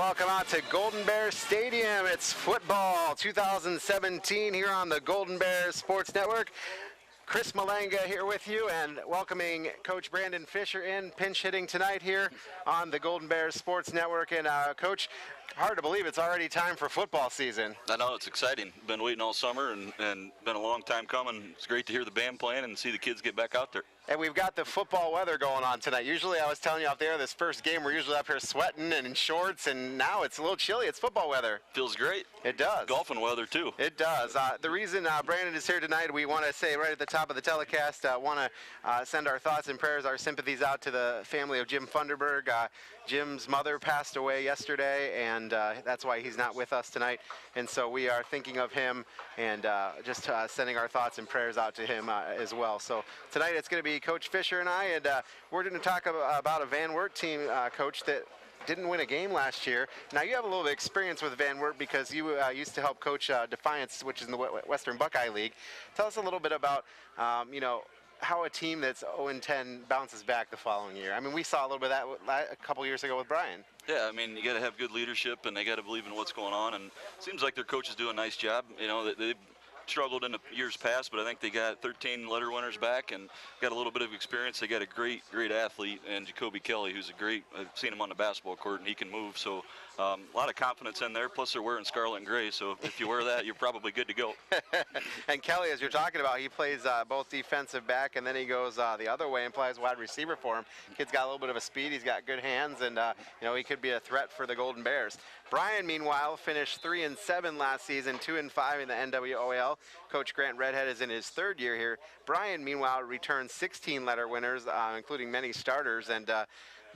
welcome out to Golden Bears Stadium. It's football 2017 here on the Golden Bears Sports Network. Chris Malanga here with you and welcoming Coach Brandon Fisher in, pinch hitting tonight here on the Golden Bears Sports Network. And Coach, hard to believe it's already time for football season. I know, it's exciting. Been waiting all summer and been a long time coming. It's great to hear the band playing and see the kids get back out there. And we've got the football weather going on tonight. Usually, I was telling you out there, this first game, we're usually up here sweating and in shorts, and now it's a little chilly. It's football weather. Feels great. It does. Golfing weather, too. It does. The reason Brandon is here tonight, we want to say right at the top of the telecast, want to send our thoughts and prayers, our sympathies out to the family of Jim Funderburg. Jim's mother passed away yesterday, and that's why he's not with us tonight. And so we are thinking of him and just sending our thoughts and prayers out to him as well. So tonight it's going to be Coach Fisher and I, and we're going to talk about a Van Wert team, Coach, that didn't win a game last year. Now you have a little bit of experience with Van Wert because you used to help coach Defiance, which is in the Western Buckeye League. Tell us a little bit about, you know, how a team that's 0-10 bounces back the following year. I mean, we saw a little bit of that a couple years ago with Bryan. Yeah, I mean, you got to have good leadership, and they got to believe in what's going on. And it seems like their coaches do a nice job. You know, they've struggled in the years past, but I think they got 13 letter winners back and got a little bit of experience. They got a great athlete, and Jacoby Kelly, who's a great. I've seen him on the basketball court, and he can move. So a lot of confidence in there. Plus, they're wearing scarlet and gray, so if you wear that, you're probably good to go. And Kelly, as you're talking about, he plays both defensive back, and then he goes the other way and plays wide receiver for him. Kid's got a little bit of a speed. He's got good hands, and you know, he could be a threat for the Golden Bears. Bryan, meanwhile, finished 3-7 last season, 2-5 in the NWOL. Coach Grant Redhead is in his third year here. Bryan, meanwhile, returned 16 letter winners, including many starters, and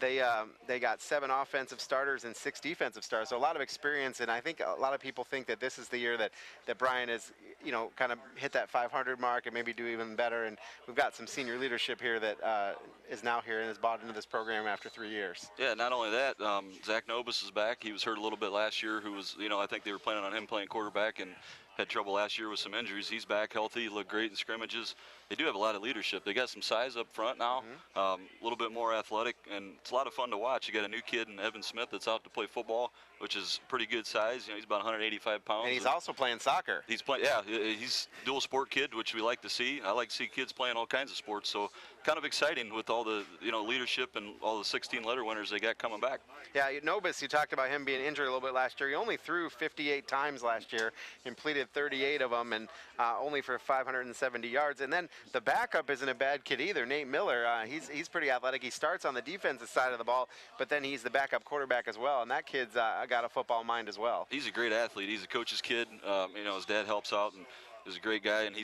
they got 7 offensive starters and 6 defensive starters, so a lot of experience. And I think a lot of people think that this is the year that Bryan is, you know, kind of hit that 500 mark and maybe do even better. And we've got some senior leadership here that is now here and has bought into this program after 3 years. Yeah, not only that, Zach Nobis is back. He was hurt a little bit last year. Who was, you know, I think they were planning on him playing quarterback and had trouble last year with some injuries. He's back healthy, looked great in scrimmages. They do have a lot of leadership. They got some size up front now, a little bit more athletic, and it's a lot of fun to watch. You got a new kid in Evan Smith that's out to play football, which is pretty good size. You know, he's about 185 pounds. And he's also playing soccer. He's playing, yeah, he's dual sport kid, which we like to see. I like to see kids playing all kinds of sports, so kind of exciting with all the, you know, leadership and all the 16 letter winners they got coming back. Yeah, Nobis, you talked about him being injured a little bit last year. He only threw 58 times last year, completed 38 of them, and only for 570 yards. And then the backup isn't a bad kid either, Nate Miller. He's pretty athletic. He starts on the defensive side of the ball, but then he's the backup quarterback as well, and that kid's got a football mind as well. He's a great athlete. He's a coach's kid. You know, his dad helps out and is a great guy, and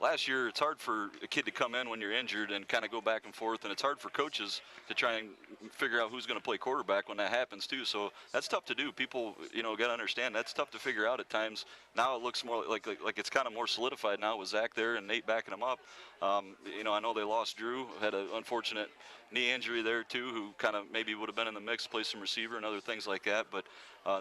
last year, it's hard for a kid to come in when you're injured and kind of go back and forth, and it's hard for coaches to try and figure out who's going to play quarterback when that happens too. So that's tough to do. People, you know, got to understand that's tough to figure out at times. Now it looks more like it's kind of more solidified now with Zach there and Nate backing him up. You know, I know they lost Drew, had an unfortunate knee injury there too, who kind of maybe would have been in the mix, play some receiver and other things like that. But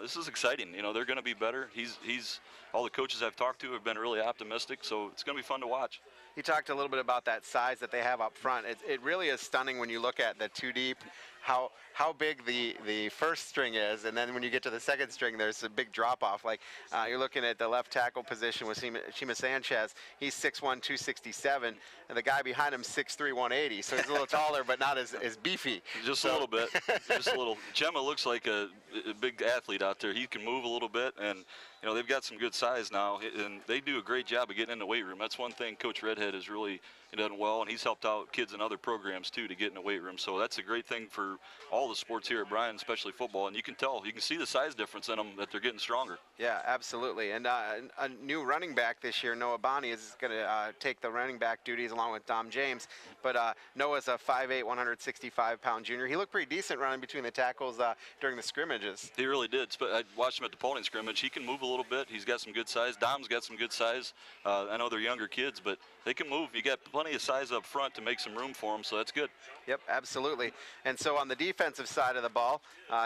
this is exciting. You know, they're going to be better. He's all the coaches I've talked to have been really optimistic, so it's going to be fun to watch. You talked a little bit about that size that they have up front. It really is stunning when you look at the two deep, how big the first string is, and then when you get to the second string, there's a big drop off. Like you're looking at the left tackle position with Shima Sanchez. He's 6'1", 267, and the guy behind him 6'3", 180. So he's a little taller, but not as beefy. Just a little bit. Just a little. Gemma looks like a big athlete out there. He can move a little bit, and you know, they've got some good size now, and they do a great job of getting in the weight room. That's one thing Coach Redhead has really done well, and he's helped out kids in other programs too to get in the weight room. So that's a great thing for all the sports here at Bryan, especially football. And you can tell, you can see the size difference in them, that they're getting stronger. Yeah, absolutely. And a new running back this year, Noah Bonney, is going to take the running back duties along with Dom James. But Noah's a 5'8", 165-pound junior. He looked pretty decent running between the tackles during the scrimmages. He really did. I watched him at the Paulding scrimmage. He can move a little bit. He's got some good size. Dom's got some good size. I know they're younger kids, but they can move. You got plenty of size up front to make some room for them, so that's good. Yep, absolutely. And so on the defensive side of the ball,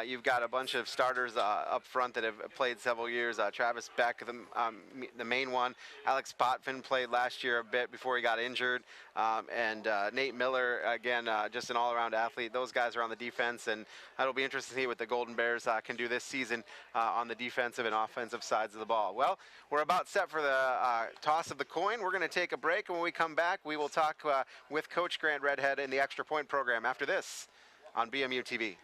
you've got a bunch of starters up front that have played several years. Travis Beck, the main one. Alex Potvin played last year a bit before he got injured. And Nate Miller, again, just an all-around athlete. Those guys are on the defense, and it'll be interesting to see what the Golden Bears can do this season on the defensive and offensive sides of the ball. Well, we're about set for the toss of the coin. We're going to take a break, and when we come back, we will talk with Coach Grant Redhead in the Extra Point program after this on BMU TV.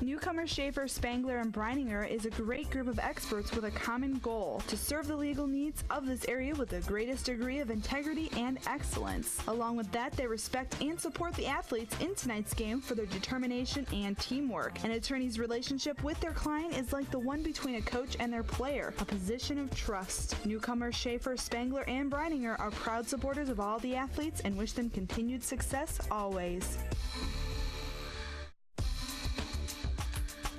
Newcomer Schaefer, Spangler, and Breininger is a great group of experts with a common goal: to serve the legal needs of this area with the greatest degree of integrity and excellence. Along with that, they respect and support the athletes in tonight's game for their determination and teamwork. An attorney's relationship with their client is like the one between a coach and their player, a position of trust. Newcomer Schaefer, Spangler, and Breininger are proud supporters of all the athletes and wish them continued success always.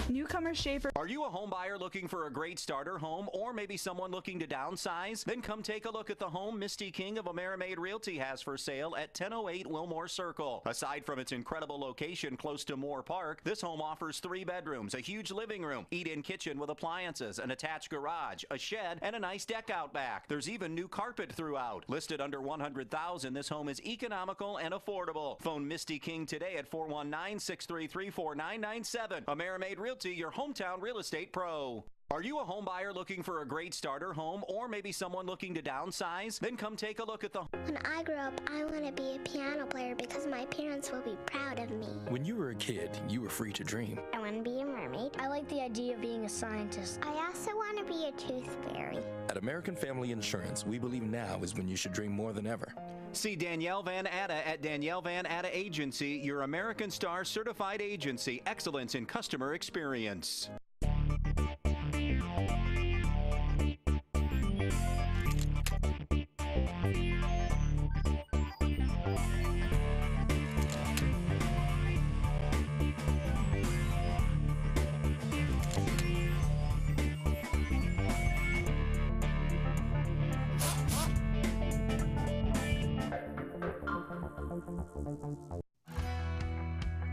Newcomer Schaefer. Are you a home buyer looking for a great starter home, or maybe someone looking to downsize? Then come take a look at the home Misty King of Amerimaid Realty has for sale at 1008 Wilmore Circle. Aside from its incredible location close to Moore Park, this home offers 3 bedrooms, a huge living room, eat-in kitchen with appliances, an attached garage, a shed, and a nice deck out back. There's even new carpet throughout. Listed under $100,000, this home is economical and affordable. Phone Misty King today at 419-633-4997. Amerimaid Realty, your hometown real estate pro. Are you a home buyer looking for a great starter home, or maybe someone looking to downsize? Then come take a look at the... When I grow up, I want to be a piano player because my parents will be proud of me. When you were a kid, you were free to dream. I want to be a mermaid. I like the idea of being a scientist. I also want to be a tooth fairy. At American Family Insurance, we believe now is when you should dream more than ever. See Danielle Van Atta at Danielle Van Atta Agency, your American Star certified agency, excellence in customer experience.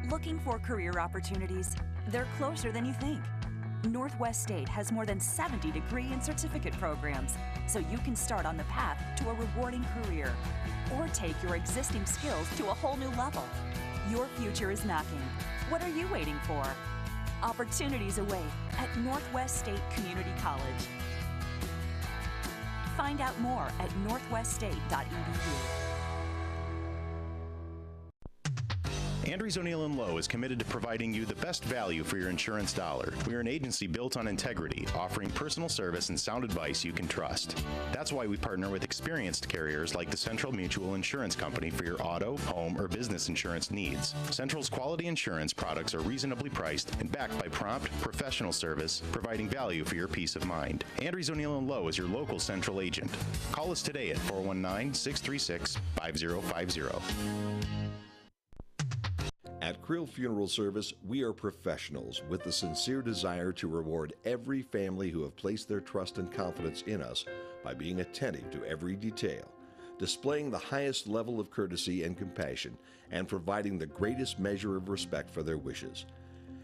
Looking for career opportunities? They're closer than you think. Northwest State has more than 70 degree and certificate programs, so you can start on the path to a rewarding career or take your existing skills to a whole new level. Your future is knocking. What are you waiting for? Opportunities await at Northwest State Community College. Find out more at northweststate.edu. Andrews O'Neill & Lowe is committed to providing you the best value for your insurance dollar. We are an agency built on integrity, offering personal service and sound advice you can trust. That's why we partner with experienced carriers like the Central Mutual Insurance Company for your auto, home, or business insurance needs. Central's quality insurance products are reasonably priced and backed by prompt, professional service, providing value for your peace of mind. Andrews O'Neill & Lowe is your local Central agent. Call us today at 419-636-5050. At Krill Funeral Service, we are professionals with the sincere desire to reward every family who have placed their trust and confidence in us by being attentive to every detail, displaying the highest level of courtesy and compassion, and providing the greatest measure of respect for their wishes.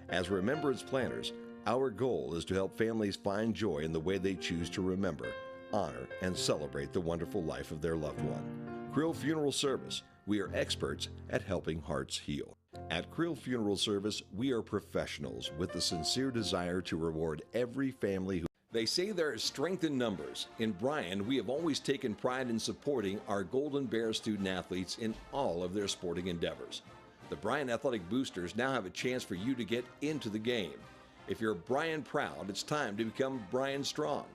As remembrance planners, our goal is to help families find joy in the way they choose to remember, honor, and celebrate the wonderful life of their loved one. Krill Funeral Service, we are experts at helping hearts heal. At Krill Funeral Service, we are professionals with the sincere desire to reward every family who... They say there is strength in numbers. In Bryan, we have always taken pride in supporting our Golden Bear student athletes in all of their sporting endeavors. The Bryan Athletic Boosters now have a chance for you to get into the game. If you're Bryan proud, it's time to become Bryan strong.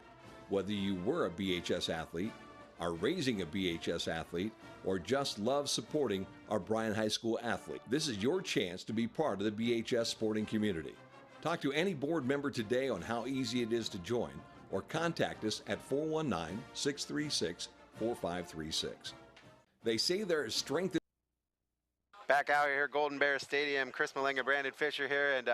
Whether you were a BHS athlete, are raising a BHS athlete, or just love supporting our Bryan High School athlete, this is your chance to be part of the BHS sporting community. Talk to any board member today on how easy it is to join, or contact us at 419-636-4536. They say there is strength in... Back out here, Golden Bear Stadium. Chris Malenga, Brandon Fisher here, and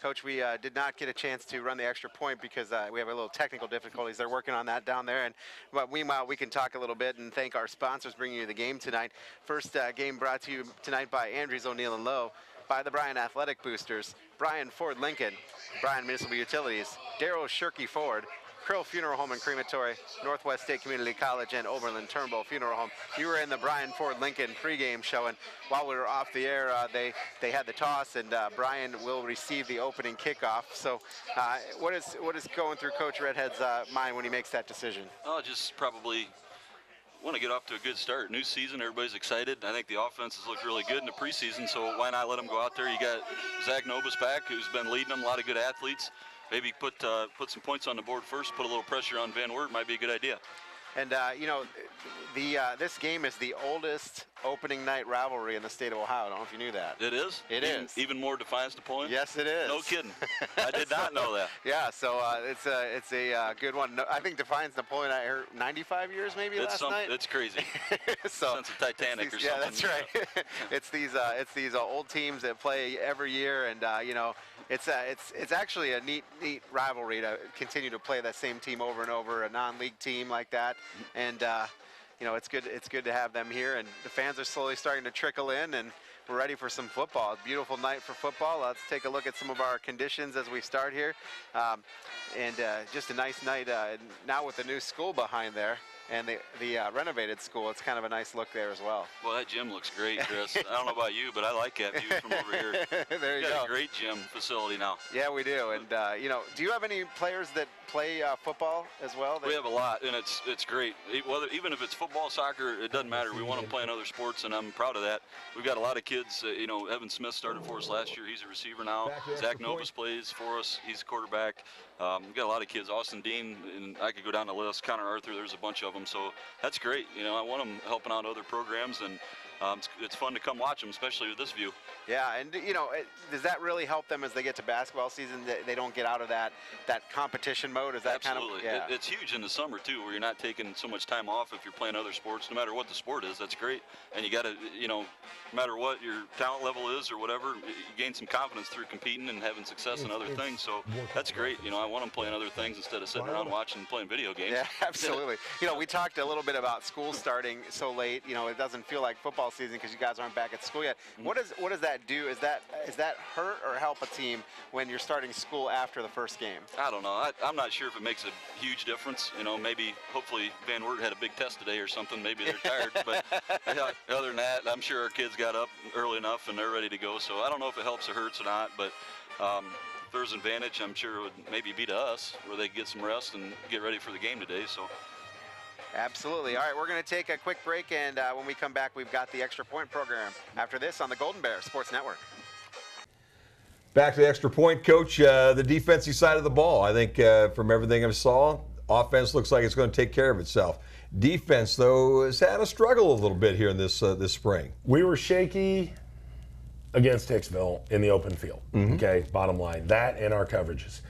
Coach, we did not get a chance to run the extra point because we have a little technical difficulties. They're working on that down there, but meanwhile, we can talk a little bit and thank our sponsors bringing you the game tonight. First game brought to you tonight by Andrews O'Neill and Lowe, by the Bryan Athletic Boosters, Bryan Ford Lincoln, Bryan Municipal Utilities, Darrow Shirkey Ford, Krill Funeral Home and Crematory, Northwest State Community College, and Oberlin Turnbull Funeral Home. You were in the Bryan Ford Lincoln pregame show, and while we were off the air, they had the toss, and Bryan will receive the opening kickoff. So, what is going through Coach Redhead's mind when he makes that decision? Oh, just probably want to get off to a good start. New season, everybody's excited. I think the offenses look really good in the preseason, so why not let them go out there? You got Zach Novus back, who's been leading them, a lot of good athletes. Maybe put some points on the board first, put a little pressure on Van Wert, might be a good idea. And, this game is the oldest opening night rivalry in the state of Ohio. I don't know if you knew that. It is? It is. Even more Defiance Napoleon? Yes, it is. No kidding. I did not know that. Yeah, so it's a good one. No, I think Defiance Napoleon, I heard 95 years maybe last night. It's crazy. So, since the Titanic or something. Yeah, that's right. it's these old teams that play every year, and it's actually a neat rivalry to continue to play that same team over and over, a non-league team like that, and it's good to have them here, and the fans are slowly starting to trickle in, and we're ready for some football. A beautiful night for football. Let's take a look at some of our conditions as we start here, and just a nice night now with the new school behind there. And the renovated school, it's kind of a nice look there as well. Well, that gym looks great, Chris. I don't know about you, but I like that view from over here. There you go. Got a great gym facility now. Yeah, we do. And do you have any players that play football as well? We have a lot, and it's great. Even if it's football, soccer, it doesn't matter. We want them playing other sports, and I'm proud of that. We've got a lot of kids. Evan Smith started for us last year. He's a receiver now. Zach Novus plays for us. He's a quarterback. We've got a lot of kids. Austin Dean, and I could go down the list. Connor Arthur, there's a bunch of them. So that's great. I want them helping out other programs, and it's fun to come watch them, especially with this view. Yeah, and does that really help them as they get to basketball season? They don't get out of that competition mode? Is that Absolutely. kind of? Yeah. It's huge in the summer too, where you're not taking so much time off if you're playing other sports, no matter what the sport is. That's great, and you got to, no matter what your talent level is or whatever, you gain some confidence through competing and having success in other things. So that's great. I want them playing other things instead of sitting around watching and playing video games. Yeah, absolutely. We talked a little bit about school starting so late. It doesn't feel like football season because you guys aren't back at school yet. What does that do? Is that hurt or help a team when you're starting school after the first game? I don't know. I'm not sure if it makes a huge difference. Maybe hopefully Van Wert had a big test today or something. Maybe they're tired. But other than that, I'm sure our kids got up early enough and they're ready to go. So I don't know if it helps or hurts or not. But if there's an advantage, I'm sure it would maybe be to us where they get some rest and get ready for the game today. So. Absolutely. All right, we're going to take a quick break, and when we come back, we've got the Extra Point program after this on the Golden Bear Sports Network. Back to the Extra Point, Coach. The defensive side of the ball, I think from everything I saw, offense looks like it's going to take care of itself. Defense, though, has had a struggle a little bit here in this spring. We were shaky against Hicksville in the open field, okay, bottom line. That and our coverages.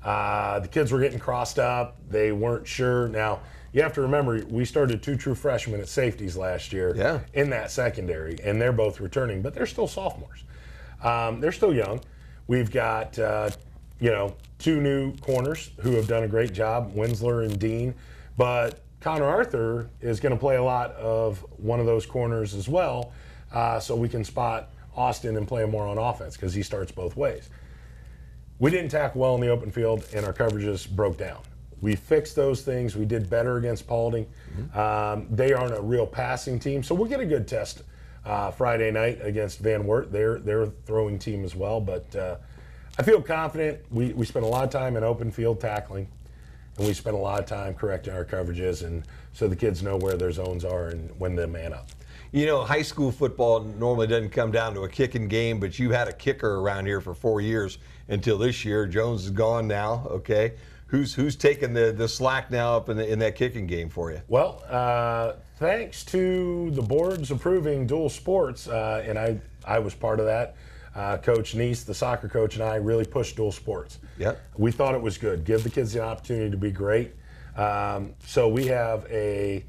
The kids were getting crossed up. They weren't sure. Now, you have to remember, we started 2 true freshmen at safeties last year in that secondary, and they're both returning, but they're still sophomores. They're still young. We've got, 2 new corners who have done a great job, Winsler and Dean, but Connor Arthur is going to play a lot of one of those corners as well, so we can spot Austin and play him more on offense because he starts both ways. We didn't tackle well in the open field, and our coverages broke down. We fixed those things. We did better against Paulding. They aren't a real passing team, so we'll get a good test Friday night against Van Wert. They're a throwing team as well, but I feel confident. We spent a lot of time in open field tackling, and we spent a lot of time correcting our coverages, and so the kids know where their zones are and when to man up. High school football normally doesn't come down to a kicking game, but you had a kicker around here for 4 years until this year. Jones is gone now, okay? Who's taking the slack now up in that kicking game for you? Well, thanks to the boards approving dual sports, and I was part of that. Coach Neese, the soccer coach, and I really pushed dual sports. Yep. We thought it was good. Give the kids the opportunity to be great. So we have a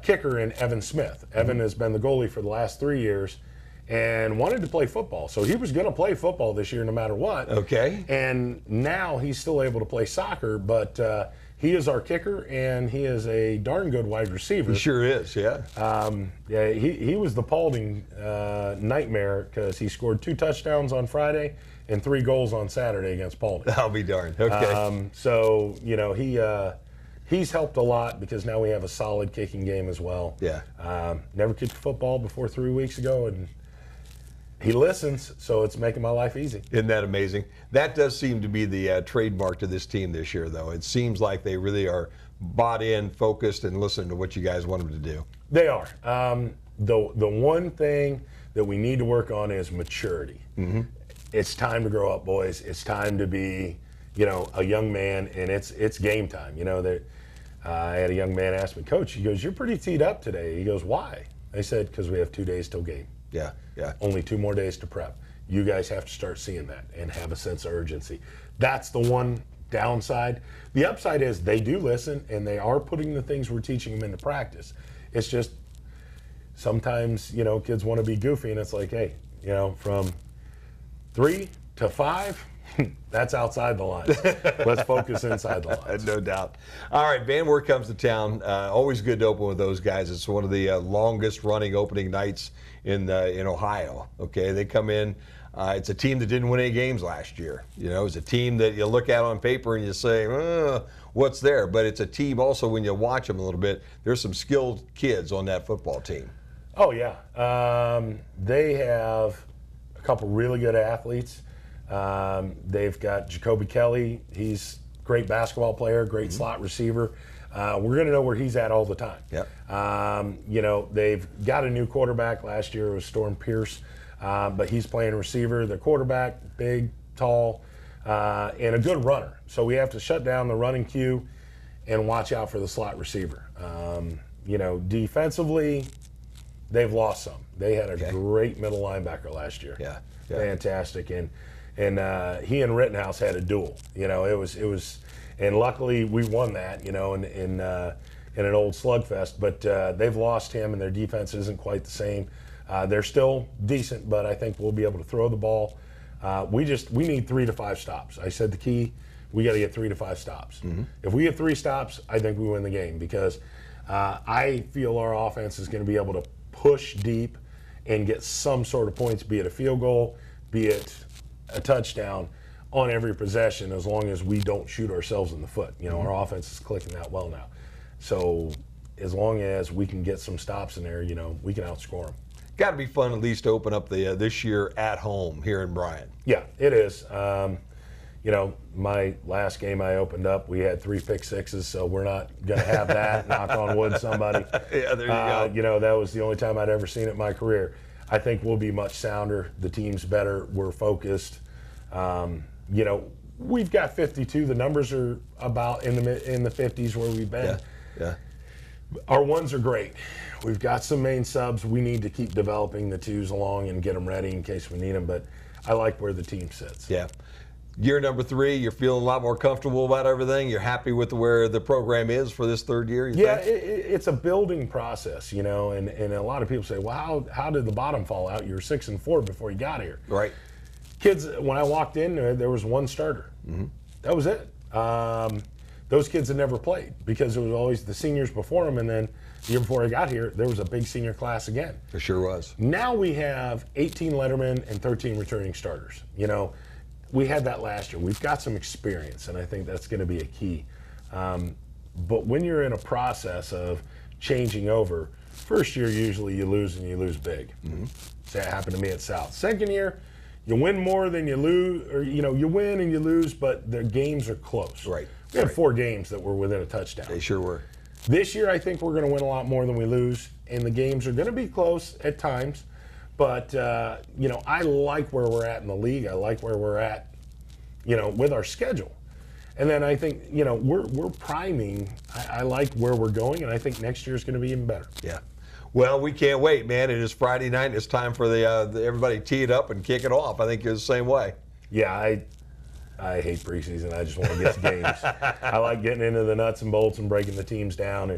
kicker in Evan Smith. Evan has been the goalie for the last 3 years, and wanted to play football. So he was going to play football this year no matter what. Okay. And now he's still able to play soccer, but he is our kicker, and he is a darn good wide receiver. He sure is, yeah. Yeah, he was the Paulding nightmare because he scored 2 touchdowns on Friday and 3 goals on Saturday against Paulding. I'll be darned. Okay. So, you know, he's helped a lot because now we have a solid kicking game as well. Yeah. Never kicked a football before 3 weeks ago, and he listens, so it's making my life easy. Isn't that amazing? That does seem to be the trademark to this team this year, though. It seems like they really are bought in, focused, and listening to what you guys want them to do. They are. The one thing that we need to work on is maturity. Mm-hmm. It's time to grow up, boys. It's time to be, you know, a young man, and it's game time. You know, I had a young man ask me, Coach, he goes, "You're pretty teed up today." He goes, "Why?" I said, "Because we have 2 days till game. Yeah, yeah. Only 2 more days to prep. You guys have to start seeing that and have a sense of urgency." That's the one downside. The upside is they do listen, and they are putting the things we're teaching them into practice. It's just sometimes, you know, kids want to be goofy, and it's like, hey, you know, from 3 to 5, that's outside the lines. Let's focus inside the lines. No doubt. All right, Van Wert comes to town. Always good to open with those guys. It's one of the longest running opening nights in Ohio. Okay, they come in. It's a team that didn't win any games last year. You know, it's a team that you look at on paper and you say, what's there? But it's a team also, when you watch them a little bit, there's some skilled kids on that football team. Oh, yeah. They have a couple really good athletes. They've got Jacoby Kelly. He's a great basketball player, great slot receiver. We're going to know where he's at all the time. Yep. You know, they've got a new quarterback. Last year it was Storm Pierce, but he's playing receiver. The quarterback, big, tall, and a good runner. So we have to shut down the running queue and watch out for the slot receiver. You know, defensively, they've lost some. They had a great middle linebacker last year. Yeah. Fantastic. And he and Rittenhouse had a duel. You know, it was, and luckily we won that, you know, in an old slugfest. But they've lost him, and their defense isn't quite the same. They're still decent, but I think we'll be able to throw the ball. We need 3 to 5 stops. I said the key, we got to get 3 to 5 stops. Mm-hmm. If we get 3 stops, I think we win the game, because I feel our offense is going to be able to push deep and get some sort of points, be it a field goal, be it a touchdown, on every possession, as long as we don't shoot ourselves in the foot. You know, our offense is clicking that well now. So as long as we can get some stops in there, you know, we can outscore them. Got to be fun at least to open up the this year at home here in Bryan. Yeah, it is. You know, my last game I opened up, we had 3 pick sixes, so we're not going to have that. Knock on wood, somebody. Yeah, there you go. You know, that was the only time I'd ever seen it in my career. I think we'll be much sounder. The team's better. We're focused. You know, we've got 52. The numbers are about in the 50s where we've been. Yeah. Our ones are great. We've got some main subs. We need to keep developing the 2s along and get them ready in case we need them. But I like where the team sits. Yeah. Year number 3, you're feeling a lot more comfortable about everything. You're happy with where the program is for this 3rd year? Yeah, it's a building process, you know, and a lot of people say, well, how did the bottom fall out? You were 6-4 before you got here. Right. Kids, when I walked in there was 1 starter. Mm-hmm. That was it. Those kids had never played because it was always the seniors before them, and then the year before I got here, there was a big senior class again. There sure was. Now we have 18 lettermen and 13 returning starters. You know, we had that last year. We've got some experience, and I think that's going to be a key. But when you're in a process of changing over, first year usually you lose, and you lose big. Mm-hmm. So that happened to me at South. Second year, you win more than you lose, or, you know, you win and you lose, but the games are close. Right. We had 4 games that were within a touchdown. They sure were. This year, I think we're going to win a lot more than we lose, and the games are going to be close at times. But, you know, I like where we're at in the league. I like where we're at, you know, with our schedule. And then I think, you know, we're priming. I like where we're going, and I think next year is going to be even better. Yeah. Well, we can't wait, man. It is Friday night. It's time for the everybody tee it up and kick it off. I think you're the same way. Yeah, I hate preseason. I just want to get to games. I like getting into the nuts and bolts and breaking the teams down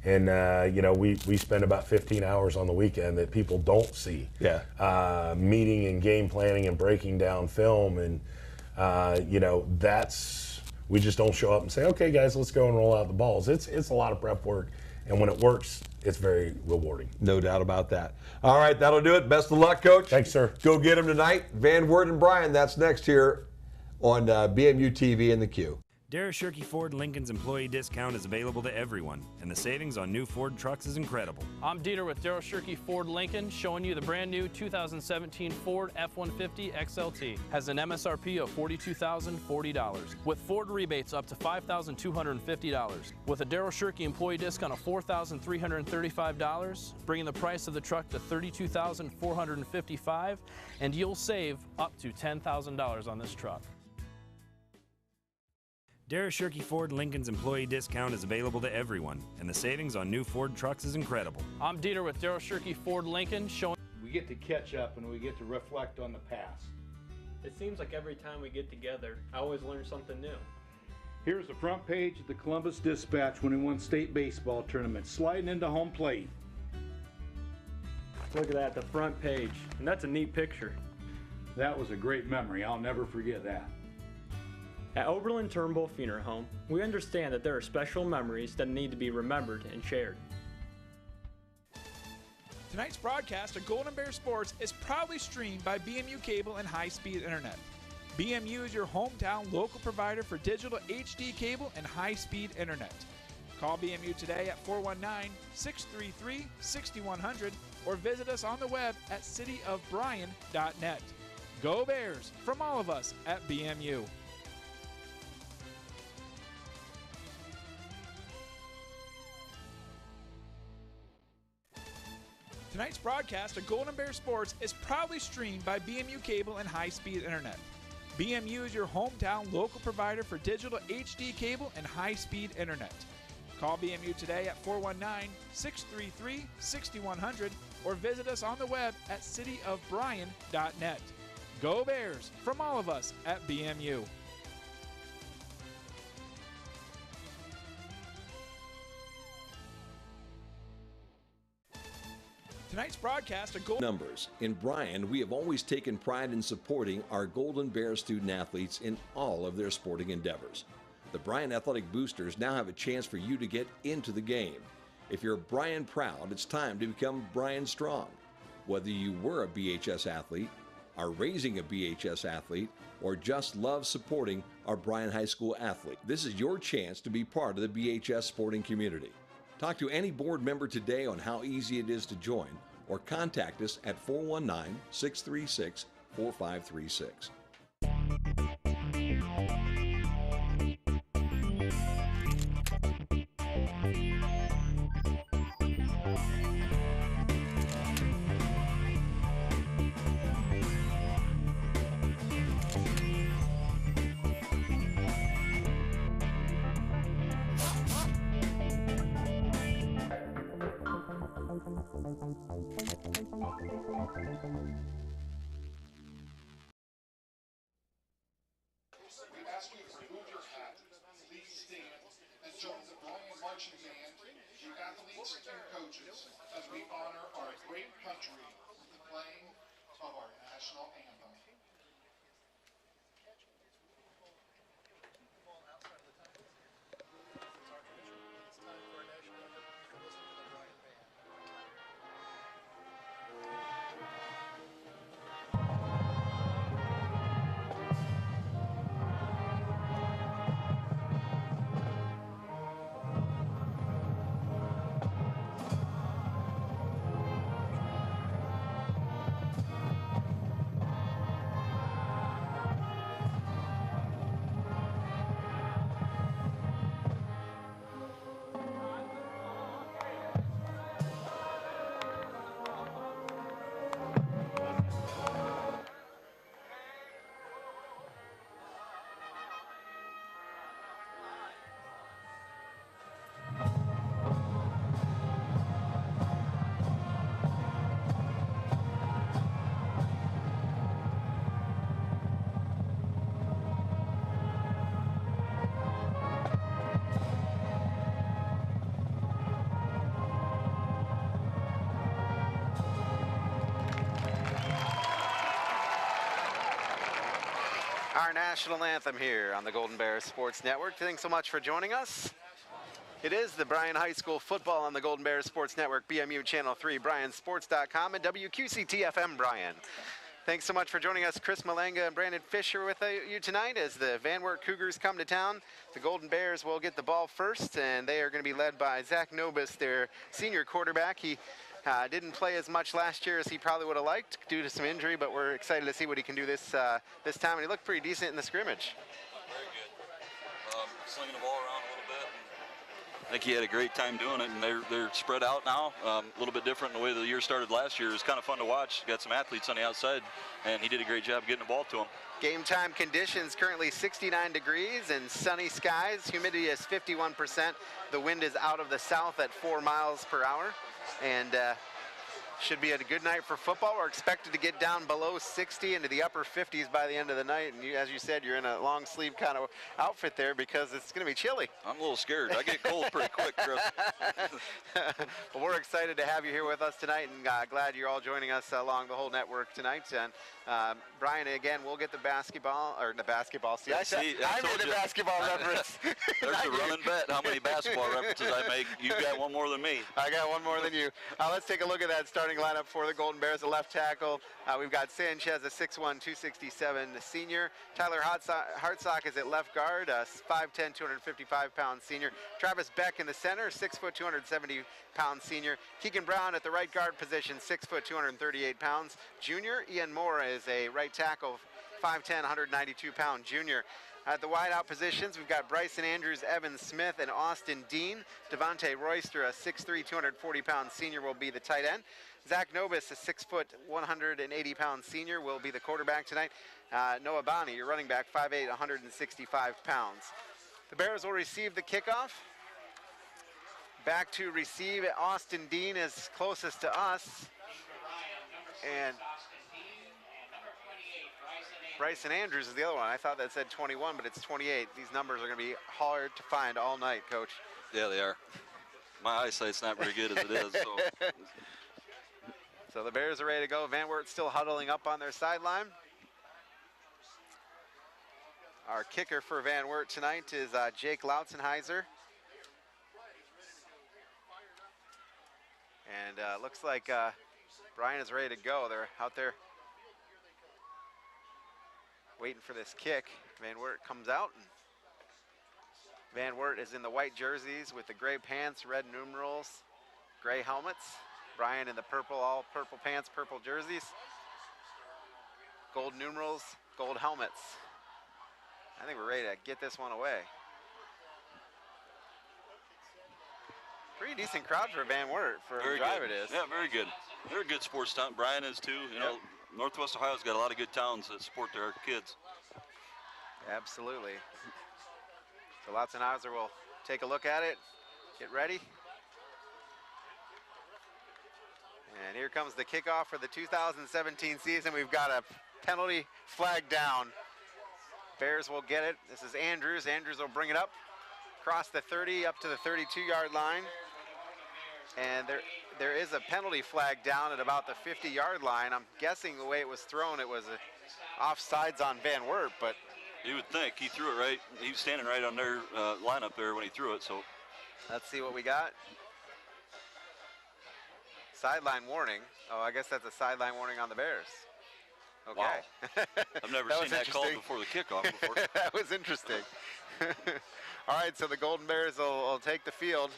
And we spend about 15 hours on the weekend that people don't see. Yeah. Meeting and game planning and breaking down film, and we just don't show up and say, okay, guys, let's go and roll out the balls. It's a lot of prep work, and when it works, it's very rewarding. No doubt about that. All right, that'll do it. Best of luck, Coach. Thanks, sir. Go get him tonight. Van Wert and Bryan, that's next here on BMU TV in the Q. Darragh Shirky Ford Lincoln's employee discount is available to everyone, and the savings on new Ford trucks is incredible. I'm Dieter with Darragh Shirky Ford Lincoln, showing you the brand new 2017 Ford F-150 XLT. Has an MSRP of $42,040, with Ford rebates up to $5,250. With a Darragh Shirky employee discount of $4,335, bringing the price of the truck to $32,455, and you'll save up to $10,000 on this truck. Darragh Shirky Ford Lincoln's employee discount is available to everyone, and the savings on new Ford trucks is incredible. I'm Dieter with Darragh Shirky Ford Lincoln, showing we get to catch up and we get to reflect on the past. It seems like every time we get together, I always learn something new. Here's the front page of the Columbus Dispatch when he won state baseball tournament, sliding into home plate. Look at that, the front page, and that's a neat picture. That was a great memory. I'll never forget that. At Oberlin Turnbull Funeral Home, we understand that there are special memories that need to be remembered and shared. Tonight's broadcast of Golden Bear Sports is proudly streamed by BMU Cable and High-Speed Internet. BMU is your hometown local provider for digital HD cable and high-speed internet. Call BMU today at 419-633-6100 or visit us on the web at cityofbryan.net. Go Bears from all of us at BMU. Tonight's broadcast of Golden Bear Sports is proudly streamed by BMU Cable and High-Speed Internet. BMU is your hometown local provider for digital HD cable and high-speed internet. Call BMU today at 419-633-6100 or visit us on the web at cityofbryan.net. Go Bears from all of us at BMU. Tonight's broadcast of Golden Numbers. In Bryan, we have always taken pride in supporting our Golden Bear student athletes in all of their sporting endeavors. The Bryan Athletic Boosters now have a chance for you to get into the game. If you're Bryan proud, it's time to become Bryan strong. Whether you were a BHS athlete, are raising a BHS athlete, or just love supporting our Bryan High School athlete, this is your chance to be part of the BHS sporting community. Talk to any board member today on how easy it is to join, or contact us at 419-636-4536. Our national anthem here on the Golden Bears Sports Network. Thanks so much for joining us. It is the Bryan High School football on the Golden Bears Sports Network, BMU Channel 3, BryanSports.com, and WQCT-FM Bryan. Thanks so much for joining us, Chris Malanga and Brandon Fisher with you tonight as the Van Wert Cougars come to town. The Golden Bears will get the ball first, and they are going to be led by Zach Nobis, their senior quarterback. He didn't play as much last year as he probably would have liked due to some injury, but we're excited to see what he can do this time, and he looked pretty decent in the scrimmage. Very good. Slinging the ball around a little bit. I think he had a great time doing it, and they're spread out now. A little bit different in the way the year started last year. It was kind of fun to watch. Got some athletes on the outside, and he did a great job getting the ball to them. Game time conditions currently 69 degrees and sunny skies. Humidity is 51%. The wind is out of the south at 4 miles per hour, and should be a good night for football. We're expected to get down below 60 into the upper 50s by the end of the night. And as you said, you're in a long sleeve kind of outfit there because it's going to be chilly. I'm a little scared. I get cold pretty quick, Chris. Well, we're excited to have you here with us tonight, and glad you're all joining us along the whole network tonight. And Bryan, again, we'll get the basketball, or the basketball. See, I made the basketball reference. There's a running bet how many basketball references I make. You got one more than me. I got one more than you. Let's take a look at that starting lineup for the Golden Bears. A left tackle, we've got Sanchez, a 6'1", 267 senior. Tyler Hartsock is at left guard, 5'10", 255-pound senior. Travis Beck in the center, 6', 270-pound senior. Keegan Brown at the right guard position, 6', 238 pounds. Junior Ian Moore is a right tackle, 5'10", 192-pound junior. At the wideout positions, we've got Bryson Andrews, Evan Smith, and Austin Dean. Devontae Royster, a 6'3", 240-pound senior, will be the tight end. Zach Nobis, a 6', 180-pound senior, will be the quarterback tonight. Noah Bonney, your running back, 5'8", 165 pounds. The Bears will receive the kickoff. Back to receive, Austin Dean is closest to us. And Bryson Andrews is the other one. I thought that said 21, but it's 28. These numbers are going to be hard to find all night, Coach. Yeah, they are. My eyesight's not very good as it is. So the Bears are ready to go. Van Wert still huddling up on their sideline. Our kicker for Van Wert tonight is Jake Lautzenheiser. And looks like Bryan is ready to go. They're out there waiting for this kick. Van Wert comes out. And Van Wert is in the white jerseys with the gray pants, red numerals, gray helmets. Bryan in the purple, all purple pants, purple jerseys. Gold numerals, gold helmets. I think we're ready to get this one away. Pretty decent crowd for Van Wert for the drive it is. Yeah, very good. They're a good sports town. Bryan is too. You know, Northwest Ohio's got a lot of good towns that support their kids. Absolutely. So Lautzenhauser will take a look at it, get ready. And here comes the kickoff for the 2017 season. We've got a penalty flag down. Bears will get it. This is Andrews. Andrews will bring it up, across the 30, up to the 32-yard line. And there is a penalty flag down at about the 50-yard line. I'm guessing the way it was thrown, it was offsides on Van Wert, but you would think. He threw it right. He was standing right on their lineup there when he threw it. So let's see what we got. Sideline warning. Oh, I guess that's a sideline warning on the Bears. Okay. Wow. I've never seen that called before the kickoff before. That was interesting. All right, so the Golden Bears will take the field.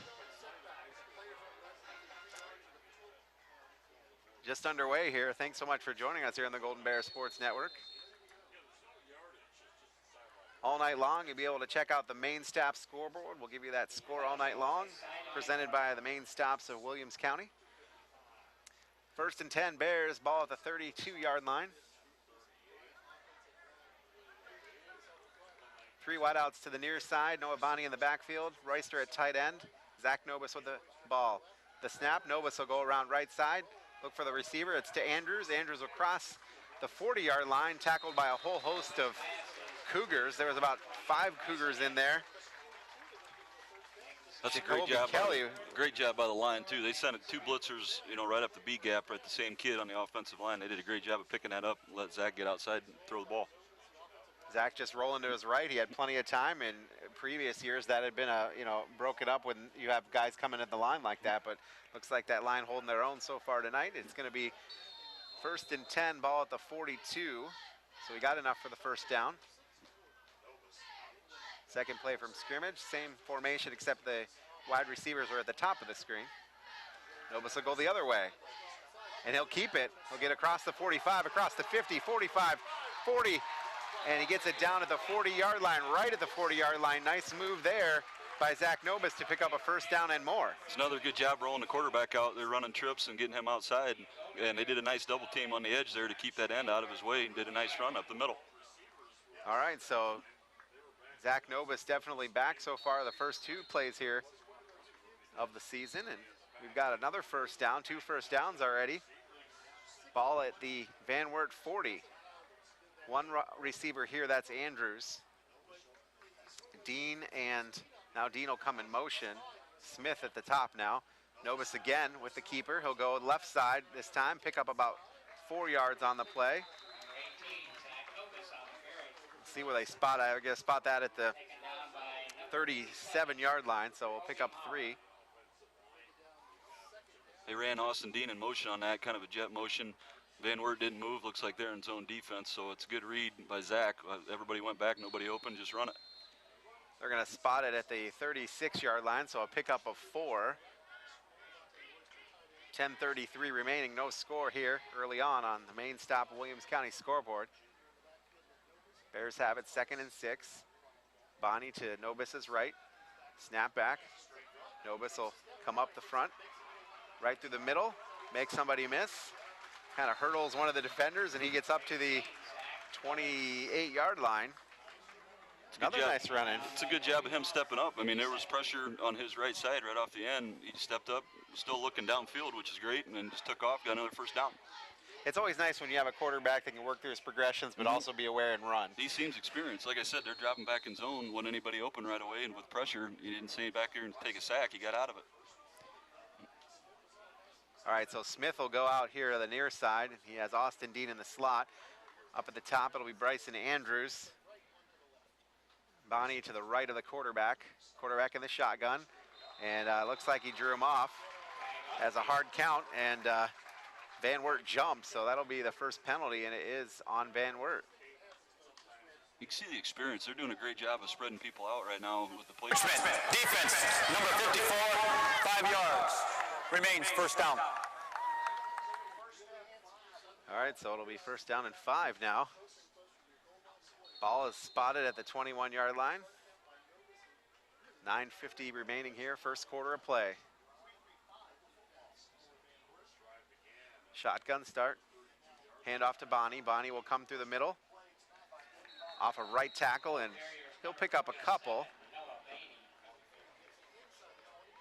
Just underway here. Thanks so much for joining us here on the Golden Bears Sports Network. All night long, you'll be able to check out the main stops scoreboard. We'll give you that score all night long, presented by the main stops of Williams County. 1st and 10, Bears, ball at the 32-yard line. 3 wideouts to the near side. Noah Bonney in the backfield. Royster at tight end. Zach Nobis with the ball. The snap, Nobis will go around right side. Look for the receiver. It's to Andrews. Andrews will cross the 40-yard line, tackled by a whole host of Cougars. There was about 5 Cougars in there. That's a great job. Great job by the line too. They sent 2 blitzers, you know, right up the B gap, right the same kid on the offensive line. They did a great job of picking that up and let Zach get outside and throw the ball. Zach just rolling to his right. He had plenty of time. In previous years, that had been broken up when you have guys coming at the line like that. But looks like that line holding their own so far tonight. It's going to be 1st and 10, ball at the 42. So we got enough for the first down. Second play from scrimmage, same formation except the wide receivers are at the top of the screen. Nobis will go the other way. And he'll keep it. He'll get across the 45, across the 50, 45, 40. And he gets it down at the 40-yard line, right at the 40-yard line. Nice move there by Zach Nobis to pick up a first down and more. It's another good job rolling the quarterback out. They're running trips and getting him outside. And they did a nice double team on the edge there to keep that end out of his way and did a nice run up the middle. All right, so Zach Nobis definitely back so far the first 2 plays here of the season. And we've got another first down, 2 first downs already. Ball at the Van Wert 40. One receiver here, that's Andrews. Dean, and now Dean will come in motion. Smith at the top now. Nobis again with the keeper. He'll go left side this time, pick up about 4 yards on the play. See where they spot. I guess spot that at the 37-yard line, so we'll pick up 3. They ran Austin Dean in motion on that, kind of a jet motion. Van Wert didn't move. Looks like they're in zone defense, so it's a good read by Zach. Everybody went back, nobody open, just run it. They're going to spot it at the 36-yard line, so a pickup of 4. 10:33 remaining, no score here early on the main stop Williams County scoreboard. Bears have it 2nd and 6. Bonnie to Nobis's right. Snap back. Nobis will come up the front, right through the middle, make somebody miss. Kind of hurdles one of the defenders, and he gets up to the 28-yard line. Another nice run in. It's a good job of him stepping up. I mean, there was pressure on his right side right off the end. He stepped up, still looking downfield, which is great, and then just took off, got another first down. It's always nice when you have a quarterback that can work through his progressions, but also be aware and run. He seems experienced. Like I said, they're dropping back in zone. When anybody open right away, and with pressure, he didn't stay back here and take a sack. He got out of it. All right, so Smith will go out here to the near side. He has Austin Dean in the slot. Up at the top, it'll be Bryson Andrews. Bonnie to the right of the quarterback. Quarterback in the shotgun. And looks like he drew him off as a hard count. And Van Wert jumps, so that'll be the first penalty, and it is on Van Wert. You can see the experience. They're doing a great job of spreading people out right now with the play. Defense, number 54, 5 yards. Remains first down. All right, so it'll be first down and 5 now. Ball is spotted at the 21-yard line. 9:50 remaining here, first quarter of play. Shotgun start. Hand off to Bonnie. Bonnie will come through the middle. Off a right tackle, and he'll pick up a couple.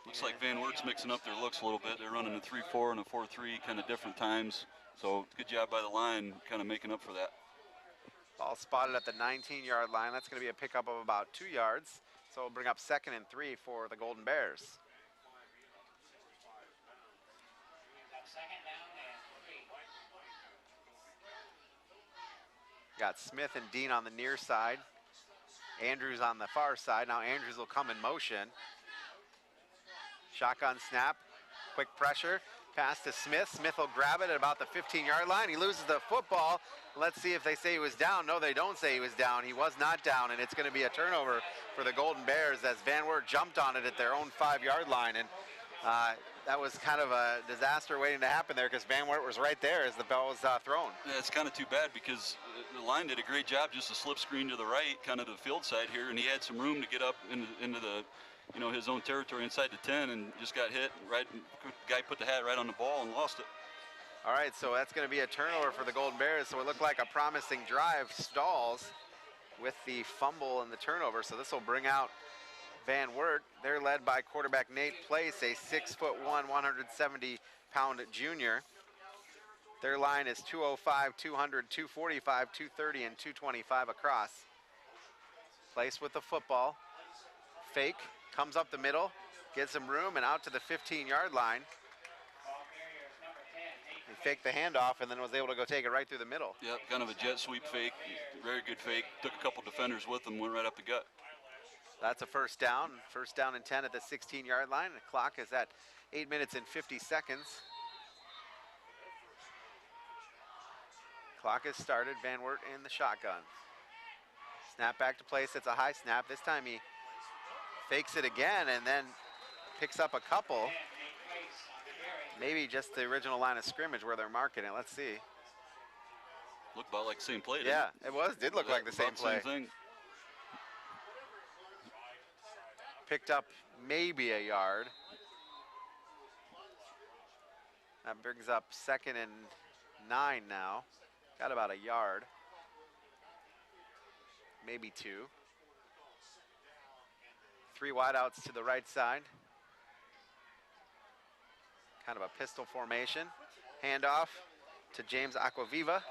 Looks like Van Wert's mixing up their looks a little bit. They're running a 3-4 and a 4-3 kind of different times. So good job by the line kind of making up for that. Ball spotted at the 19-yard line. That's going to be a pickup of about 2 yards. So we'll bring up 2nd and 3 for the Golden Bears. Got Smith and Dean on the near side. Andrews on the far side. Now Andrews will come in motion. Shotgun snap, quick pressure, pass to Smith. Smith will grab it at about the 15-yard line. He loses the football. Let's see if they say he was down. No, they don't say he was down. He was not down, and it's going to be a turnover for the Golden Bears as Van Wert jumped on it at their own 5-yard line. And that was kind of a disaster waiting to happen there because Van Wert was right there as the ball was thrown. Yeah, it's kind of too bad because the line did a great job, just a slip screen to the right, kind of to the field side here, and he had some room to get up into the, his own territory inside the 10 and just got hit right. Guy put the hat right on the ball and lost it. All right, so that's going to be a turnover for the Golden Bears. So it looked like a promising drive stalls with the fumble and the turnover. So this will bring out Van Wert. They're led by quarterback Nate Place, a 6'1", 170-pound junior. Their line is 205, 200, 245, 230, and 225 across. Place with the football. Fake, comes up the middle, gets some room, and out to the 15-yard line. He faked the handoff and then was able to go take it right through the middle. Yep, kind of a jet sweep fake, very good fake. Took a couple defenders with him, went right up the gut. That's a first down and 10 at the 16-yard line. The clock is at 8 minutes and 50 seconds. Clock has started. Van Wert in the shotgun. Snap back to place. It's a high snap. This time he fakes it again and then picks up a couple. Maybe just the original line of scrimmage where they're marking it. Let's see. Looked about like the same play, didn't Yeah, it was. Did look like the same play. Same thing. Picked up maybe a yard. That brings up 2nd and 9 now. Got about a yard. Maybe 2. 3 wideouts to the right side. Kind of a pistol formation. Handoff to James Aquaviva.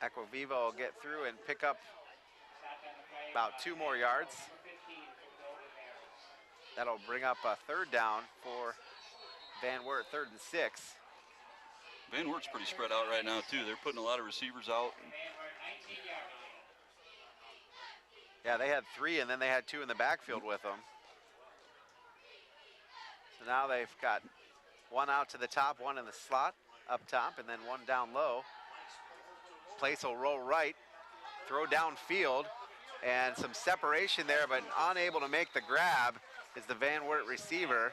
Aquaviva will get through and pick up about 2 more yards. That'll bring up a 3rd down for Van Wert, 3rd and 6. Van Wert's pretty spread out right now too. They're putting a lot of receivers out. Yeah, they had 3 and then they had 2 in the backfield with them. So now they've got 1 out to the top, 1 in the slot up top, and then 1 down low. Place will roll right, throw downfield, and some separation there, but unable to make the grab is the Van Wert receiver.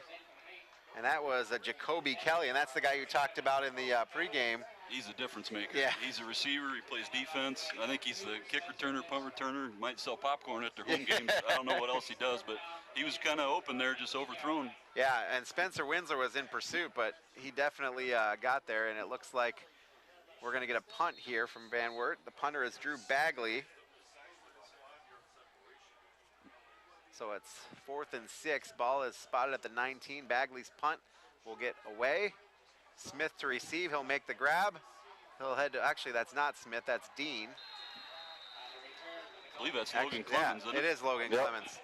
And that was a Jacoby Kelly, and that's the guy you talked about in the pregame. He's a difference maker. Yeah. He's a receiver. He plays defense. I think he's the kick returner, punt returner. Might sell popcorn at their home games. I don't know what else he does, but he was kind of open there, just overthrown. Yeah, and Spencer Winsler was in pursuit, but he definitely got there, and it looks like we're going to get a punt here from Van Wert. The punter is Drew Bagley. So it's 4th and 6. Ball is spotted at the 19. Bagley's punt will get away. Smith to receive. He'll make the grab. He'll head to, actually, that's not Smith, that's Dean. I believe that's Logan Clemens, isn't it? It is Logan Clemens.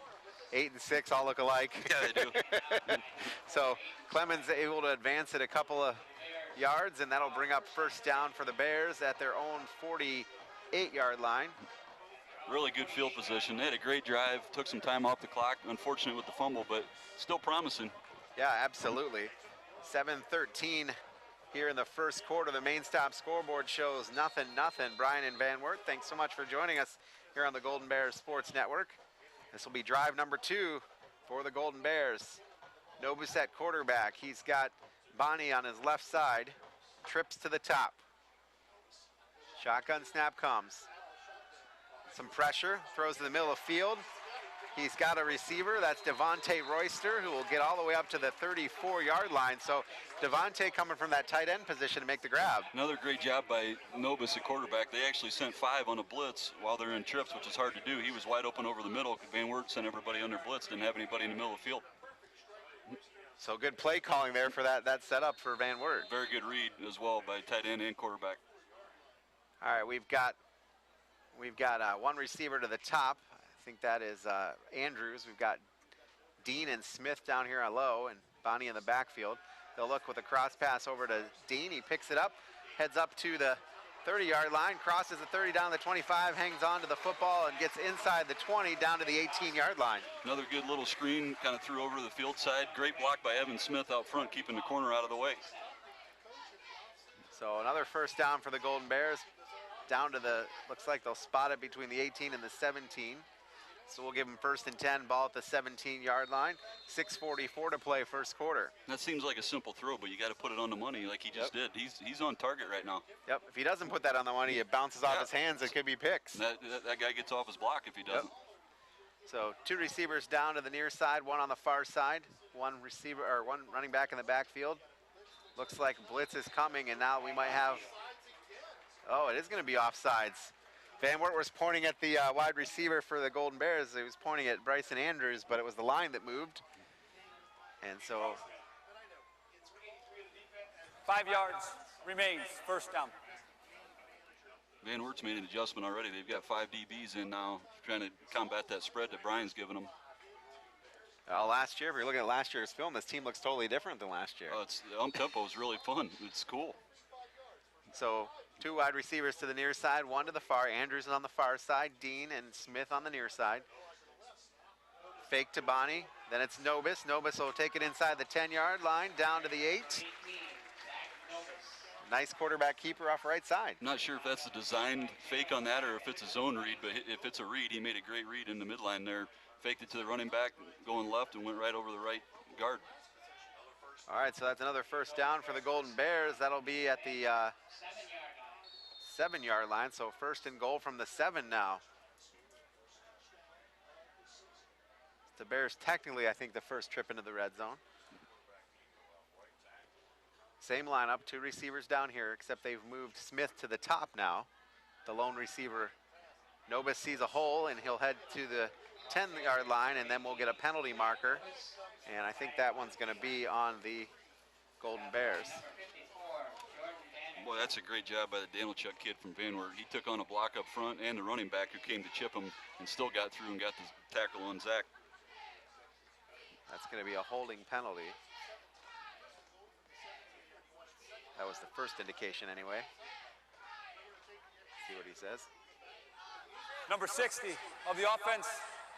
8 and 6 all look alike. Yeah, they do. So Clemens able to advance it a couple of yards, and that'll bring up 1st down for the Bears at their own 48-yard line. Really good field position. They had a great drive, took some time off the clock. Unfortunate with the fumble, but still promising. Yeah, absolutely. 7:13 here in the first quarter. The main stop scoreboard shows 0-0. Bryan and Van Wert, thanks so much for joining us here on the Golden Bears Sports Network. This will be drive number 2 for the Golden Bears. Nobus at quarterback. He's got Bonnie on his left side. Trips to the top. Shotgun snap comes. Some pressure, throws to the middle of the field. He's got a receiver, that's Devontae Royster, who will get all the way up to the 34-yard line. So Devontae coming from that tight end position to make the grab. Another great job by Nobus at quarterback. They actually sent 5 on a blitz while they're in trips, which is hard to do. He was wide open over the middle. Van Wert sent everybody under blitz, didn't have anybody in the middle of the field. So good play calling there for that setup for Van Wert. Very good read as well by tight end and quarterback. All right, we've got 1 receiver to the top. I think that is Andrews. We've got Dean and Smith down here on low and Bonnie in the backfield. They'll look with a cross pass over to Dean. He picks it up, heads up to the 30-yard line, crosses the 30 down the 25, hangs on to the football and gets inside the 20 down to the 18-yard line. Another good little screen, kind of threw over to the field side. Great block by Evan Smith out front, keeping the corner out of the way. So another 1st down for the Golden Bears. Down to the, looks like they'll spot it between the 18 and the 17. So we'll give them 1st and 10, ball at the 17-yard line. 6:44 to play first quarter. That seems like a simple throw, but you got to put it on the money like he just did. He's on target right now. Yep, if he doesn't put that on the money, it bounces off his hands. It could be picks. That guy gets off his block if he doesn't. Yep. So 2 receivers down to the near side, 1 on the far side, 1 running back in the backfield. Looks like blitz is coming, and now we might have, oh, it is going to be offsides. Van Wert was pointing at the wide receiver for the Golden Bears. He was pointing at Bryson Andrews, but it was the line that moved. And so 5 yards remains, 1st down. Van Wert's made an adjustment already. They've got 5 DBs in now, trying to combat that spread that Bryan's giving them. Last year, if you're looking at last year's film, this team looks totally different than last year. Oh, the tempo is really fun. It's cool. So 2 wide receivers to the near side, 1 to the far. Andrews is on the far side, Dean and Smith on the near side. Fake to Bonnie, then it's Nobis. Nobis will take it inside the 10-yard line, down to the 8. Nice quarterback keeper off right side. I'm not sure if that's a designed fake on that or if it's a zone read, but if it's a read, he made a great read in the midline there. Faked it to the running back, going left, and went right over the right guard. All right, so that's another first down for the Golden Bears. That'll be at the 7-yard line, so first and goal from the 7 now. The Bears technically, I think, the first trip into the red zone. Same lineup, 2 receivers down here, except they've moved Smith to the top now. The lone receiver, Nobis sees a hole, and he'll head to the 10-yard line, and then we'll get a penalty marker. And I think that one's going to be on the Golden Bears. Boy, that's a great job by the Danilchuk kid from Van Wert. He took on a block up front and the running back who came to chip him and still got through and got the tackle on Zach. That's going to be a holding penalty. That was the first indication anyway. See what he says. Number 60 of the offense,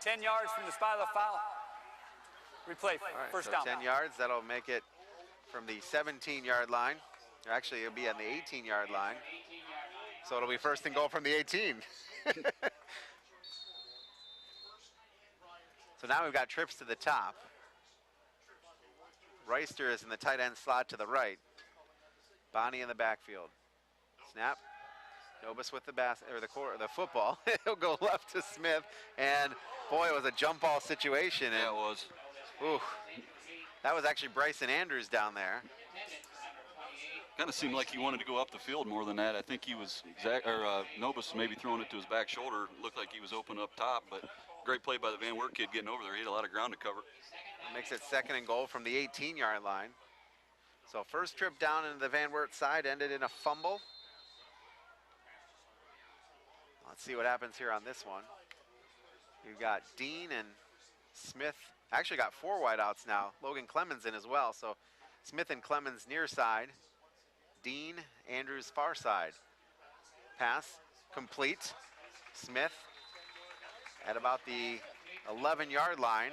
10 yards from the spot of the foul. Replay, Right, first so down. 10 yards, that'll make it from the 17-yard line. Actually, it'll be on the 18-yard line. So it'll be first and goal from the 18. So now we've got trips to the top. Reister is in the tight end slot to the right. Bonnie in the backfield. Snap. Nobis with the the football. He'll go left to Smith, and boy, it was a jump ball situation. And, yeah, it was. Ooh, that was actually Bryson Andrews down there. Kind of seemed like he wanted to go up the field more than that. I think he was Nobis maybe throwing it to his back shoulder. Looked like he was open up top, but great play by the Van Wert kid getting over there. He had a lot of ground to cover. Makes it second and goal from the 18-yard line. So first trip down into the Van Wert side ended in a fumble. Let's see what happens here on this one. You've got Dean and Smith. Actually got 4 wideouts now. Logan Clemens in as well. So Smith and Clemens near side. Dean, Andrews far side. Pass complete. Smith at about the 11-yard line.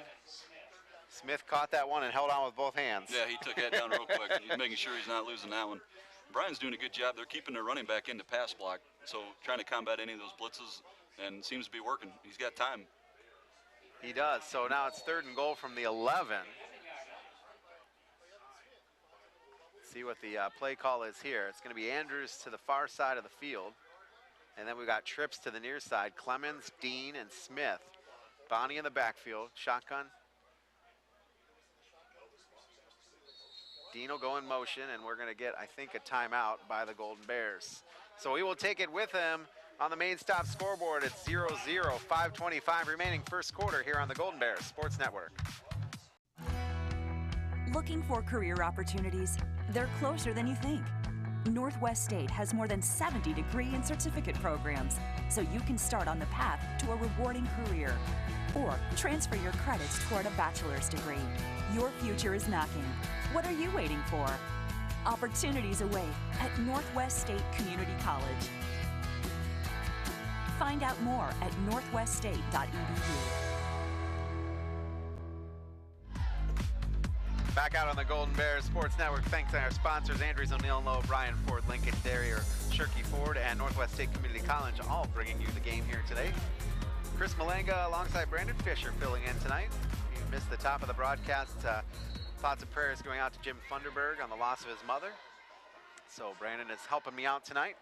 Smith caught that one and held on with both hands. Yeah, he took that down real quick. He's making sure he's not losing that one. Bryan's doing a good job. They're keeping their running back into pass block, so trying to combat any of those blitzes, and seems to be working. He's got time. He does. So now it's third and goal from the 11. See what the play call is here. It's going to be Andrews to the far side of the field. And then we've got trips to the near side. Clemens, Dean, and Smith. Bonnie in the backfield. Shotgun. Dean will go in motion, and we're going to get, I think, a timeout by the Golden Bears. So we will take it with him on the main stop scoreboard. It's 0-0, 5:25 remaining first quarter here on the Golden Bears Sports Network. Looking for career opportunities? They're closer than you think. Northwest State has more than 70 degree and certificate programs, so you can start on the path to a rewarding career or transfer your credits toward a bachelor's degree. Your future is knocking. What are you waiting for? Opportunities await at Northwest State Community College. Find out more at northweststate.edu. Back out on the Golden Bears Sports Network. Thanks to our sponsors, Andrews O'Neill and Lowe, Bryan Ford, Lincoln Derrier, Shirkey Ford, and Northwest State Community College, all bringing you the game here today. Chris Malenga alongside Brandon Fisher filling in tonight. You missed the top of the broadcast. Thoughts and prayers going out to Jim Funderburg on the loss of his mother. So Brandon is helping me out tonight.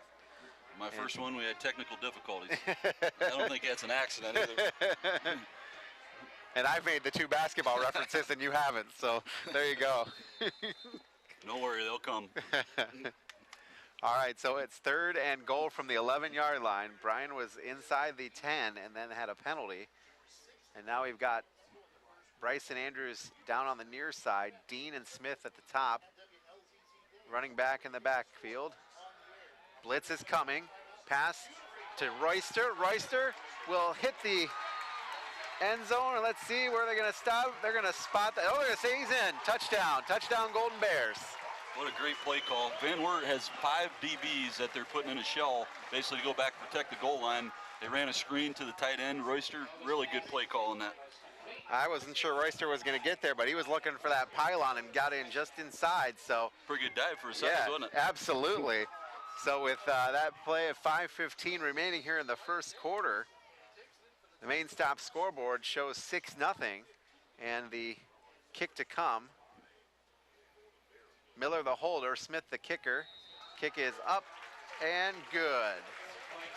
My first one, we had technical difficulties. I don't think that's an accident either. And I've made the 2 basketball references and you haven't, so there you go. Don't worry, they'll come. All right, so it's third and goal from the 11-yard line. Bryan was inside the 10 and then had a penalty. And now we've got Bryson Andrews down on the near side, Dean and Smith at the top, running back in the backfield. Blitz is coming. Pass to Royster. Royster will hit the end zone, and let's see where they're going to stop. They're going to spot that. Oh, they're going to say he's in. Touchdown. Touchdown, Golden Bears. What a great play call. Van Wert has 5 DBs that they're putting in a shell, basically to go back and protect the goal line. They ran a screen to the tight end. Royster, really good play call on that. I wasn't sure Royster was going to get there, but he was looking for that pylon and got in just inside. So pretty good dive for a second, yeah, wasn't it? Absolutely. So with that play of 5:15 remaining here in the first quarter, the main stop scoreboard shows 6-0, and the kick to come. Miller the holder, Smith the kicker. Kick is up and good.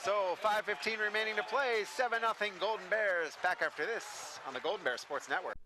So 5:15 remaining to play, 7-0 Golden Bears. Back after this on the Golden Bear Sports Network.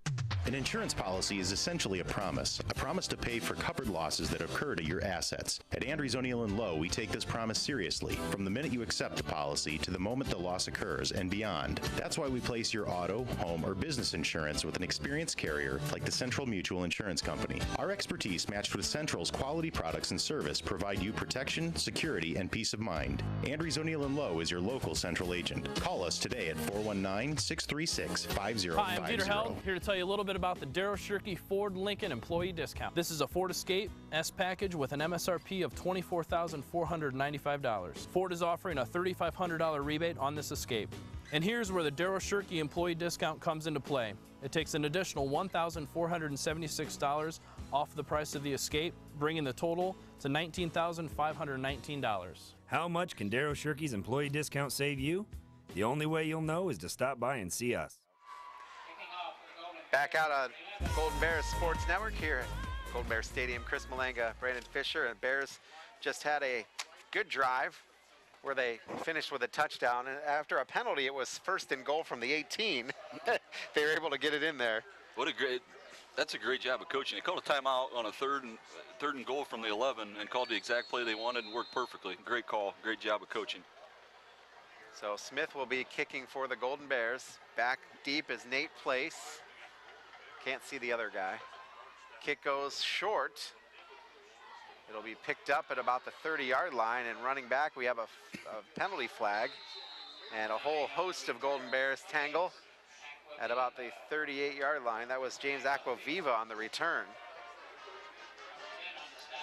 An insurance policy is essentially a promise to pay for covered losses that occur to your assets. At Andrews O'Neill & Lowe, we take this promise seriously, from the minute you accept the policy to the moment the loss occurs and beyond. That's why we place your auto, home, or business insurance with an experienced carrier like the Central Mutual Insurance Company. Our expertise, matched with Central's quality products and service, provide you protection, security, and peace of mind. Andrews O'Neill & Lowe is your local Central agent. Call us today at 419-636-5050. Hi, I'm Peter Held, here to tell you a little bit about the Darrow Shirky Ford Lincoln employee discount. This is a Ford Escape S package with an MSRP of $24,495. Ford is offering a $3,500 rebate on this Escape. And here's where the Darrow Shirky employee discount comes into play. It takes an additional $1,476 off the price of the Escape, bringing the total to $19,519. How much can Darrow Shirky's employee discount save you? The only way you'll know is to stop by and see us. Back out on Golden Bears Sports Network here at Golden Bears Stadium. Chris Malanga, Brandon Fisher, and Bears just had a good drive where they finished with a touchdown. And after a penalty, it was 1st and goal from the 18. They were able to get it in there. That's a great job of coaching. They called a timeout on a third and goal from the 11 and called the exact play they wanted and worked perfectly. Great call, great job of coaching. So Smith will be kicking for the Golden Bears. Back deep is Nate Place. Can't see the other guy. Kick goes short. It'll be picked up at about the 30-yard line, and running back we have a penalty flag and a whole host of Golden Bears tangle at about the 38-yard line. That was James Aquaviva on the return.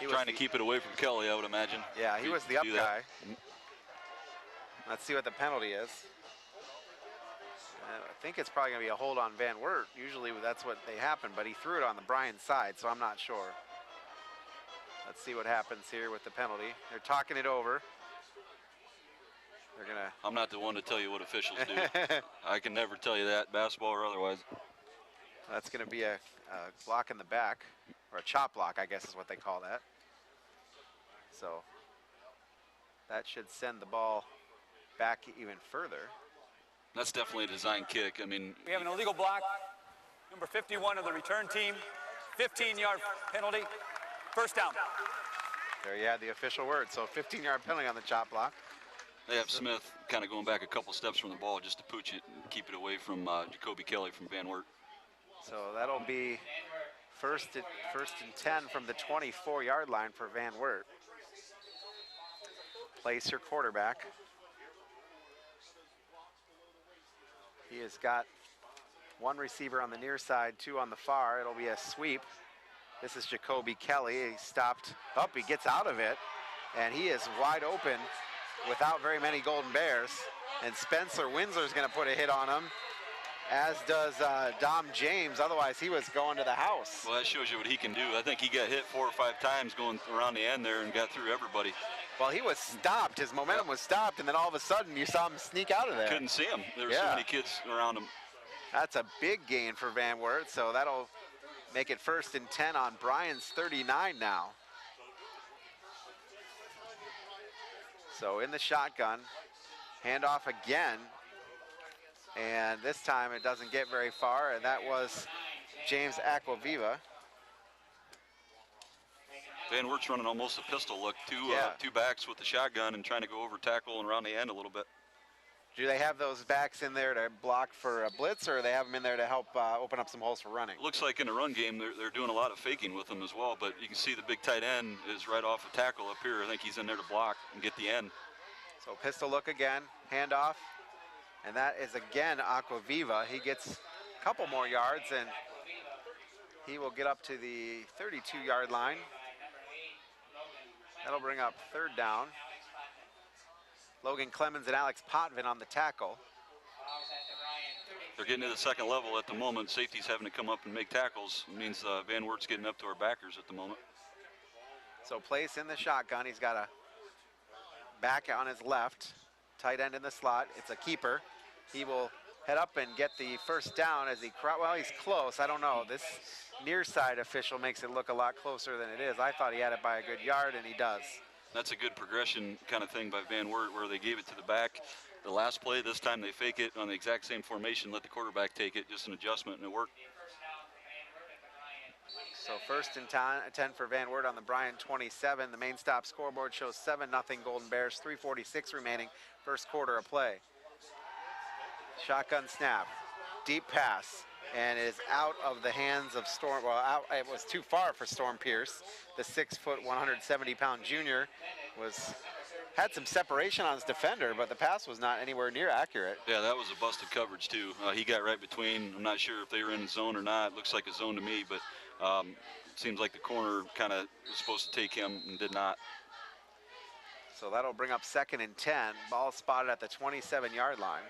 Trying to keep it away from Kelly, I would imagine. Yeah, he was the up guy. Let's see what the penalty is. I think it's probably going to be a hold on Van Wert. Usually that's what they happen, but he threw it on the Bryan side, so I'm not sure. Let's see what happens here with the penalty. They're talking it over. They're gonna. I'm not the one to tell you what officials do. I can never tell you that, basketball or otherwise. That's going to be a block in the back, or a chop block, I guess is what they call that. So that should send the ball back even further. That's definitely a design kick. I mean, we have an illegal block. Number 51 of the return team. 15-yard penalty. First down. There you have the official word. So 15-yard penalty on the chop block. They have Smith kind of going back a couple steps from the ball just to pooch it and keep it away from Jacoby Kelly from Van Wert. So that'll be first and 10 from the 24-yard line for Van Wert. Place your quarterback. He has got one receiver on the near side, 2 on the far. It'll be a sweep. This is Jacoby Kelly. He stopped up, he gets out of it, and he is wide open without very many Golden Bears. And Spencer Winsler's gonna put a hit on him, as does Dom James. Otherwise, he was going to the house. Well, that shows you what he can do. I think he got hit 4 or 5 times going around the end there and got through everybody. Well, he was stopped. His momentum was stopped, and then all of a sudden you saw him sneak out of there. Couldn't see him. There were so many kids around him. That's a big gain for Van Wert, so that'll make it first and 10 on Bryan's 39 now. So in the shotgun, handoff again, and this time it doesn't get very far, and that was James Aquaviva. Van Wert's running almost a pistol look, two backs with the shotgun and trying to go over tackle and around the end a little bit. Do they have those backs in there to block for a blitz, or they have them in there to help open up some holes for running? It looks like in the run game they're doing a lot of faking with them as well, but you can see the big tight end is right off a tackle up here. I think he's in there to block and get the end. So pistol look again, handoff. And that is again Aquaviva. He gets a couple more yards, and he will get up to the 32-yard line. That'll bring up third down. Logan Clemens and Alex Potvin on the tackle. They're getting to the second level at the moment. Safety's having to come up and make tackles. It means Van Wert's getting up to our backers at the moment. So place in the shotgun. He's got a back on his left, tight end in the slot. It's a keeper. He will head up and get the first down as well, he's close. I don't know. This near side official makes it look a lot closer than it is. I thought he had it by a good yard, and he does. That's a good progression kind of thing by Van Wert, where they gave it to the back the last play. This time they fake it on the exact same formation, let the quarterback take it, just an adjustment, and it worked. So first and 10 for Van Wert on the Bryan 27. The main stop scoreboard shows 7-0 Golden Bears, 3:46 remaining, first quarter of play. Shotgun snap, deep pass, and it is out of the hands of Storm. Well, it was too far for Storm Pierce. The 6-foot, 170-pound junior had some separation on his defender, but the pass was not anywhere near accurate. Yeah, that was a busted coverage too. He got right between. I'm not sure if they were in the zone or not. It looks like a zone to me, but it seems like the corner kind of was supposed to take him and did not. So that'll bring up second and 10. Ball spotted at the 27-yard line.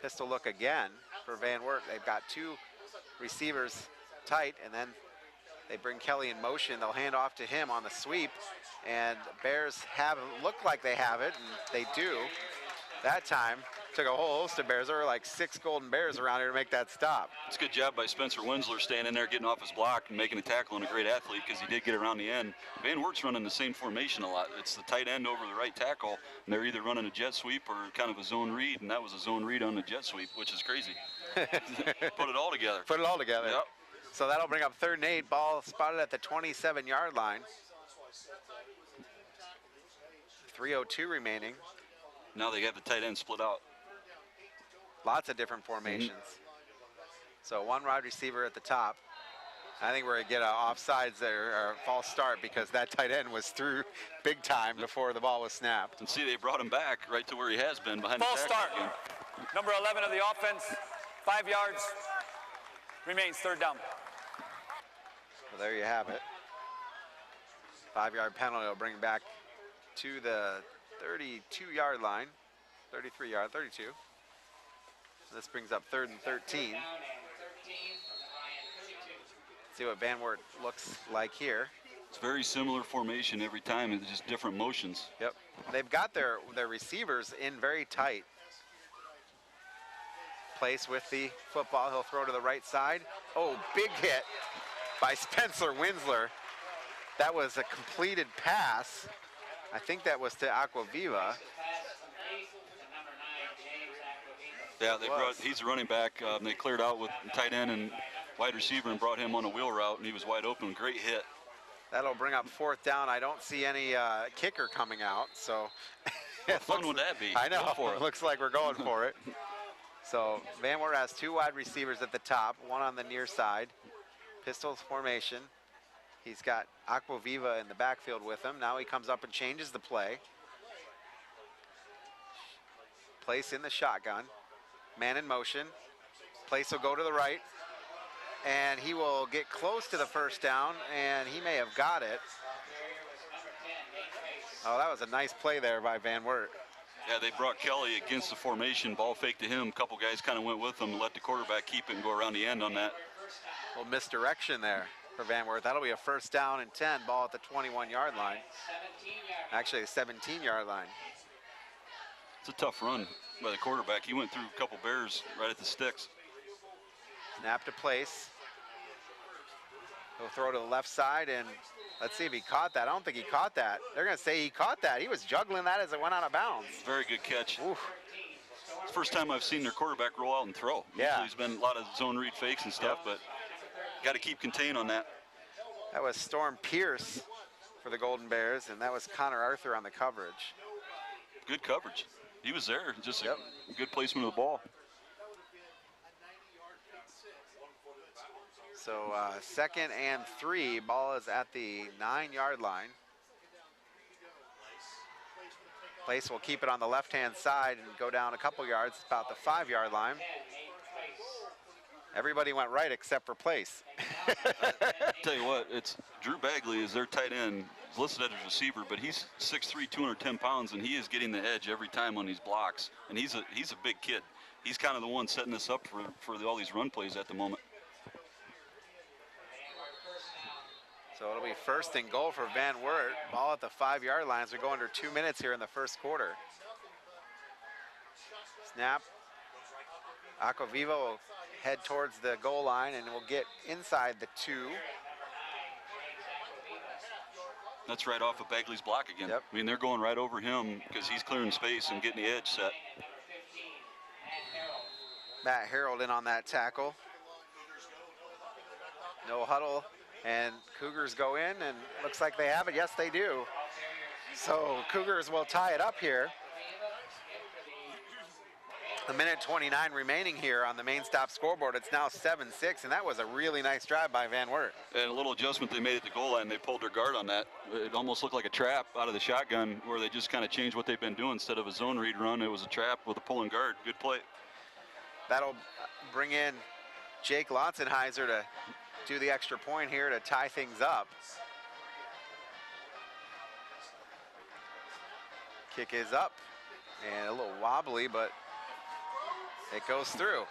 Pistol look again for Van Wert. They've got two receivers tight, and then they bring Kelly in motion. They'll hand off to him on the sweep, and Bears look like they have it, and they do. That time, took a whole host of Bears. There were like 6 Golden Bears around here to make that stop. It's a good job by Spencer Winsler staying in there, getting off his block, and making a tackle, and a great athlete because he did get around the end. Van Wert's running the same formation a lot. It's the tight end over the right tackle, and they're either running a jet sweep or kind of a zone read, and that was a zone read on the jet sweep, which is crazy. Put it all together. Put it all together. Yep. So that'll bring up third and 8. Ball spotted at the 27-yard line. 3:02 remaining. Now they got the tight end split out. Lots of different formations. So one wide receiver at the top. I think we're going to get an offsides there, or a false start, because that tight end was through big time before the ball was snapped. And see, they brought him back right to where he has been, behind false the tackle start. again. Number 11 of the offense, 5 yards, remains third down. So there you have it. 5-yard penalty will bring back to the 32-yard line, 33-yard, 32. This brings up third and 13. See what Van Wert looks like here. It's very similar formation every time, it's just different motions. Yep. They've got their receivers in very tight place with the football. He'll throw to the right side. Oh, big hit by Spencer Winsler. That was a completed pass. I think that was to Aquaviva. Yeah, he's a running back. They cleared out with tight end and wide receiver and brought him on a wheel route, and he was wide open. Great hit. That'll bring up fourth down. I don't see any kicker coming out, so. What fun would that be? I know. Go for it. Looks like we're going for it. So Van Wert has 2 wide receivers at the top, one on the near side. Pistol formation. He's got Aquaviva in the backfield with him. Now he comes up and changes the play. Place in the shotgun. Man in motion. Place will go to the right. And he will get close to the first down, and he may have got it. Oh, that was a nice play there by Van Wert. Yeah, they brought Kelly against the formation. Ball fake to him. A couple guys kind of went with him and let the quarterback keep it and go around the end on that. A little misdirection there for Van Wert. That'll be a first down and 10. Ball at the 21-yard line. Actually, the 17-yard line. It's a tough run by the quarterback. He went through a couple Bears right at the sticks. Snap to place. He'll throw to the left side, and let's see if he caught that. I don't think he caught that. They're going to say he caught that. He was juggling that as it went out of bounds. Very good catch. Oof. It's the first time I've seen their quarterback roll out and throw. Yeah. Usually he's been a lot of zone read fakes and stuff, but got to keep contained on that. That was Storm Pierce for the Golden Bears, and that was Connor Arthur on the coverage. Good coverage. He was there. Just a good placement of the ball. So second and 3, ball is at the 9-yard line. Place will keep it on the left-hand side and go down a couple yards, about the 5-yard line. Everybody went right except for Place. Tell you what, it's Drew Bagley is their tight end. He's listed as a receiver, but he's 6'3", 210 pounds, and he is getting the edge every time on these blocks. And he's a big kid. He's kind of the one setting this up for all these run plays at the moment. So it'll be 1st and goal for Van Wert. Ball at the 5-yard line as we go under 2 minutes here in the first quarter. Snap. Aquaviva will head towards the goal line and will get inside the 2. That's right off of Bagley's block again. Yep. I mean, they're going right over him because he's clearing space and getting the edge set. Matt Harold in on that tackle. No huddle, and Cougars go in, and looks like they have it. Yes, they do. So Cougars will tie it up here. A minute 29 remaining here on the main stop scoreboard. It's now 7-6, and that was a really nice drive by Van Wert. And a little adjustment they made at the goal line. They pulled their guard on that. It almost looked like a trap out of the shotgun where they just kind of changed what they've been doing. Instead of a zone read run, it was a trap with a pulling guard. Good play. That'll bring in Jake Lotzenheiser to do the extra point here to tie things up. Kick is up and a little wobbly, but it goes through.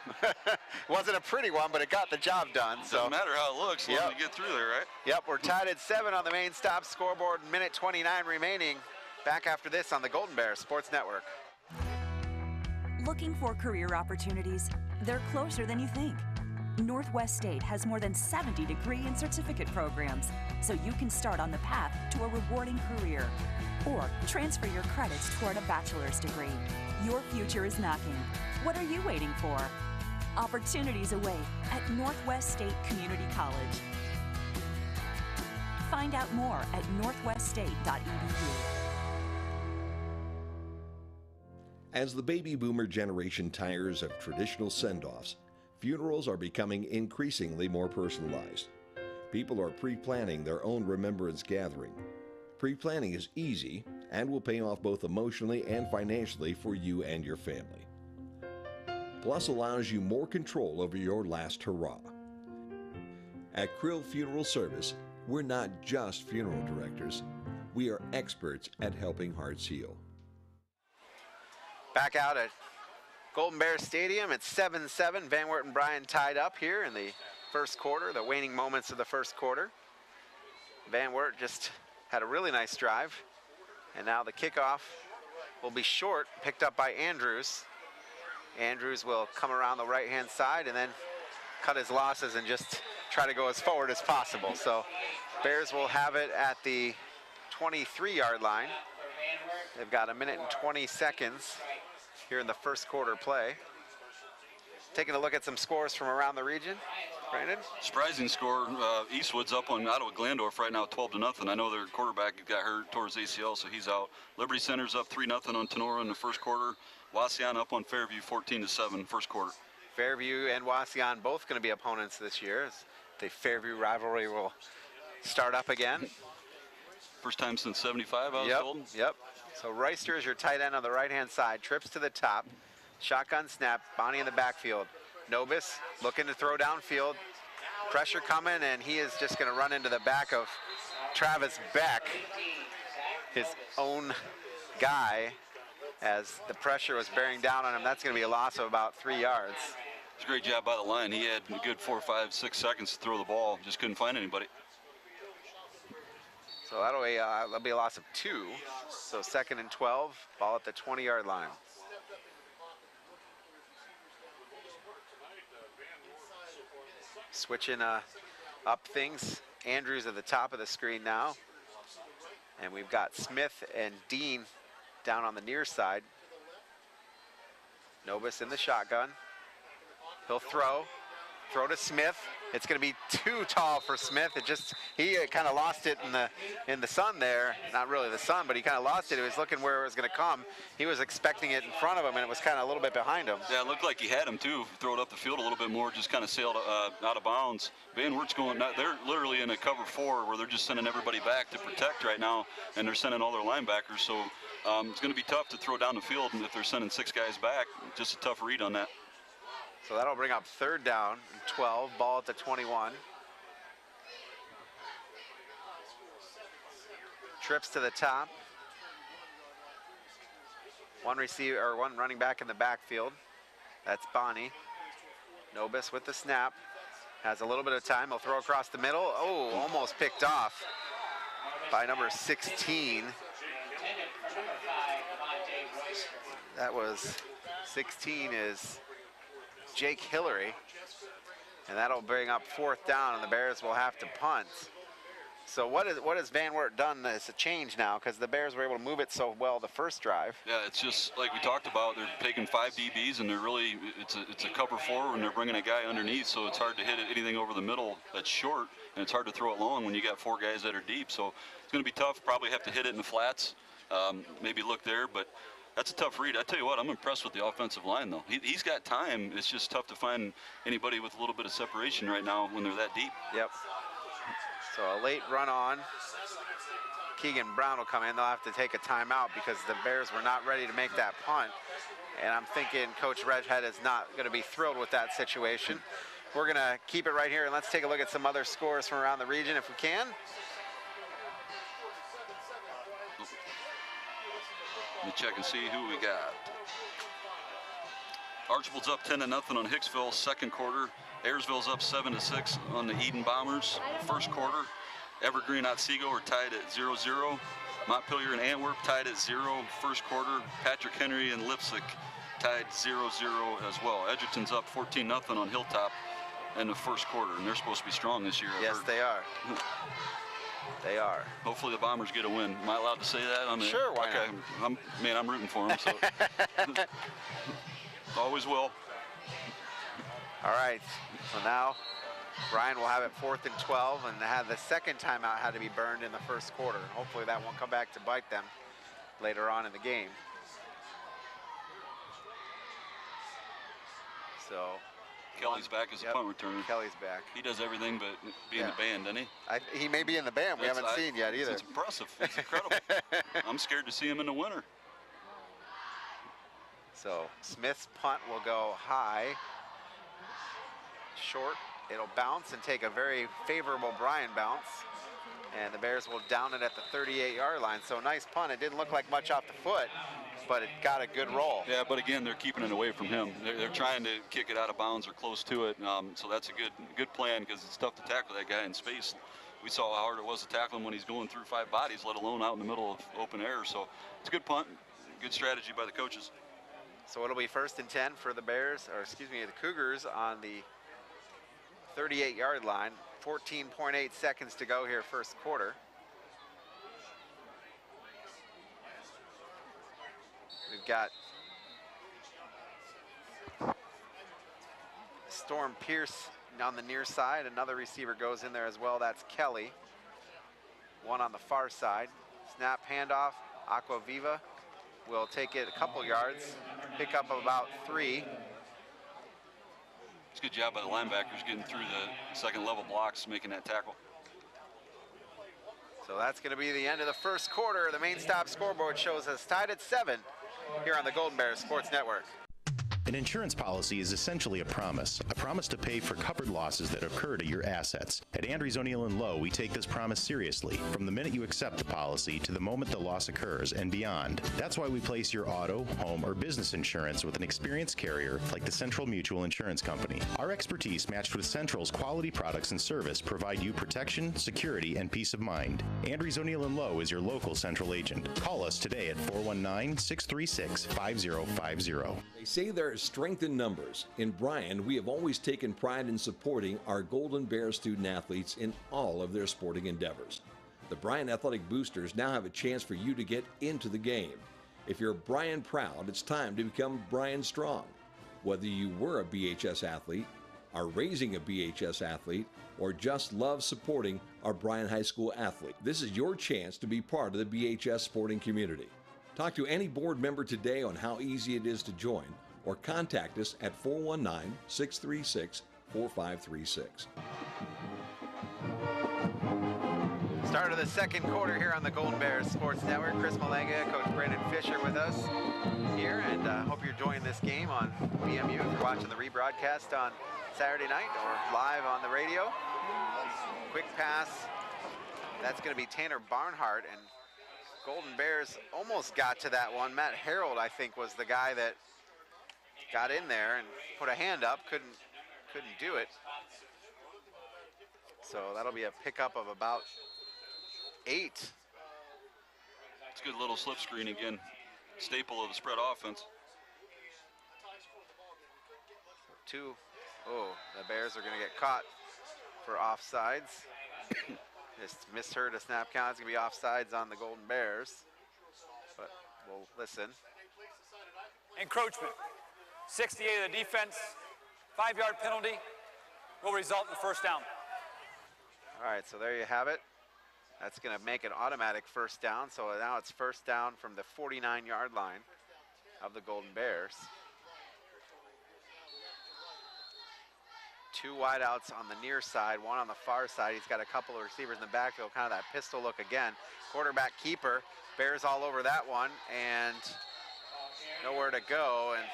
Wasn't a pretty one, but it got the job done. So doesn't matter how it looks, as long as you get through there, right? Yep, we're tied at 7 on the main stop scoreboard. Minute 29 remaining. Back after this on the Golden Bear Sports Network. Looking for career opportunities? They're closer than you think. Northwest State has more than 70 degree and certificate programs, so you can start on the path to a rewarding career. Or transfer your credits toward a bachelor's degree. Your future is knocking. What are you waiting for? Opportunities await at Northwest State Community College. Find out more at northweststate.edu. As the baby boomer generation tires of traditional send-offs, funerals are becoming increasingly more personalized. People are pre-planning their own remembrance gathering. Pre-planning is easy and will pay off both emotionally and financially for you and your family. Plus allows you more control over your last hurrah. At Krill Funeral Service, we're not just funeral directors. We are experts at helping hearts heal. Back out at Golden Bear Stadium, it's 7-7. Van Wert and Bryan tied up here in the first quarter, the waning moments of the first quarter. Van Wert just had a really nice drive, and now the kickoff will be short, picked up by Andrews. Andrews will come around the right-hand side and then cut his losses and just try to go as forward as possible. So Bears will have it at the 23-yard line. They've got a minute and 20 seconds here in the first quarter play. Taking a look at some scores from around the region. Brandon? Surprising score. Eastwood's up on Ottawa Glandorf right now, 12-0. I know their quarterback got hurt towards ACL, so he's out. Liberty Center's up 3-0 on Tenora in the first quarter. Wauseon up on Fairview 14-7 first quarter. Fairview and Wauseon both going to be opponents this year as the Fairview rivalry will start up again. First time since 75, I was told. Yep. So Reister is your tight end on the right-hand side. Trips to the top. Shotgun snap. Bonnie in the backfield. Nobis looking to throw downfield. Pressure coming, and he is just going to run into the back of Travis Beck, his own guy, as the pressure was bearing down on him. That's going to be a loss of about 3 yards. It's a great job by the line. He had a good 4, 5, 6 seconds to throw the ball. Just couldn't find anybody. So that'll be a loss of 2. So 2nd and 12, ball at the 20-yard line. Switching up things. Andrews at the top of the screen now. And we've got Smith and Dean down on the near side. Nobis in the shotgun. He'll throw to Smith. It's going to be too tall for Smith. He kind of lost it in the sun there. Not really the sun, but he kind of lost it. He was looking where it was going to come. He was expecting it in front of him, and it was kind of a little bit behind him. Yeah, it looked like he had him too. Throw it up the field a little bit more, just kind of sailed out of bounds. Van Wert's they're literally in a cover 4 where they're just sending everybody back to protect right now, and they're sending all their linebackers. So It's going to be tough to throw down the field, and if they're sending 6 guys back, just a tough read on that. So that'll bring up 3rd down and 12, ball at the 21. Trips to the top. One running back in the backfield. That's Bonnie. Nobis with the snap. Has a little bit of time. He'll throw across the middle. Oh, almost picked off by number 16. That was 16 is Jake Hillary. And that'll bring up 4th down, and the Bears will have to punt. So what has Van Wert done as a change now? Because the Bears were able to move it so well the first drive. Yeah, it's just like we talked about. They're taking 5 DBs, and they're really it's a cover 4, and they're bringing a guy underneath. So it's hard to hit anything over the middle that's short, and it's hard to throw it long when you got 4 guys that are deep. So it's going to be tough. Probably have to hit it in the flats. Maybe look there, but that's a tough read. I tell you what, I'm impressed with the offensive line though. He's got time. It's just tough to find anybody with a little bit of separation right now when they're that deep. Yep. So a late run on. Keegan Brown will come in. They'll have to take a timeout because the Bears were not ready to make that punt. And I'm thinking Coach Redhead is not going to be thrilled with that situation. We're going to keep it right here, and let's take a look at some other scores from around the region if we can. Let me check and see who we got. Archibald's up 10-0 on Hicksville, 2nd quarter. Ayersville's up 7-6 on the Eden Bombers, 1st quarter. Evergreen and Otsego are tied at 0-0. Montpelier and Antwerp tied at 0, 1st quarter. Patrick Henry and Lipsick tied 0-0 as well. Edgerton's up 14-0 on Hilltop in the 1st quarter, and they're supposed to be strong this year. Yes, they are. They are. Hopefully the Bombers get a win. Am I allowed to say that? Sure, why not? I'm rooting for them, so. Always will. All right, so now Bryan will have it 4th and 12, and the 2nd timeout had to be burned in the 1st quarter. Hopefully that won't come back to bite them later on in the game. So Kelly's back as a punt returner. Kelly's back. He does everything but be in the band, doesn't he? He may be in the band. We haven't seen yet either. It's impressive. It's incredible. I'm scared to see him in the winter. So Smith's punt will go high. Short. It'll bounce and take a very favorable Bryan bounce. And the Bears will down it at the 38-yard line. So nice punt. It didn't look like much off the foot, but it got a good roll. Yeah, but again, they're keeping it away from him. They're trying to kick it out of bounds or close to it. So that's a good plan because it's tough to tackle that guy in space. We saw how hard it was to tackle him when he's going through 5 bodies, let alone out in the middle of open air. So it's a good punt, good strategy by the coaches. So it'll be 1st and 10 for the Bears, or excuse me, the Cougars on the 38-yard line. 14.8 seconds to go here, 1st quarter. We've got Storm Pierce on the near side. Another receiver goes in there as well. That's Kelly. One on the far side. Snap, handoff. Aquaviva will take it a couple yards, pick up about 3. It's a good job by the linebackers getting through the 2nd level blocks, making that tackle. So that's going to be the end of the 1st quarter. The main stop scoreboard shows us tied at 7 here on the Golden Bears Sports Network. An insurance policy is essentially a promise to pay for covered losses that occur to your assets. At Andrews O'Neill & Lowe, we take this promise seriously, from the minute you accept the policy to the moment the loss occurs and beyond. That's why we place your auto, home, or business insurance with an experienced carrier like the Central Mutual Insurance Company. Our expertise, matched with Central's quality products and service, provide you protection, security, and peace of mind. Andrews O'Neill & Lowe is your local Central agent. Call us today at 419-636-5050. They say there is strength in numbers. In Bryan, we have always taken pride in supporting our Golden Bear student athletes in all of their sporting endeavors. The Bryan Athletic Boosters now have a chance for you to get into the game. If you're Bryan proud, it's time to become Bryan strong. Whether you were a BHS athlete, are raising a BHS athlete, or just love supporting our Bryan High School athlete, this is your chance to be part of the BHS sporting community. Talk to any board member today on how easy it is to join, or contact us at 419-636-4536. Start of the second quarter here on the Golden Bears Sports Network. Chris Malenga, Coach Brandon Fisher with us here, and hope you're enjoying this game on BMU. If you're watching the rebroadcast on Saturday night or live on the radio. Quick pass. That's going to be Tanner Barnhart, and Golden Bears almost got to that one. Matt Harold, I think, was the guy that got in there and put a hand up, couldn't do it. So that'll be a pickup of about 8. It's a good little slip screen again. Staple of the spread offense. 2. Oh, the Bears are going to get caught for offsides. Just misheard a snap count. It's going to be offsides on the Golden Bears. But we'll listen. Encroachment. 68 of the defense. 5-yard penalty will result in the first down. All right, so there you have it. That's going to make an automatic first down. So now it's first down from the 49-yard line of the Golden Bears. 2 wideouts on the near side, 1 on the far side. He's got a couple of receivers in the backfield, kind of that pistol look again. Quarterback keeper, Bears all over that one, and nowhere to go. And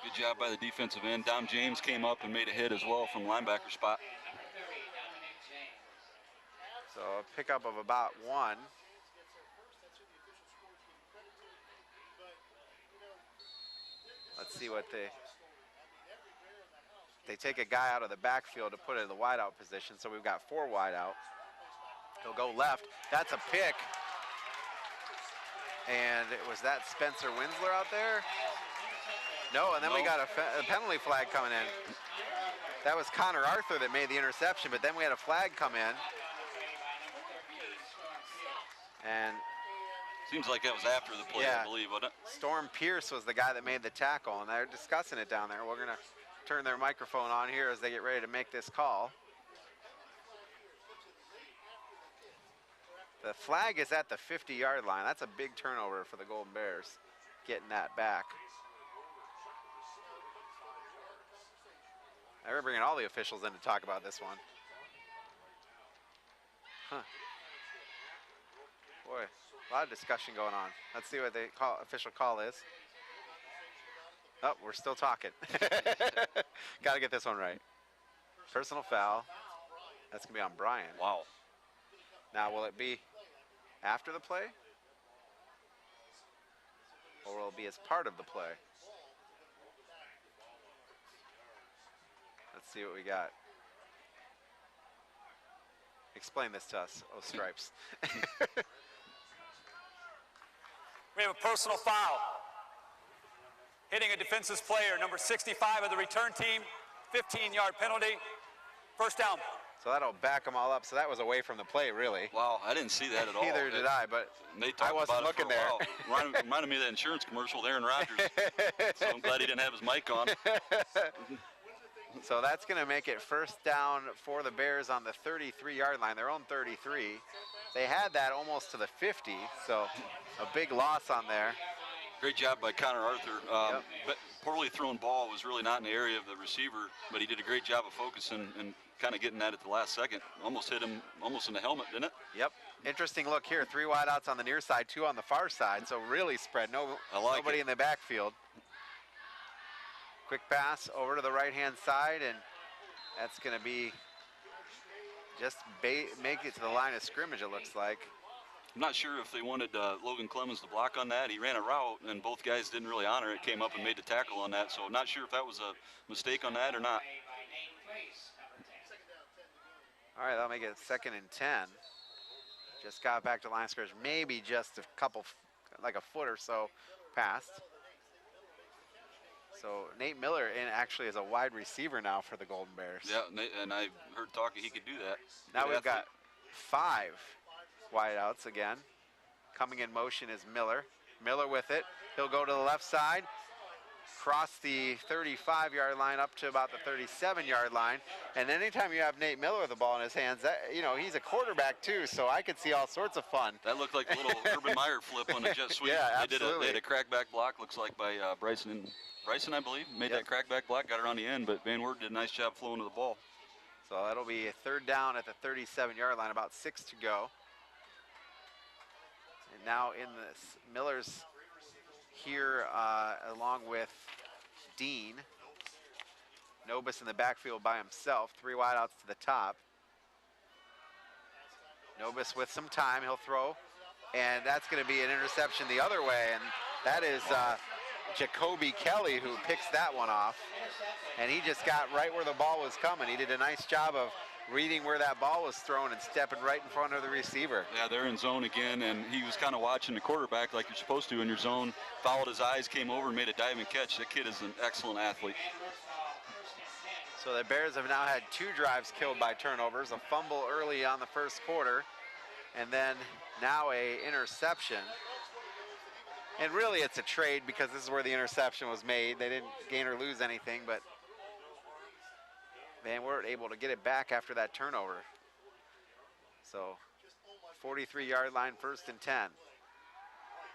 good job by the defensive end. Dom James came up and made a hit as well from linebacker spot. so a pickup of about 1. Let's see what they take a guy out of the backfield to put it in the wideout position. So we've got 4 wide out. He'll go left. That's a pick. And was that Spencer Winsler out there? No, and then we got a penalty flag coming in. That was Connor Arthur that made the interception, but then we had a flag come in. And seems like that was after the play, I believe, wasn't it? Storm Pierce was the guy that made the tackle, and they're discussing it down there. We're going to turn their microphone on here as they get ready to make this call. The flag is at the 50-yard line. That's a big turnover for the Golden Bears, getting that back. They're bringing all the officials in to talk about this one. Huh. Boy, a lot of discussion going on. Let's see what the official call is. Oh, we're still talking. Got to get this one right. Personal foul. That's going to be on Bryan. Wow. Now, will it be after the play? Or will it be as part of the play? Let's see what we got. Explain this to us, oh Stripes. We have a personal foul. Hitting a defensive player, number 65 of the return team, 15-yard penalty, first down. So that'll back them all up. So that was away from the play, really. Wow, I didn't see that at all. Neither did I, but I wasn't looking there. Reminded me of that insurance commercial with Aaron Rodgers. So I'm glad he didn't have his mic on. So that's going to make it first down for the Bears on the 33-yard line, their own 33. They had that almost to the 50, so a big loss on there. Great job by Connor Arthur. But poorly thrown ball was really not in the area of the receiver, but he did a great job of focusing and kind of getting that at the last second. Almost hit him almost in the helmet, didn't it? Yep. Interesting look here. 3 wideouts on the near side, 2 on the far side, so really spread. Nobody in the backfield. Quick pass over to the right-hand side, and that's going to be just make it to the line of scrimmage, it looks like. I'm not sure if they wanted Logan Clemens to block on that. He ran a route, and both guys didn't really honor it, came up and made the tackle on that, so I'm not sure if that was a mistake on that or not. All right, that'll make it 2nd and 10. Just got back to line of scrimmage, maybe just a couple, like a foot or so past. So Nate Miller actually is a wide receiver now for the Golden Bears. Yeah, and I heard talking he could do that. Now we've got 5 wideouts again. Coming in motion is Miller. Miller with it. He'll go to the left side, cross the 35-yard line up to about the 37-yard line. And anytime you have Nate Miller with the ball in his hands, he's a quarterback too, so I could see all sorts of fun. That looked like a little Urban Meyer flip on the jet sweep. Yeah, absolutely. They had a crackback block, looks like by Bryson, I believe, made that crackback block, got it on the end, but Van Wert did a nice job flowing to the ball. So that'll be a third down at the 37-yard line, about 6 to go. And now in this, Miller's here along with Dean. Nobis in the backfield by himself, 3 wideouts to the top. Nobis with some time, he'll throw, and that's going to be an interception the other way, and that is Jacoby Kelly who picks that one off, and he just got right where the ball was coming. He did a nice job of reading where that ball was thrown and stepping right in front of the receiver. Yeah, they're in zone again, and he was kind of watching the quarterback like you're supposed to in your zone, followed his eyes, came over and made a diving catch. That kid is an excellent athlete. So the Bears have now had 2 drives killed by turnovers, a fumble early on the first quarter, and then now a interception. And really it's a trade because this is where the interception was made. They didn't gain or lose anything, but Van Wert able to get it back after that turnover. So 43-yard line, 1st and 10.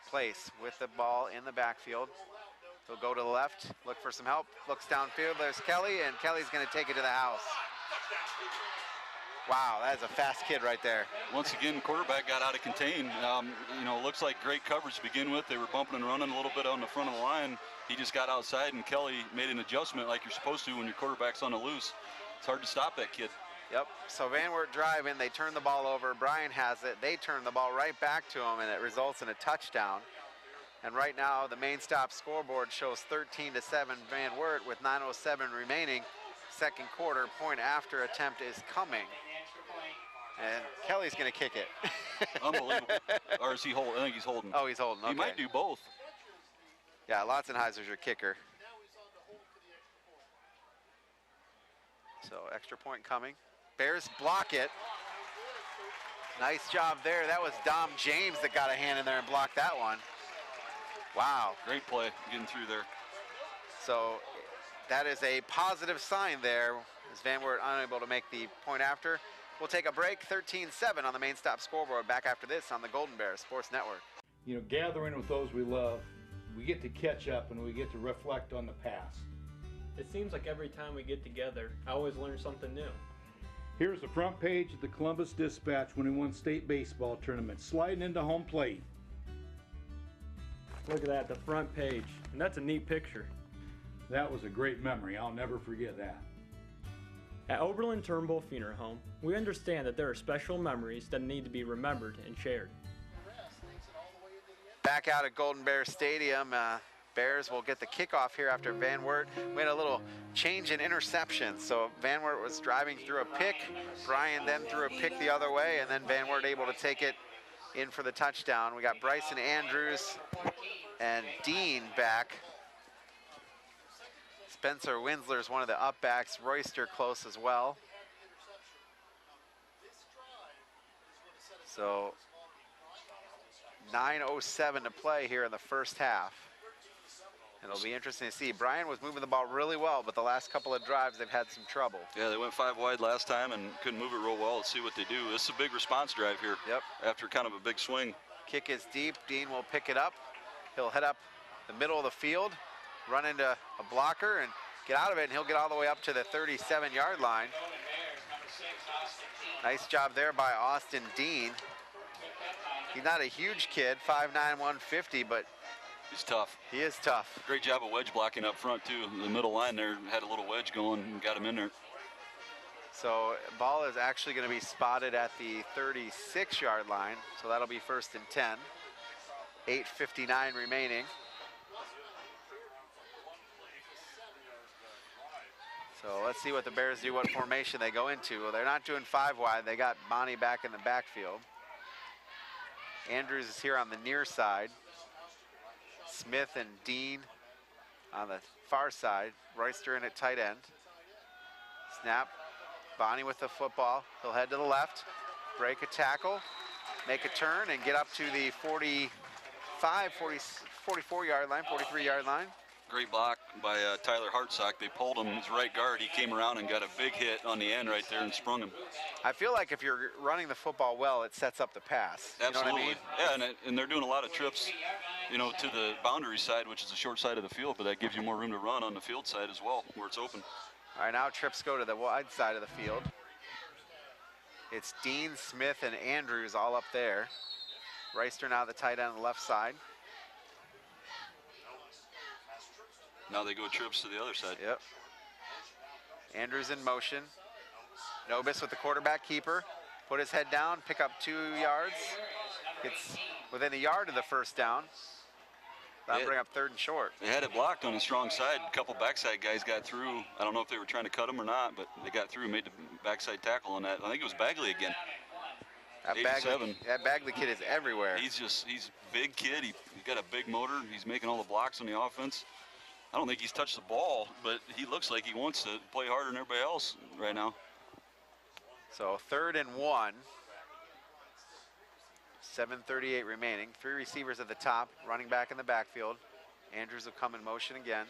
Place with the ball in the backfield. He'll go to the left, look for some help, looks downfield, there's Kelly, and Kelly's gonna take it to the house. Wow, that is a fast kid right there. Once again, quarterback got out of contain. Looks like great coverage to begin with. They were bumping and running a little bit on the front of the line. He just got outside, and Kelly made an adjustment like you're supposed to when your quarterback's on the loose. It's hard to stop that kid. Yep, so Van Wert drive in, they turn the ball over, Bryan has it, they turn the ball right back to him, and it results in a touchdown. And right now, the main stop scoreboard shows 13-7 Van Wert with 9:07 remaining. Second quarter, point after attempt is coming. And Kelly's gonna kick it. Unbelievable. Or is he holding? I think he's holding. Oh, he's holding, okay. He might do both. Yeah, Lotzenheiser's your kicker. So extra point coming. Bears block it. Nice job there. That was Dom James that got a hand in there and blocked that one. Wow. Great play, getting through there. So that is a positive sign there as Van Wert unable to make the point after. We'll take a break, 13-7 on the main stop scoreboard. Back after this on the Golden Bears Sports Network. Gathering with those we love, we get to catch up and we get to reflect on the past. It seems like every time we get together, I always learn something new. Here's the front page of the Columbus Dispatch when he won state baseball tournament, sliding into home plate. Look at that, the front page, and that's a neat picture. That was a great memory. I'll never forget that. At Oberlin Turnbull Funeral Home, we understand that there are special memories that need to be remembered and shared. Back out at Golden Bear Stadium, Bears will get the kickoff here after Van Wert. We had a little change in interception. So Van Wert was driving through a pick. Bryan then threw a pick the other way, and then Van Wert able to take it in for the touchdown. We got Bryson Andrews and Dean back. Spencer Winsler's one of the up backs. Royster close as well. So 9:07 to play here in the first half. It'll be interesting to see. Bryan was moving the ball really well, but the last couple of drives they've had some trouble. Yeah, they went 5 wide last time and couldn't move it real well. Let's see what they do. This is a big response drive here. Yep. After kind of a big swing. Kick is deep. Dean will pick it up. He'll head up the middle of the field, run into a blocker and get out of it, and he'll get all the way up to the 37-yard line. Nice job there by Austin Dean. He's not a huge kid, 5'9", 150, but he's tough. He is tough. Great job of wedge blocking up front, too. The middle line there had a little wedge going and got him in there. So ball is actually going to be spotted at the 36-yard line, so that'll be 1st and 10. 8:59 remaining. So let's see what the Bears do, what formation they go into. Well, they're not doing 5 wide. They got Bonnie back in the backfield. Andrews is here on the near side. Smith and Dean on the far side. Royster in at tight end. Snap. Bonnie with the football. He'll head to the left, break a tackle, make a turn, and get up to the 44-yard line, 43-yard line. Great block by Tyler Hartsock. They pulled him, his right guard. He came around and got a big hit on the end right there and sprung him. I feel like if you're running the football well, it sets up the pass. Absolutely. You know what I mean? Yeah, and they're doing a lot of trips, to the boundary side, which is the short side of the field, but that gives you more room to run on the field side as well, where it's open. All right, now trips go to the wide side of the field. It's Dean, Smith, and Andrews all up there. Reister now the tight end on the left side. Now they go trips to the other side. Yep. Andrews in motion. Nobis with the quarterback keeper. Put his head down, pick up 2 yards. Gets within a yard of the first down. That'll bring up 3rd and short. They had it blocked on the strong side. A couple backside guys got through. I don't know if they were trying to cut him or not, but they got through and made the backside tackle on that. I think it was Bagley again. That Bagley kid is everywhere. He's a big kid. He's got a big motor. He's making all the blocks on the offense. I don't think he's touched the ball, but he looks like he wants to play harder than everybody else right now. So 3rd and 1. 7:38 remaining. 3 receivers at the top, running back in the backfield. Andrews will come in motion again.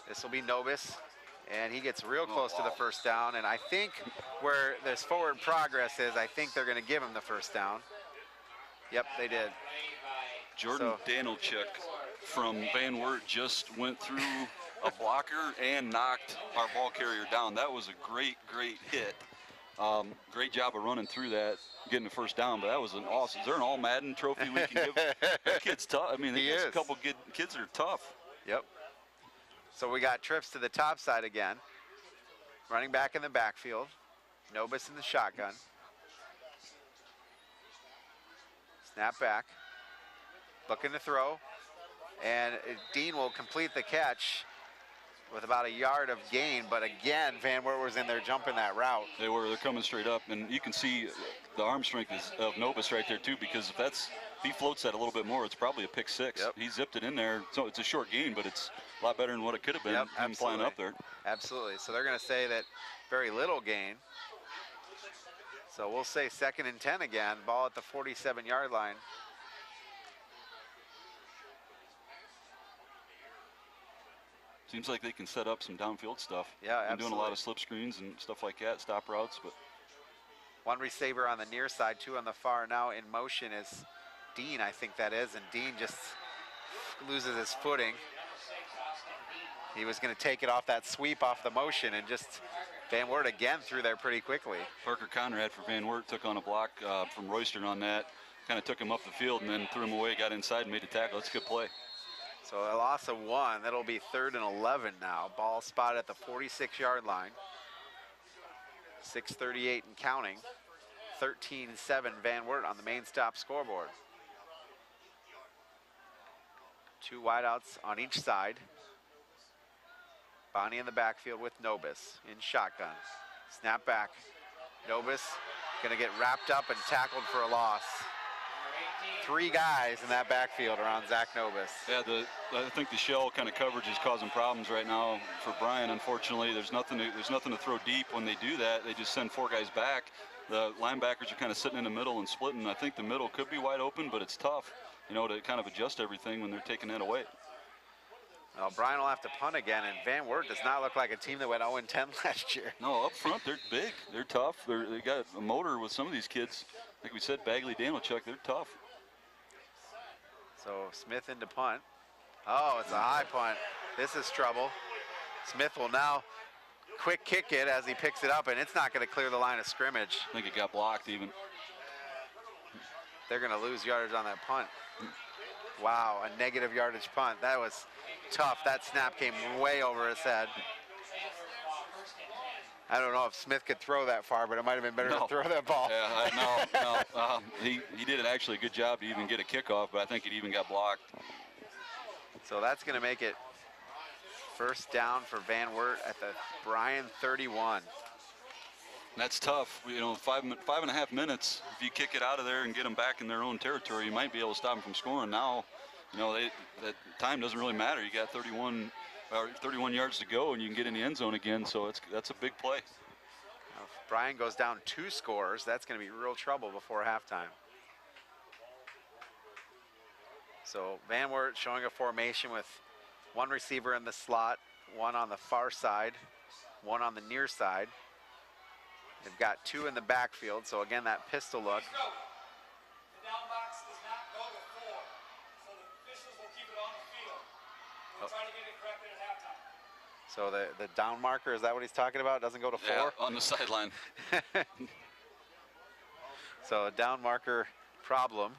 This will be Nobis, and he gets real close to the first down. And I think where this forward progress is, I think they're going to give him the first down. Yep, they did. Jordan Danilchuk from Van Wert just went through a blocker and knocked our ball carrier down. That was a great hit. Great job of running through that, getting the first down, but that was an awesome. Is there an all Madden trophy we can give? That kid's tough. I mean, there's a couple good kids that are tough. Yep. So we got trips to the top side again. Running back in the backfield. Nobis in the shotgun. Snap back. Looking to throw. And Dean will complete the catch with about a yard of gain, but again, Van Wert was in there jumping that route. They're coming straight up, and you can see the arm strength of Nobis right there too, because if he floats that a little bit more, it's probably a pick 6. Yep. He zipped it in there, so it's a short gain, but it's a lot better than what it could have been, him flying up there. Absolutely, so they're gonna say that very little gain. So we'll say 2nd and 10 again, ball at the 47-yard line. Seems like they can set up some downfield stuff. Yeah, absolutely. They're doing a lot of slip screens and stuff like that, stop routes. But 1 receiver on the near side, 2 on the far. Now in motion is Dean, I think that is, and Dean just loses his footing. He was going to take it off that sweep off the motion, and just Van Wert again threw there pretty quickly. Parker Conrad for Van Wert took on a block from Royster on that, kind of took him up the field and then threw him away, got inside and made a tackle. That's a good play. So a loss of 1. That'll be 3rd and 11 now. Ball spotted at the 46-yard line. 6:38 and counting. 13-7 Van Wert on the main stop scoreboard. 2 wideouts on each side. Bonnie in the backfield with Nobis in shotgun. Snap back. Nobis gonna get wrapped up and tackled for a loss. 3 guys in that backfield around Zach Nobis. Yeah, I think the shell kind of coverage is causing problems right now for Bryan. Unfortunately, there's nothing to throw deep. When they do that, they just send 4 guys back. The linebackers are kind of sitting in the middle and splitting. I think the middle could be wide open, but it's tough, to kind of adjust everything when they're taking that away. Well, Bryan will have to punt again, and Van Wert does not look like a team that went 0-10 last year. No, up front, they're big. They're tough. They got a motor with some of these kids. Like we said, Bagley, Danilchuk, they're tough. So Smith into punt. Oh, it's a high punt. This is trouble. Smith will now quick kick it as he picks it up, and it's not going to clear the line of scrimmage. I think it got blocked even. They're going to lose yardage on that punt. Wow, a negative yardage punt. That was tough. That snap came way over his head. I don't know if Smith could throw that far, but it might have been better to throw that ball. Yeah, no. He did actually a good job to even get a kickoff, but I think it even got blocked. So that's going to make it first down for Van Wert at the Bryan 31. That's tough. 5.5 minutes. If you kick it out of there and get them back in their own territory, you might be able to stop them from scoring. Now, that time doesn't really matter. You got 31 yards to go, and you can get in the end zone again. So that's a big play. Now, if Bryan goes down 2 scores, that's going to be real trouble before halftime. So Van Wert showing a formation with 1 receiver in the slot, 1 on the far side, 1 on the near side. They've got 2 in the backfield, so again, that pistol look. The down box does not go to 4, so the officials will keep it on the field. We'll try to get it corrected at halftime. So the down marker, is that what he's talking about? Doesn't go to 4? Yeah, on the sideline. So down marker problem.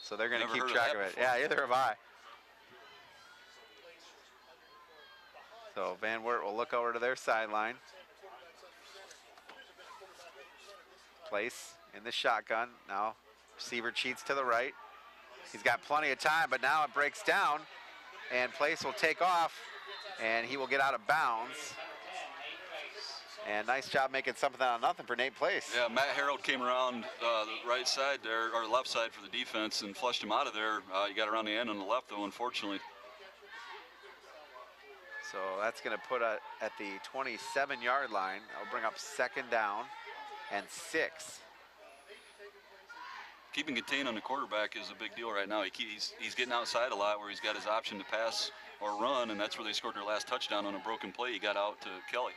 So they're going to keep track of it. Yeah, either have I. So Van Wert will look over to their sideline. Place in the shotgun. Now receiver cheats to the right. He's got plenty of time, but now it breaks down, and Place will take off, and he will get out of bounds. And nice job making something out of nothing for Nate Place. Yeah, Matt Harold came around the right side there, or left side for the defense, and flushed him out of there. He got around the end on the left, though, unfortunately. So that's going to put at the 27-yard line. I'll bring up 2nd down and 6. Keeping contained on the quarterback is a big deal right now. He's getting outside a lot where he's got his option to pass or run, and that's where they scored their last touchdown on a broken play. He got out to Kelly.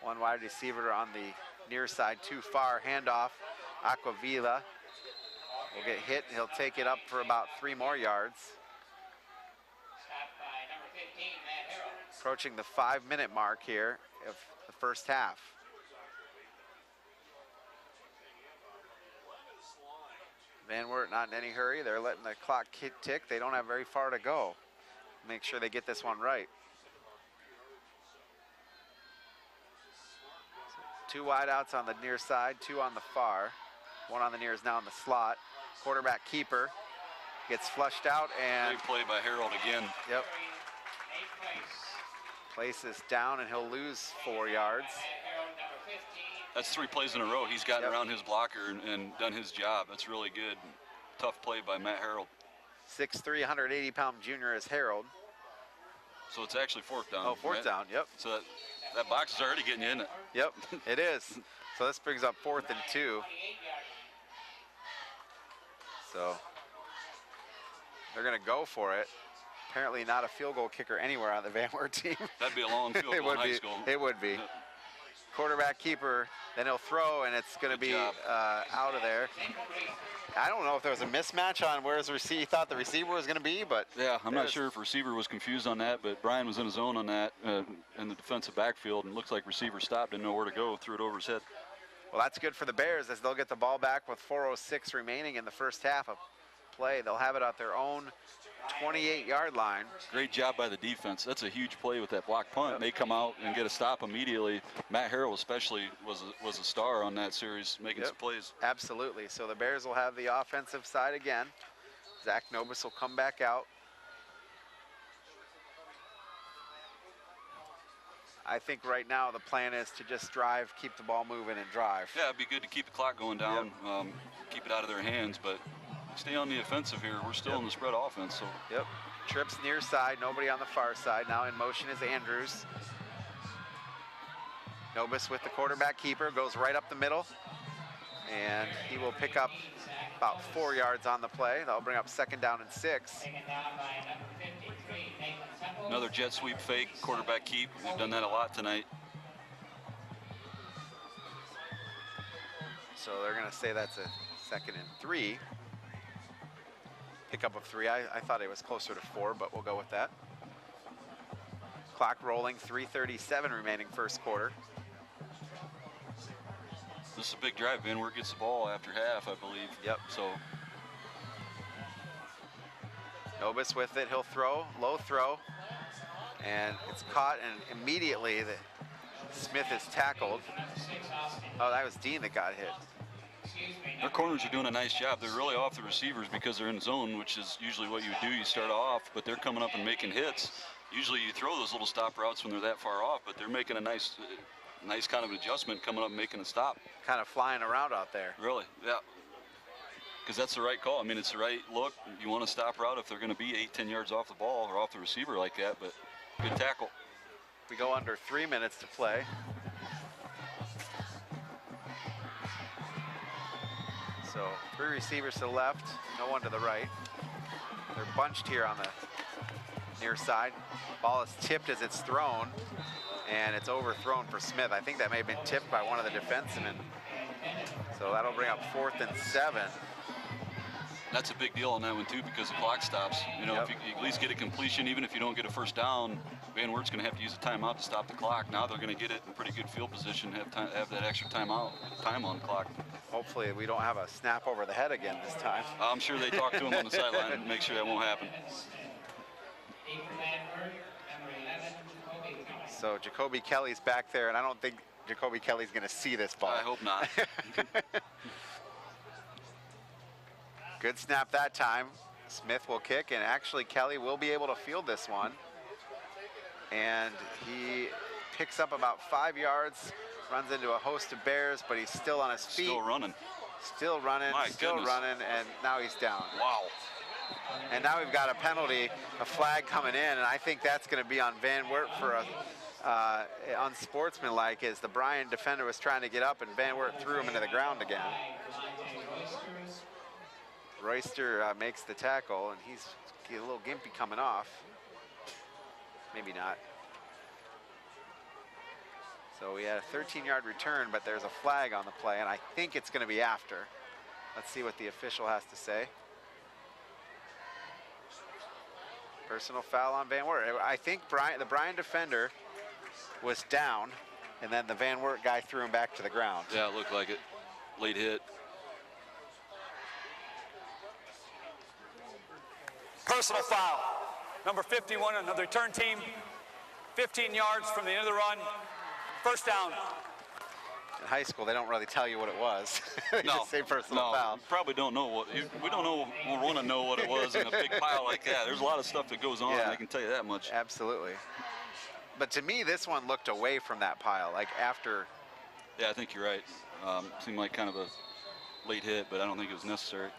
One wide receiver on the near side, too far. Handoff. Aquavila will get hit. He'll take it up for about 3 more yards. Approaching the 5-minute mark here of the first half. Van Wert not in any hurry. They're letting the clock tick. They don't have very far to go. Make sure they get this one right. 2 wideouts on the near side, 2 on the far. 1 on the near is now in the slot. Quarterback keeper gets flushed out, and great play by Harold again. Yep. Place is down, and he'll lose 4 yards. That's 3 plays in a row. He's gotten around his blocker and done his job. That's really good. Tough play by Matt Harold. 6'3", 180-pound junior is Harold. So it's actually 4th down. Oh, 4th down, yep. So that box is already getting you in it. Yep, it is. So this brings up 4th and 2. So they're going to go for it. Apparently not a field goal kicker anywhere on the Van Wert team. That'd be a long field goal in high school. It would be. Quarterback keeper, then he'll throw, and it's going to be out of there. I don't know if there was a mismatch on where he thought the receiver was going to be, but yeah, I'm not sure if receiver was confused on that, but Bryan was in his zone on that in the defensive backfield, and looks like receiver stopped, didn't know where to go, threw it over his head. Well, that's good for the Bears as they'll get the ball back with 4:06 remaining in the first half of play. They'll have it at their own 28-yard line. Great job by the defense. That's a huge play with that block punt. They come out and get a stop immediately. Matt Harrell especially was a star on that series, making some plays. Absolutely. So the Bears will have the offensive side again. Zach Nobis will come back out. I think right now the plan is to just drive, keep the ball moving, and drive. Yeah, it'd be good to keep the clock going down, keep it out of their hands, but stay on the offensive here. We're still in the spread offense. So. Yep. Trips near side, nobody on the far side. Now in motion is Andrews. Nobis with the quarterback keeper, goes right up the middle, and he will pick up about 4 yards on the play. That'll bring up 2nd down and 6. Another jet sweep fake, quarterback keep. We've done that a lot tonight. So they're going to say that's a 2nd and 3. Pick up of 3. I thought it was closer to 4, but we'll go with that. Clock rolling, 3:37 remaining first quarter. This is a big drive. Van Wert gets the ball after half, I believe. Yep. So Nobis with it, he'll throw, low throw, and it's caught, and immediately Smith is tackled. Oh, that was Dean that got hit. Their corners are doing a nice job. They're really off the receivers because they're in zone, which is usually what you do. You start off, but they're coming up and making hits. Usually you throw those little stop routes when they're that far off, but they're making a nice kind of adjustment, coming up and making a stop. Kind of flying around out there. Really, yeah. Because that's the right call. I mean, it's the right look. You want to stop route if they're going to be 8-10 yards off the ball or off the receiver like that, but good tackle. We go under 3 minutes to play. So 3 receivers to the left, no one to the right. They're bunched here on the near side. Ball is tipped as it's thrown, and it's overthrown for Smith. I think that may have been tipped by one of the defensemen. So that'll bring up 4th and 7. That's a big deal on that one too, because the clock stops. You know, if you at least get a completion, even if you don't get a first down, Van Wert's going to have to use a timeout to stop the clock. Now they're going to get it in pretty good field position, have that extra time on the clock. Hopefully we don't have a snap over the head again this time. I'm sure they talked to him on the sideline and make sure that won't happen. So Jacoby Kelly's back there, and I don't think Jacoby Kelly's going to see this ball. I hope not. Good snap that time. Smith will kick, and actually Kelly will be able to field this one. And he picks up about 5 yards, runs into a host of Bears, but he's still on his feet. Still running. Still running, My still goodness. running, and now he's down. Wow. And now we've got a penalty, a flag coming in, and I think that's going to be on Van Wert for a unsportsmanlike, as the Bryan defender was trying to get up, and Van Wert threw him into the ground again. Royster makes the tackle, and he's a little gimpy coming off. Maybe not. So we had a 13-yard return, but there's a flag on the play, and I think it's going to be after. Let's see what the official has to say. Personal foul on Van Wert. I think the Bryan defender was down, and then the Van Wert guy threw him back to the ground. Yeah, it looked like it. Late hit. Personal foul. Number 51 on the return team. 15 yards from the end of the run. First down. In high school, they don't really tell you what it was. They just say personal foul. We probably don't know what. We don't know. We want to know what it was in a big pile like that. There's a lot of stuff that goes on. Yeah. I can tell you that much. Absolutely. But to me, this one looked away from that pile, like after. Yeah, I think you're right. Seemed like kind of a late hit, but I don't think it was necessary.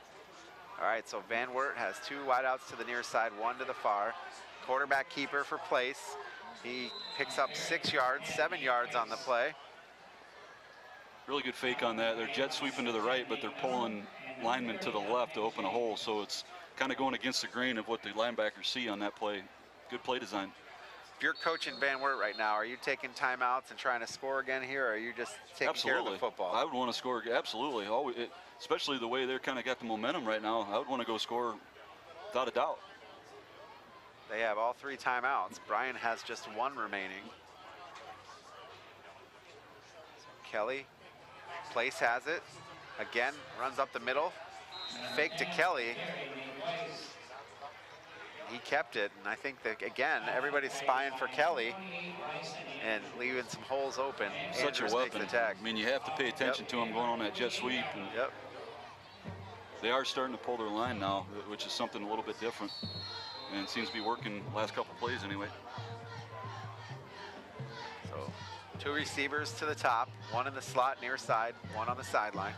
All right, so Van Wert has 2 wideouts to the near side, 1 to the far. Quarterback keeper for place. He picks up 6 yards, 7 yards on the play. Really good fake on that. They're jet sweeping to the right, but they're pulling linemen to the left to open a hole, so it's kind of going against the grain of what the linebackers see on that play. Good play design. If you're coaching Van Wert right now, are you taking timeouts and trying to score again here, or are you just taking care of the football? I would want to score, absolutely. Always, especially the way they're kind of got the momentum right now. I would want to go score without a doubt. They have all 3 timeouts. Bryan has just 1 remaining. So Kelly, place has it. Again, runs up the middle. Fake to Kelly. He kept it, and I think that, again, everybody's spying for Kelly and leaving some holes open. Such Andrews a makes weapon. the tag. I mean, you have to pay attention to him going on that jet sweep. And they are starting to pull their line now, which is something a little bit different. And it seems to be working last couple plays anyway. So 2 receivers to the top, 1 in the slot near side, 1 on the sideline.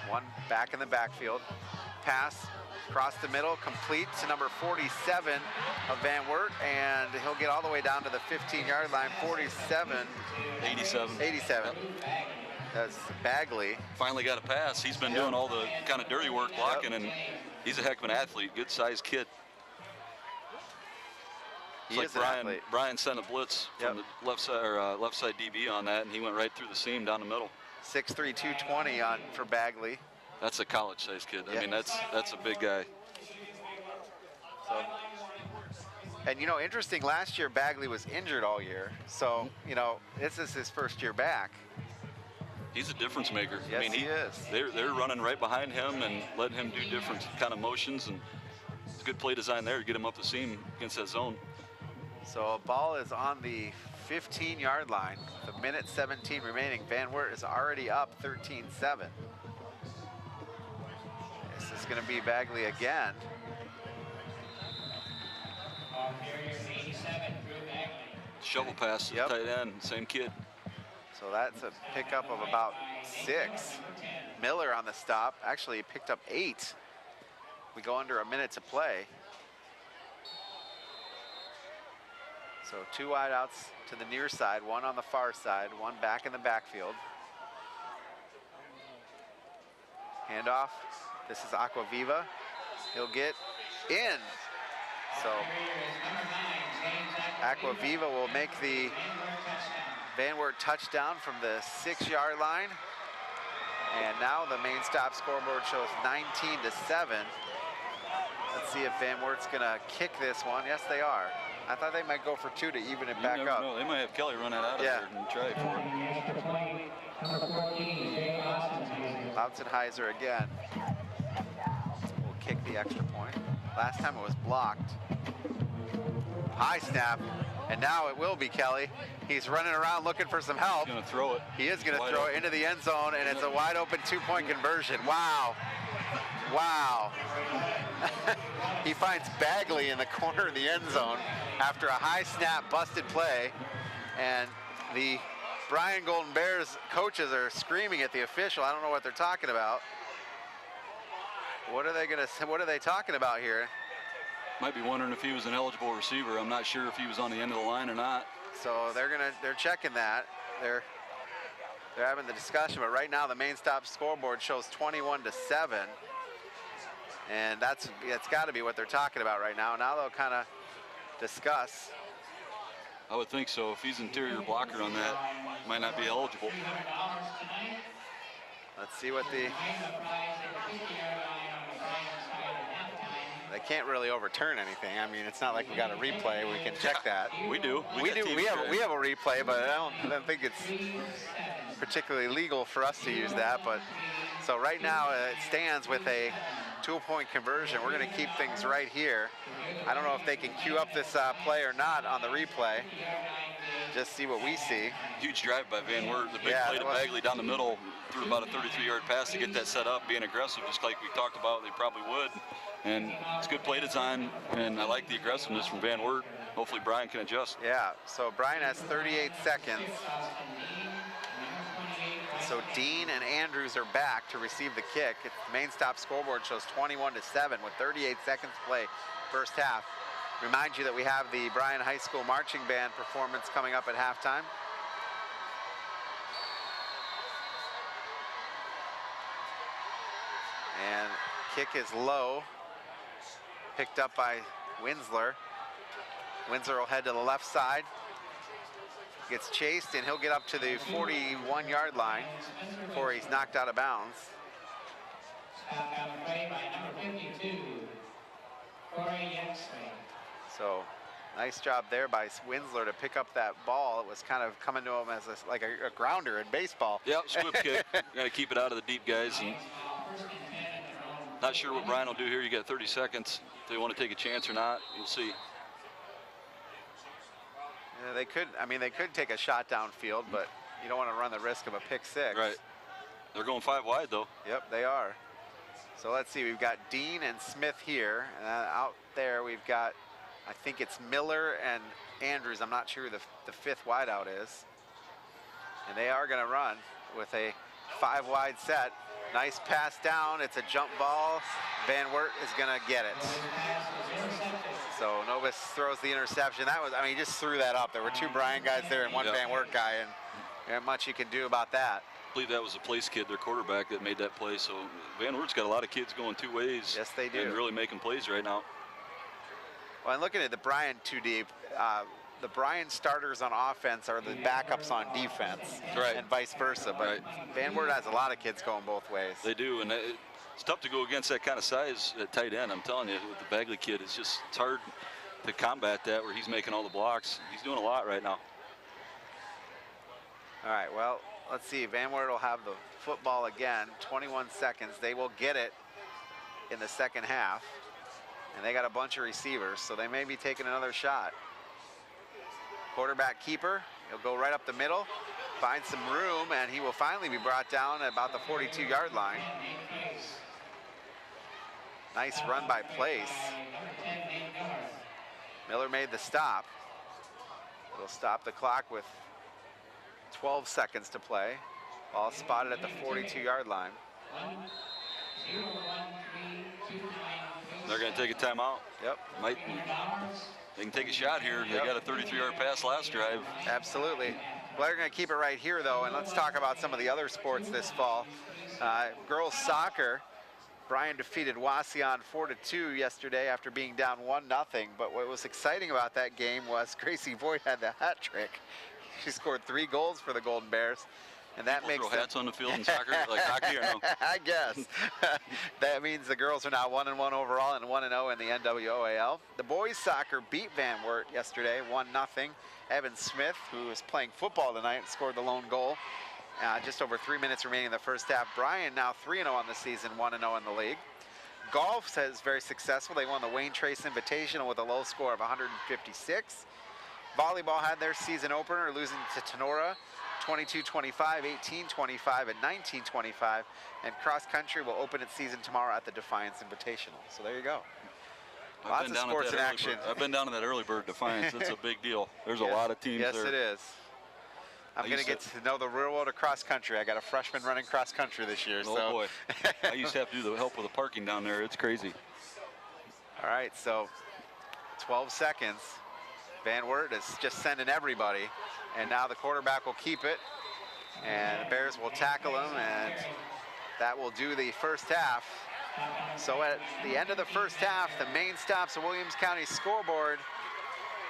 1 back in the backfield. Pass across the middle, complete to number 47 of Van Wert, and he'll get all the way down to the 15-yard line. 87. That's Bagley. Finally got a pass. He's been doing all the kind of dirty work blocking, and he's a heck of an athlete, good-sized kid. It's like Bryan sent a blitz from the left side DB on that, and he went right through the seam down the middle. 6'3", 220 for Bagley. That's a college-sized kid. I mean, that's a big guy. So, and you know, interesting. Last year Bagley was injured all year, so you know this is his first year back. He's a difference maker. Yes, I mean, he is. They're running right behind him and letting him do different kind of motions, and it's a good play design there to get him up the seam against that zone. So a ball is on the 15-yard line. With a minute 17 remaining. Van Wert is already up 13-7. This is going to be Bagley again. Shovel pass to the tight end, same kid. So that's a pickup of about 6. Miller on the stop. Actually, he picked up 8. We go under a minute to play. So 2 wideouts to the near side, 1 on the far side, 1 back in the backfield. Handoff. This is Aquaviva. He'll get in. So Aquaviva will make the Van Wert touchdown from the 6-yard line. And now the main stop scoreboard shows 19-7. Let's see if Van Wert's gonna kick this one. Yes, they are. I thought they might go for 2 to even it You back never up. know. They might have Kelly run that out of there and try it for it. Lautzenheiser again will kick the extra point. Last time it was blocked. High snap, and now it will be Kelly. He's running around looking for some help. He's going to throw it. He is going to Wide throw open. it into the end zone, and it's a wide open 2-point conversion. Wow. Wow. He finds Bagley in the corner of the end zone after a high snap busted play, and the Bryan Golden Bears coaches are screaming at the official. I don't know what they're talking about. What are they talking about here? Might be wondering if he was an eligible receiver. I'm not sure if he was on the end of the line or not. So they're checking that. They're having the discussion, but right now the main stop scoreboard shows 21-7. And that's got to be what they're talking about right now. Now they'll kind of discuss. I would think so. If he's interior blocker on that, he might not be eligible. Let's see what they can't really overturn anything. I mean, it's not like we got a replay. We can check that. We do. We have a replay, but I don't think it's particularly legal for us to use that. But so right now it stands with a 2-point conversion. We're going to keep things right here. I don't know if they can cue up this play or not on the replay. Just see what we see. Huge drive by Van Wert. The big play to Bagley down the middle, threw about a 33-yard pass to get that set up, being aggressive, just like we talked about they probably would. And it's good play design, and I like the aggressiveness from Van Wert. Hopefully Bryan can adjust. Yeah, so Bryan has 38 seconds. So Dean and Andrews are back to receive the kick. The main stop scoreboard shows 21-7 with 38 seconds to play first half. Remind you that we have the Bryan High School Marching Band performance coming up at halftime. And kick is low, picked up by Winsler. Winsler will head to the left side. Gets chased, and he'll get up to the 41-yard line before he's knocked out of bounds. So nice job there by Winsler to pick up that ball. It was kind of coming to him as like a grounder in baseball. Yep, swoop kick. Got to keep it out of the deep guys. And not sure what Bryan will do here. You got 30 seconds. If they want to take a chance or not, we'll see. Yeah, they could take a shot downfield, but you don't want to run the risk of a pick six. Right. They're going 5 wide, though. Yep, they are. So let's see. We've got Dean and Smith here. And out there, we've got, I think it's Miller and Andrews. I'm not sure who the 5th wideout is. And they are going to run with a 5 wide set. Nice pass down. It's a jump ball. Van Wert is going to get it. So Novus throws the interception. That was, he just threw that up. There were 2 Bryan guys there and 1 Van Wert guy, and there ain't much you can do about that. I believe that was the place kid, their quarterback, that made that play. So Van Wert's got a lot of kids going 2 ways. Yes, they do. And really making plays right now. Well, and looking at the Bryan 2 deep, the Bryan starters on offense are the backups on defense, right, and vice versa. But Van Wert has a lot of kids going both ways. They do, and it's tough to go against that kind of size at tight end. I'm telling you, with the Bagley kid, it's hard to combat that where he's making all the blocks. He's doing a lot right now. All right, well, let's see. Van Wert will have the football again. 21 seconds. They will get it in the second half. And they got a bunch of receivers, so they may be taking another shot. Quarterback keeper, he'll go right up the middle, find some room, and he will finally be brought down at about the 42-yard line. Nice run by Place. Miller made the stop. It'll stop the clock with 12 seconds to play. Ball spotted at the 42-yard line. They're going to take a timeout. Yep. They can take a shot here. Yep. They got a 33-yard pass last drive. Absolutely. Well, they're going to keep it right here, though, and let's talk about some of the other sports this fall. Girls soccer, Bryan defeated Wauseon 4-2 yesterday after being down 1-0. But what was exciting about that game was Gracie Voigt had the hat trick. She scored 3 goals for the Golden Bears. And that People makes throw hats on the field in soccer, like hockey, or no? I guess. That means the girls are now 1-1 overall and 1-0 in the NWOAL. The boys soccer beat Van Wert yesterday, 1-0. Evan Smith, who is playing football tonight, scored the lone goal. Just over 3 minutes remaining in the first half. Bryan now 3-0 on the season, 1-0 in the league. Golf is very successful. They won the Wayne Trace Invitational with a low score of 156. Volleyball had their season opener, losing to Tenora 22-25, 18-25, and 19-25. And cross country will open its season tomorrow at the Defiance Invitational. So there you go. Lots of sports in action. I've been down to that early bird Defiance. It's a big deal. There's a lot of teams there. Yes, it is. I'm going to get to know the real world of cross country. I got a freshman running cross country this year. Oh, boy. I used to have to do the help with the parking down there. It's crazy. All right, so 12 seconds. Van Wert is just sending everybody. And now the quarterback will keep it. And the Bears will tackle him. And that will do the first half. So at the end of the first half, the main stops of Williams County scoreboard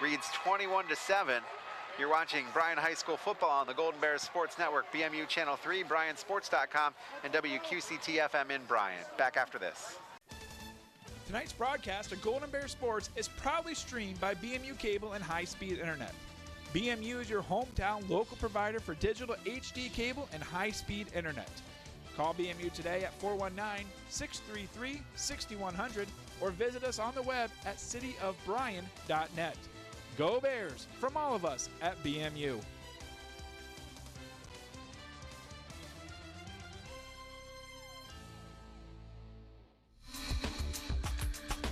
reads 21-7. You're watching Bryan High School football on the Golden Bears Sports Network, BMU Channel 3, BryanSports.com, and WQCT-FM in Bryan. Back after this. Tonight's broadcast of Golden Bear Sports is proudly streamed by BMU Cable and High-Speed Internet. BMU is your hometown local provider for digital HD cable and high-speed internet. Call BMU today at 419-633-6100 or visit us on the web at cityofbryan.net. Go Bears from all of us at BMU.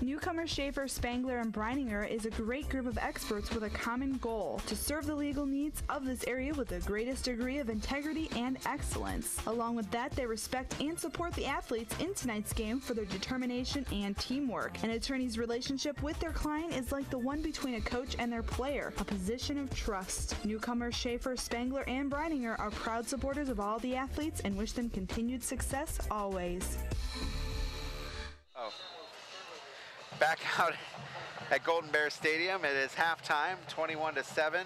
Newcomer Schaefer, Spangler, and Breininger is a great group of experts with a common goal: to serve the legal needs of this area with the greatest degree of integrity and excellence. Along with that, they respect and support the athletes in tonight's game for their determination and teamwork. An attorney's relationship with their client is like the one between a coach and their player, a position of trust. Newcomer Schaefer, Spangler, and Breininger are proud supporters of all the athletes and wish them continued success always. Back out at Golden Bears Stadium. It is halftime, 21-7.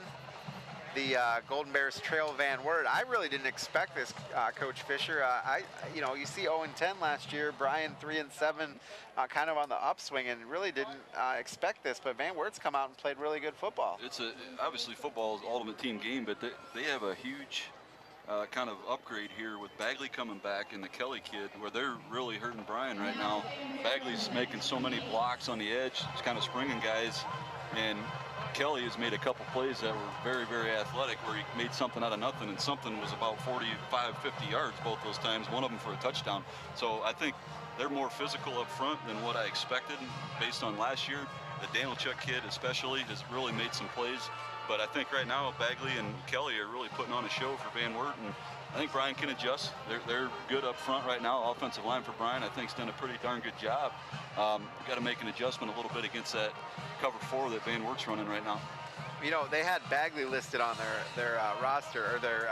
The Golden Bears trail Van Wert. I really didn't expect this, Coach Fisher. You see 0-10 last year. Bryan 3-7, kind of on the upswing, and really didn't expect this. But Van Wert's come out and played really good football. It's obviously football is ultimate team game, but they have a huge kind of upgrade here with Bagley coming back and the Kelly kid, where they're really hurting Bryan right now. Bagley's making so many blocks on the edge. He's kind of springing guys, and Kelly has made a couple plays that were very, very athletic, where he made something out of nothing, and something was about 45, 50 yards both those times, one of them for a touchdown. So I think they're more physical up front than what I expected based on last year. The Danilchuk kid especially has really made some plays. But I think right now Bagley and Kelly are really putting on a show for Van Wert, and I think Bryan can adjust. They're good up front right now. Offensive line for Bryan, I think, has done a pretty darn good job. We've got to make an adjustment a little bit against that cover 4 that Van Wert's running right now. You know, they had Bagley listed on their roster, or their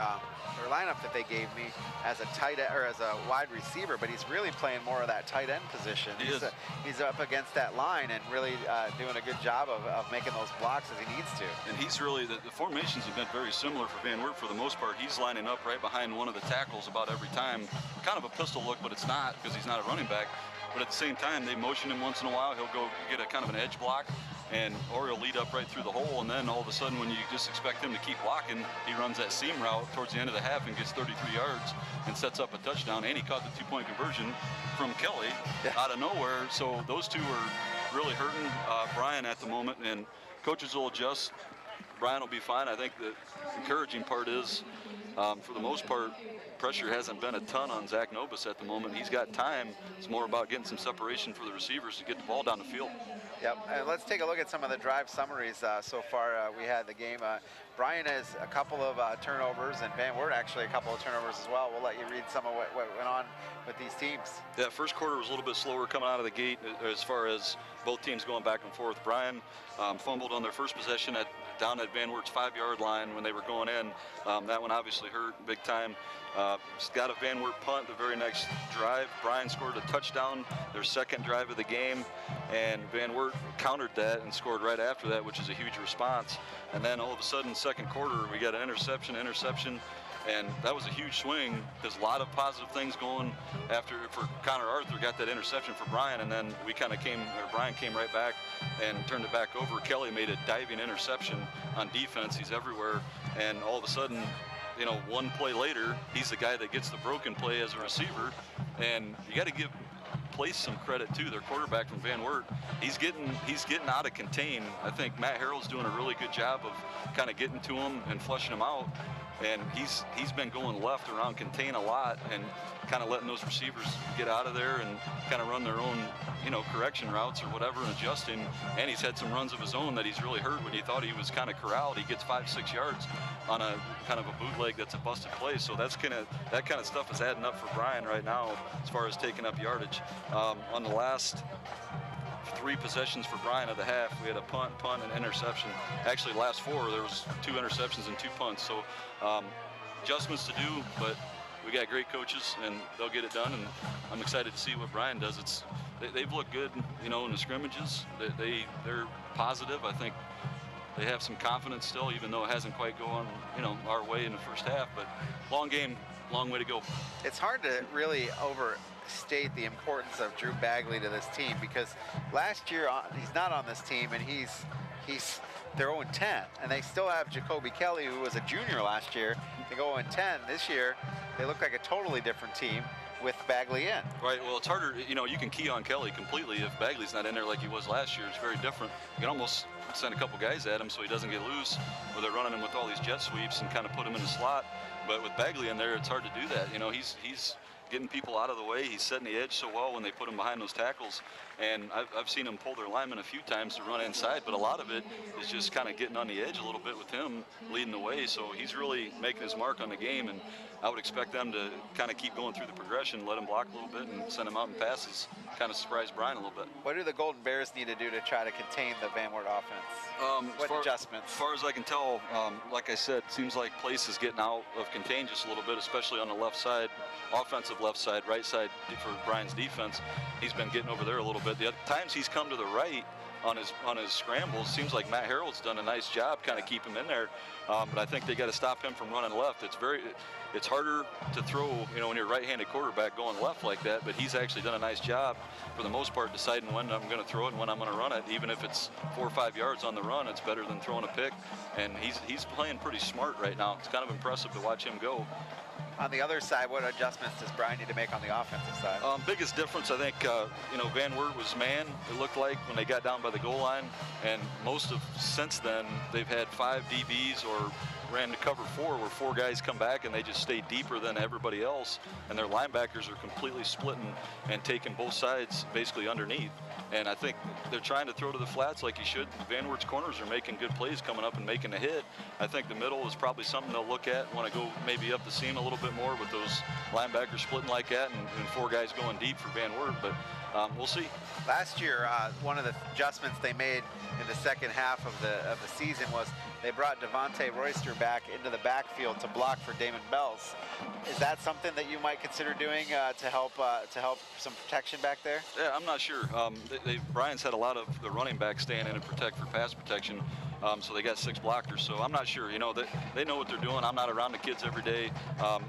lineup that they gave me as a tight end, or as a wide receiver, but he's really playing more of that tight end position. He's up against that line and really doing a good job of making those blocks as he needs to. And he's really, the formations have been very similar for Van Wert for the most part. He's lining up right behind one of the tackles about every time. Kind of a pistol look, but it's not, because he's not a running back. But at the same time, they motion him once in a while. He'll go get a kind of an edge block, or he'll lead up right through the hole, and then all of a sudden, when you just expect him to keep blocking, he runs that seam route towards the end of the half and gets 33 yards and sets up a touchdown. And he caught the 2-point conversion from Kelly out of nowhere. So those two are really hurting Bryan at the moment, and coaches will adjust. Bryan will be fine. I think the encouraging part is, for the most part, pressure hasn't been a ton on Zach Nobis at the moment. He's got time. It's more about getting some separation for the receivers to get the ball down the field. Yep, and let's take a look at some of the drive summaries so far. We had the game. Bryan has a couple of turnovers, and Van Wert actually a couple of turnovers as well. We'll let you read some of what went on with these teams. Yeah, first quarter was a little bit slower coming out of the gate as far as both teams going back and forth. Bryan fumbled on their first possession down at Van Wert's 5-yard line when they were going in. That one obviously hurt big time. Got a Van Wert punt the very next drive. Bryan scored a touchdown, their second drive of the game, and Van Wert countered that and scored right after that, which is a huge response. And then all of a sudden, second quarter, we got an interception, And that was a huge swing because a lot of positive things going after for Connor Arthur got that interception for Bryan, and then Bryan came right back and turned it back over. Kelly made a diving interception on defense. He's everywhere, and all of a sudden, one play later, he's the guy that gets the broken play as a receiver. And you got to give Place some credit too. Their quarterback from Van Wert, he's getting out of contain. I think Matt Harrell's doing a really good job of kind of getting to him and flushing him out. And he's been going left around contain a lot and kind of letting those receivers get out of there and kind of run their own, correction routes or whatever and adjusting. And he's had some runs of his own that he's really hurt when he thought he was kind of corralled. He gets 5-6 yards on a kind of a bootleg that's a busted play. So that kind of stuff is adding up for Bryan right now as far as taking up yardage. On the last 3 possessions for Bryan of the half, we had a punt, and interception. Actually, last 4, there was 2 interceptions and 2 punts. So adjustments to do, but we got great coaches, and they'll get it done. And I'm excited to see what Bryan does. They've looked good, in the scrimmages. They're positive. I think they have some confidence still, even though it hasn't quite gone, our way in the first half. But long game, long way to go. It's hard to really overstate the importance of Drew Bagley to this team, because last year he's not on this team, and they're 0-10, and they still have Jacoby Kelly, who was a junior last year. They go 0-10 this year. They look like a totally different team with Bagley in. Right. Well, it's harder. You can key on Kelly completely if Bagley's not in there like he was last year. It's very different. You can almost send a couple guys at him so he doesn't get loose, or they're running him with all these jet sweeps and kind of put him in the slot. But with Bagley in there, it's hard to do that. He's getting people out of the way. He's setting the edge so well when they put him behind those tackles. And I've seen him pull their linemen a few times to run inside, but a lot of it is just kind of getting on the edge a little bit with him leading the way. So he's really making his mark on the game, and I would expect them to kind of keep going through the progression, let him block a little bit, and send him out in passes, kind of surprise Bryan a little bit. What do the Golden Bears need to do to try to contain the Van Wert offense? What adjustments? As far as I can tell, like I said, it seems like Place is getting out of contain just a little bit, especially on the left side, offensive left side, right side for Bryan's defense. He's been getting over there a little bit. The times he's come to the right on his scrambles, seems like Matt Harrell's done a nice job kind of keep him in there. But I think they got to stop him from running left. It's harder to throw, when you're a right-handed quarterback going left like that, but he's actually done a nice job for the most part deciding when I'm going to throw it and when I'm going to run it. Even if it's 4 or 5 yards on the run, it's better than throwing a pick. And he's playing pretty smart right now. It's kind of impressive to watch him go. On the other side, what adjustments does Bryan need to make on the offensive side? Biggest difference, I think, Van Wert was man, it looked like, when they got down by the goal line. And since then, they've had 5 DBs or ran to cover 4, where 4 guys come back and they just stay deeper than everybody else. And their linebackers are completely splitting and taking both sides basically underneath. And I think they're trying to throw to the flats like you should. Van Wert's corners are making good plays coming up and making a hit. I think the middle is probably something they'll look at, want to go maybe up the seam a little bit more with those linebackers splitting like that and 4 guys going deep for Van Wert. But we'll see. Last year, one of the adjustments they made in the second half of the season was they brought Devontae Royster back into the backfield to block for Damon Bells. Is that something that you might consider doing to help some protection back there? Yeah, I'm not sure. Bryan's had a lot of the running backs staying in and protect for pass protection. So they got 6 blockers. So I'm not sure. They know what they're doing. I'm not around the kids every day.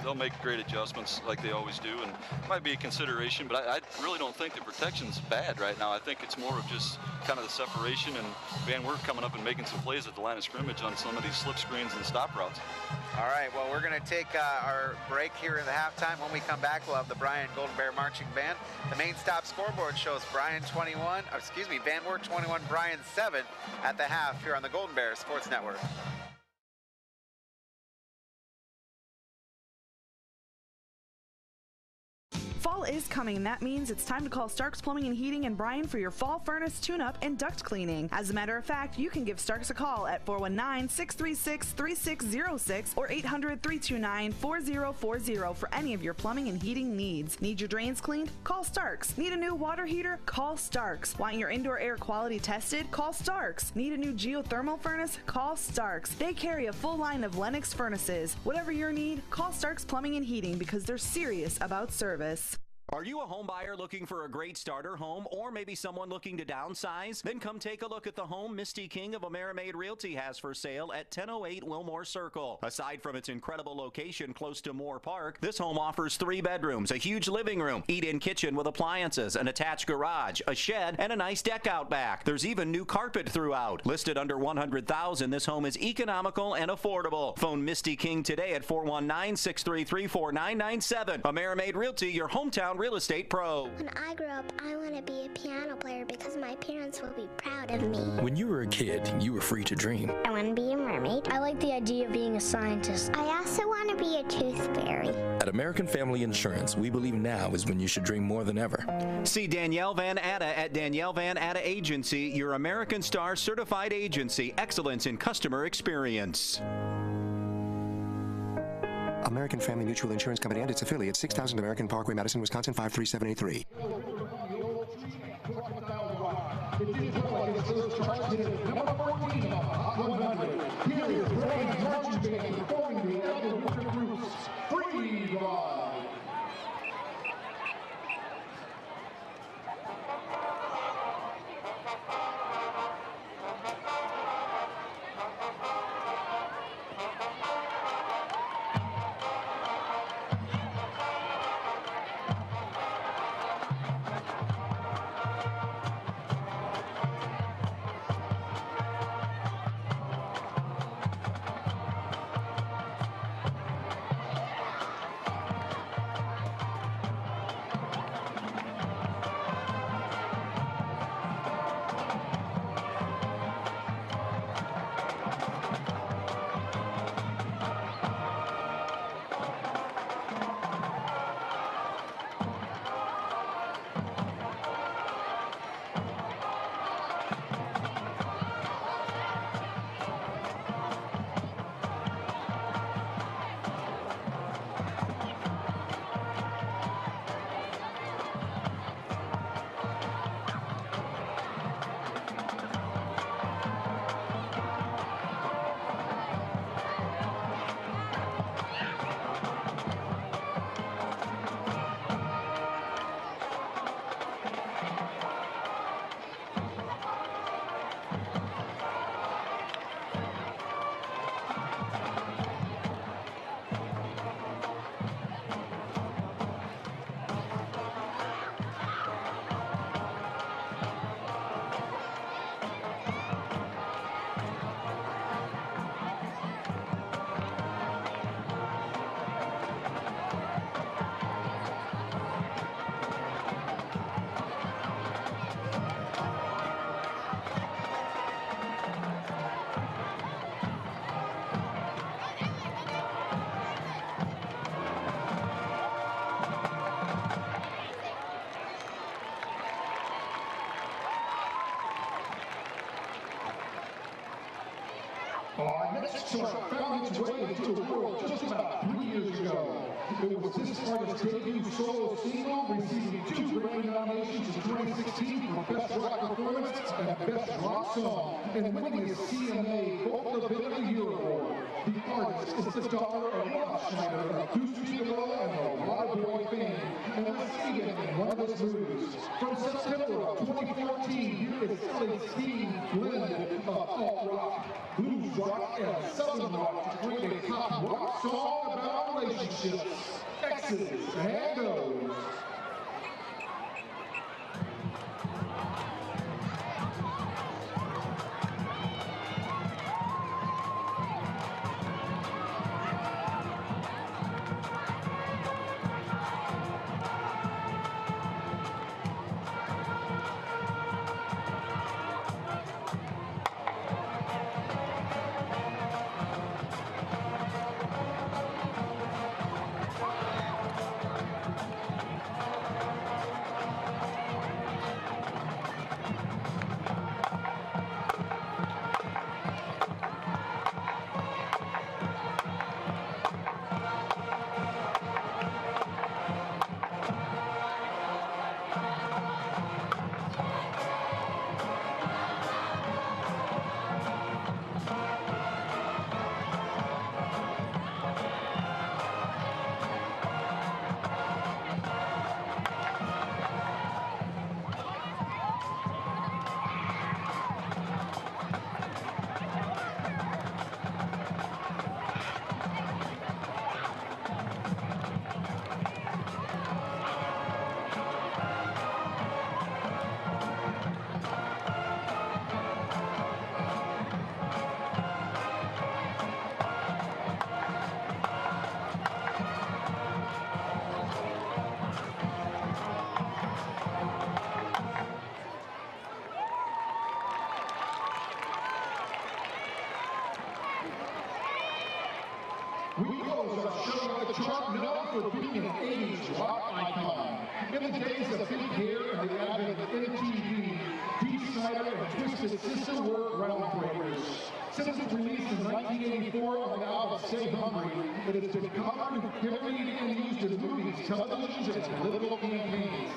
They'll make great adjustments like they always do, and it might be a consideration. But I really don't think the protection's bad right now. I think it's more of just kind of the separation and Van Wert coming up and making some plays at the line of scrimmage on some of these slip screens and stop routes. All right. Well, we're going to take our break here in the halftime. When we come back, we'll have the Bryan Golden Bear Marching Band. The main stop scoreboard shows Van Wert 21, Bryan 7 at the half here on the Golden Bear Sports Network. Fall is coming, and that means it's time to call Starks Plumbing and Heating in Bryan for your fall furnace tune-up and duct cleaning. As a matter of fact, you can give Starks a call at 419-636-3606 or 800-329-4040 for any of your plumbing and heating needs. Need your drains cleaned? Call Starks. Need a new water heater? Call Starks. Want your indoor air quality tested? Call Starks. Need a new geothermal furnace? Call Starks. They carry a full line of Lennox furnaces. Whatever your need, call Starks Plumbing and Heating because they're serious about service. Are you a home buyer looking for a great starter home, or maybe someone looking to downsize? Then come take a look at the home Misty King of Amerimaid Realty has for sale at 1008 Wilmore Circle. Aside from its incredible location close to Moore Park, this home offers 3 bedrooms, a huge living room, eat-in kitchen with appliances, an attached garage, a shed, and a nice deck out back. There's even new carpet throughout. Listed under $100,000, this home is economical and affordable. Phone Misty King today at 419-633-4997. Amerimaid Realty, your hometown real estate pro. When I grow up, I want to be a piano player because my parents will be proud of me. When you were a kid, you were free to dream. I want to be a mermaid. I like the idea of being a scientist. I also want to be a tooth fairy. At American Family Insurance, we believe now is when you should dream more than ever. See Danielle Van Atta at Danielle Van Atta Agency, your American Star certified agency, excellence in customer experience. American Family Mutual Insurance Company and its affiliates, 6000 American Parkway, Madison, Wisconsin, 53783. Here is Bryan Marching Band performing the Elder Winter Group's Free Ride. Our next chart found its way into the world just about 3 years ago. It was this artist's debut solo single, receiving 2 Grammy nominations in 2016 for Best Rock Performance and Best Rock Song, and winning a CMA Vocal of the Year award. The artist is the daughter of Rob Schneider of Deuce Bigelow and the Waterboy fame, and was even in one of his movies. From September of 2014, here is Ellie's theme blend of alt rock, blues rock, and southern rock to create a pop rock song about relationships, exes, and goes. for being an 80s rock icon. In the days of big hair and the advent of MTV, Dee Snider and Twisted Sister were groundbreakers. Since its release in 1984 on the album Stay Hungry, it has been covered, parodied, and used in movies, televisions, and political campaigns.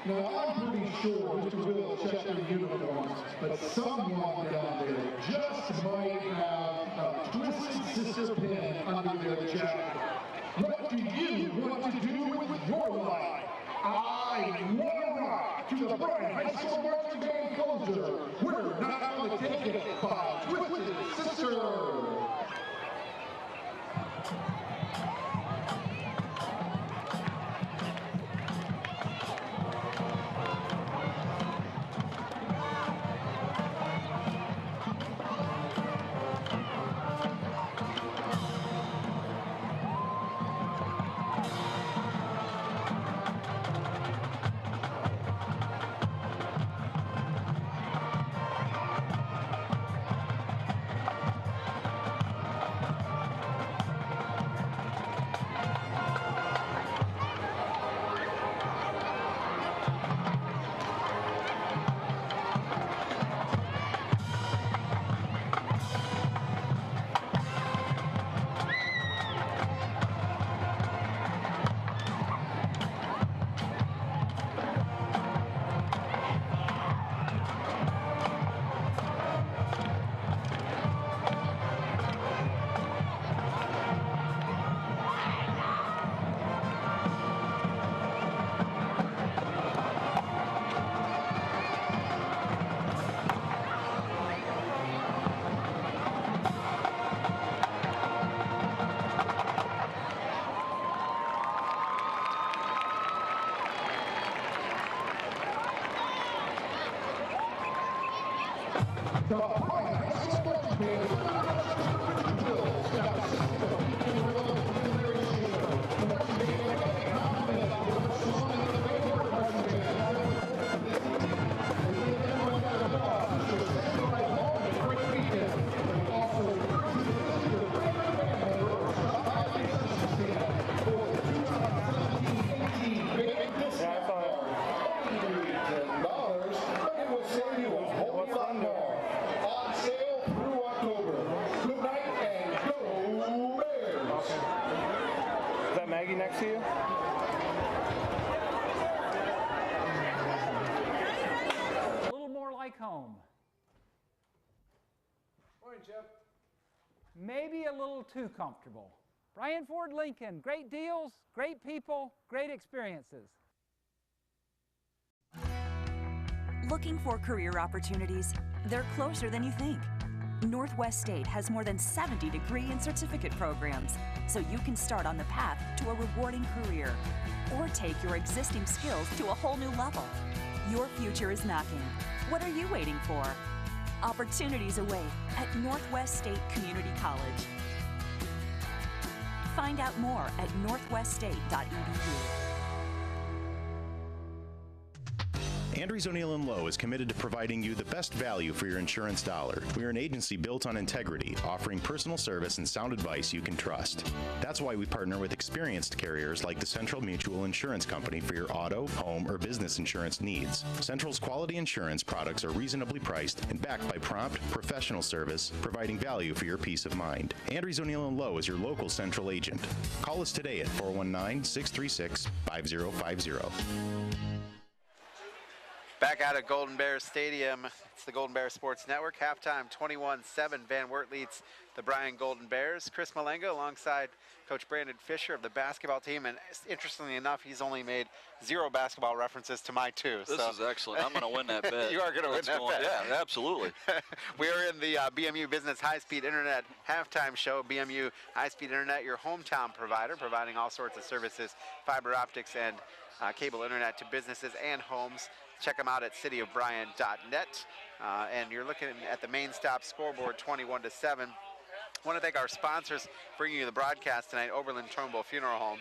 Now, I'm pretty sure Mr. Will checked their uniforms, but someone down there just might have a Twisted Sister pin under their jacket. What do you want to do with your life? I want to rock to the Bryan High School marching band closer. We're not going to take it by Twisted Sister. Next to you? A little more like home. Morning, Jeff. Maybe a little too comfortable. Bryan Ford Lincoln, great deals, great people, great experiences. Looking for career opportunities? They're closer than you think. Northwest State has more than 70 degree and certificate programs, so you can start on the path to a rewarding career or take your existing skills to a whole new level. Your future is knocking. What are you waiting for? Opportunities await at Northwest State Community College. Find out more at northweststate.edu. Andrews O'Neill & Lowe is committed to providing you the best value for your insurance dollar. We are an agency built on integrity, offering personal service and sound advice you can trust. That's why we partner with experienced carriers like the Central Mutual Insurance Company for your auto, home, or business insurance needs. Central's quality insurance products are reasonably priced and backed by prompt, professional service, providing value for your peace of mind. Andrews O'Neill & Lowe is your local Central agent. Call us today at 419-636-5050. Back out at Golden Bears Stadium, it's the Golden Bears Sports Network. Halftime 21-7, Van Wert leads the Bryan Golden Bears. Chris Malenga alongside Coach Brandon Fisher of the basketball team, and interestingly enough, he's only made 0 basketball references to my 2. This is excellent. I'm going to win that bet. You are going to win that bet. Yeah, absolutely. We are in the BMU Business High-Speed Internet halftime show. BMU High-Speed Internet, your hometown provider, providing all sorts of services, fiber optics and cable internet to businesses and homes. Check them out at cityofbryan.net. And you're looking at the main stop scoreboard, 21-7. I want to thank our sponsors bringing you the broadcast tonight: Oberlin Turnbull Funeral Home,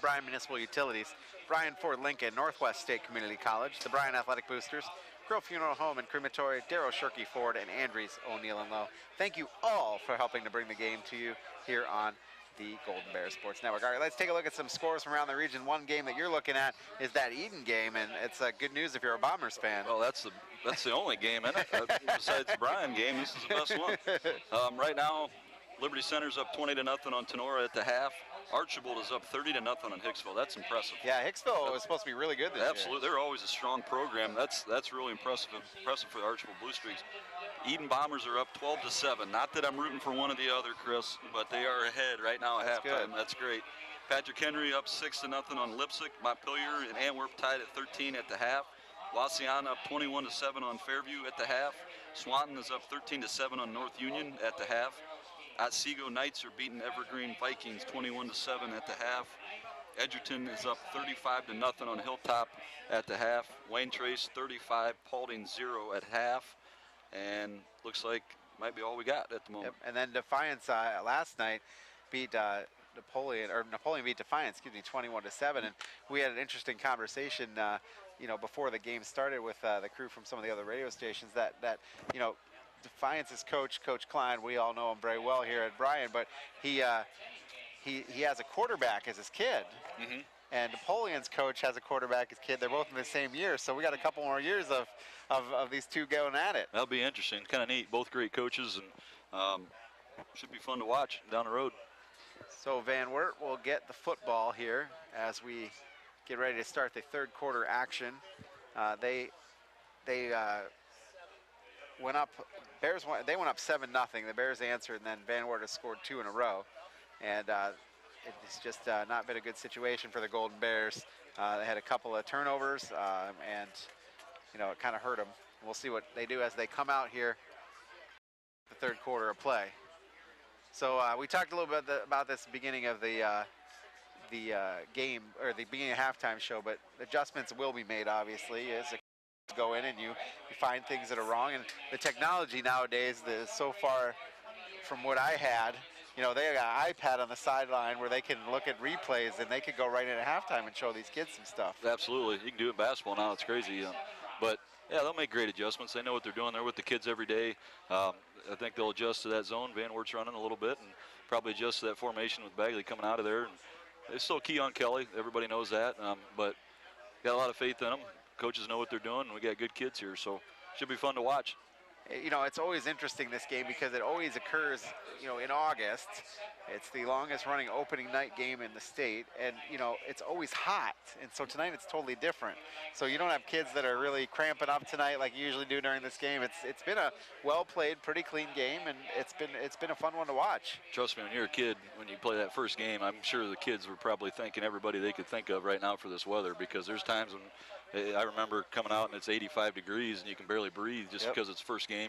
Bryan Municipal Utilities, Bryan Ford Lincoln, Northwest State Community College, the Bryan Athletic Boosters, Grill Funeral Home and Crematory, Darrow Shirkey Ford, and Andrews O'Neill & Lowe. Thank you all for helping to bring the game to you here on the Golden Bears Sports Network. All right, let's take a look at some scores from around the region. One game that you're looking at is that Eden game, and it's good news if you're a Bombers fan. Well, that's the only game in it. Besides the Bryan game, this is the best one. Right now, Liberty Center's up 20-0 on Tenora at the half. Archibald is up 30-0 on Hicksville. That's impressive. Yeah, Hicksville was supposed to be really good this year. Absolutely, they're always a strong program. That's really impressive for the Archibald Blue Streaks. Eden Bombers are up 12-7. Not that I'm rooting for one or the other, Chris, but they are ahead right now at halftime. Good. That's great. Patrick Henry up 6-0 on Lipsick. Montpelier and Antwerp tied at 13 at the half. Wassiana up 21-7 on Fairview at the half. Swanton is up 13-7 on North Union at the half. Otsego Knights are beating Evergreen Vikings 21-7 at the half. Edgerton is up 35-0 on Hilltop at the half. Wayne Trace 35, Paulding 0 at half. And looks like might be all we got at the moment. Yep. And then Defiance last night beat Napoleon beat Defiance, 21-7. And we had an interesting conversation, before the game started with the crew from some of the other radio stations that Defiance's coach, Coach Klein, we all know him very well here at Bryan, but he has a quarterback as his kid. Mm-hmm. And Napoleon's coach has a quarterback as kid. They're both in the same year, so we got a couple more years of these two going at it. That'll be interesting. Kind of neat. Both great coaches, and should be fun to watch down the road. So Van Wert will get the football here as we get ready to start the third quarter action. They went up. They went up 7-0. The Bears answered, and then Van Wert has scored 2 in a row, and it's just not been a good situation for the Golden Bears. They had a couple of turnovers, and it kind of hurt them. We'll see what they do as they come out here the third quarter of play. So we talked a little bit about this beginning of the game, or the beginning of halftime show, but adjustments will be made, obviously, as go in and you find things that are wrong. And the technology nowadays is so far from what I had. They got an iPad on the sideline where they can look at replays, and they could go right in at halftime and show these kids some stuff. Absolutely. You can do it in basketball now. It's crazy. But, yeah, they'll make great adjustments. They know what they're doing. They're with the kids every day. I think they'll adjust to that zone. Van Wert's running a little bit and probably adjust to that formation with Bagley coming out of there. And they still key on Kelly. Everybody knows that. But got a lot of faith in them. Coaches know what they're doing, and we got good kids here. So should be fun to watch. It's always interesting, this game, because it always occurs, in August. It's the longest running opening night game in the state, and, it's always hot. And so tonight it's totally different. So you don't have kids that are really cramping up tonight like you usually do during this game. It's been a well-played, pretty clean game, and it's been a fun one to watch. Trust me, when you're a kid, when you play that first game, I'm sure the kids were probably thanking everybody they could think of right now for this weather, because there's times when I remember coming out and it's 85 degrees and you can barely breathe just because it's first game.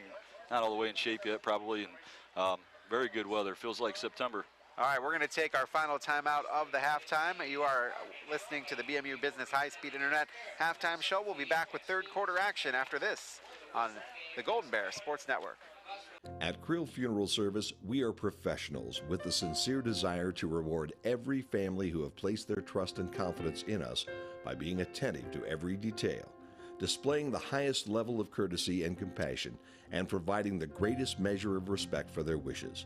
Not all the way in shape yet, probably, and very good weather. Feels like September. All right, we're going to take our final timeout of the halftime. You are listening to the BMU Business High Speed Internet halftime show. We'll be back with third quarter action after this on the Golden Bear Sports Network. At Creel Funeral Service, we are professionals with the sincere desire to reward every family who have placed their trust and confidence in us by being attentive to every detail, displaying the highest level of courtesy and compassion, and providing the greatest measure of respect for their wishes.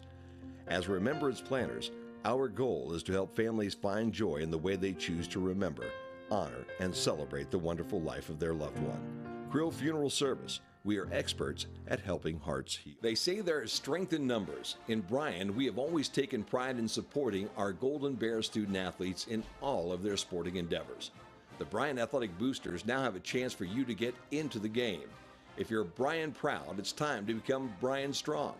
As remembrance planners, our goal is to help families find joy in the way they choose to remember, honor, and celebrate the wonderful life of their loved one. Creel Funeral Service, we are experts at helping hearts heal. They say there is strength in numbers. In Bryan, we have always taken pride in supporting our Golden Bear student athletes in all of their sporting endeavors. The Bryan Athletic Boosters now have a chance for you to get into the game. If you're Bryan proud, it's time to become Bryan strong.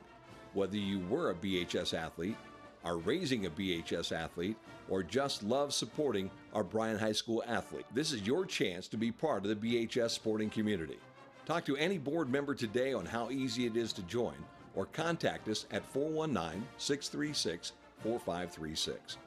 Whether you were a BHS athlete, are raising a BHS athlete, or just love supporting our Bryan High School athlete, this is your chance to be part of the BHS sporting community. Talk to any board member today on how easy it is to join, or contact us at 419-636-4536.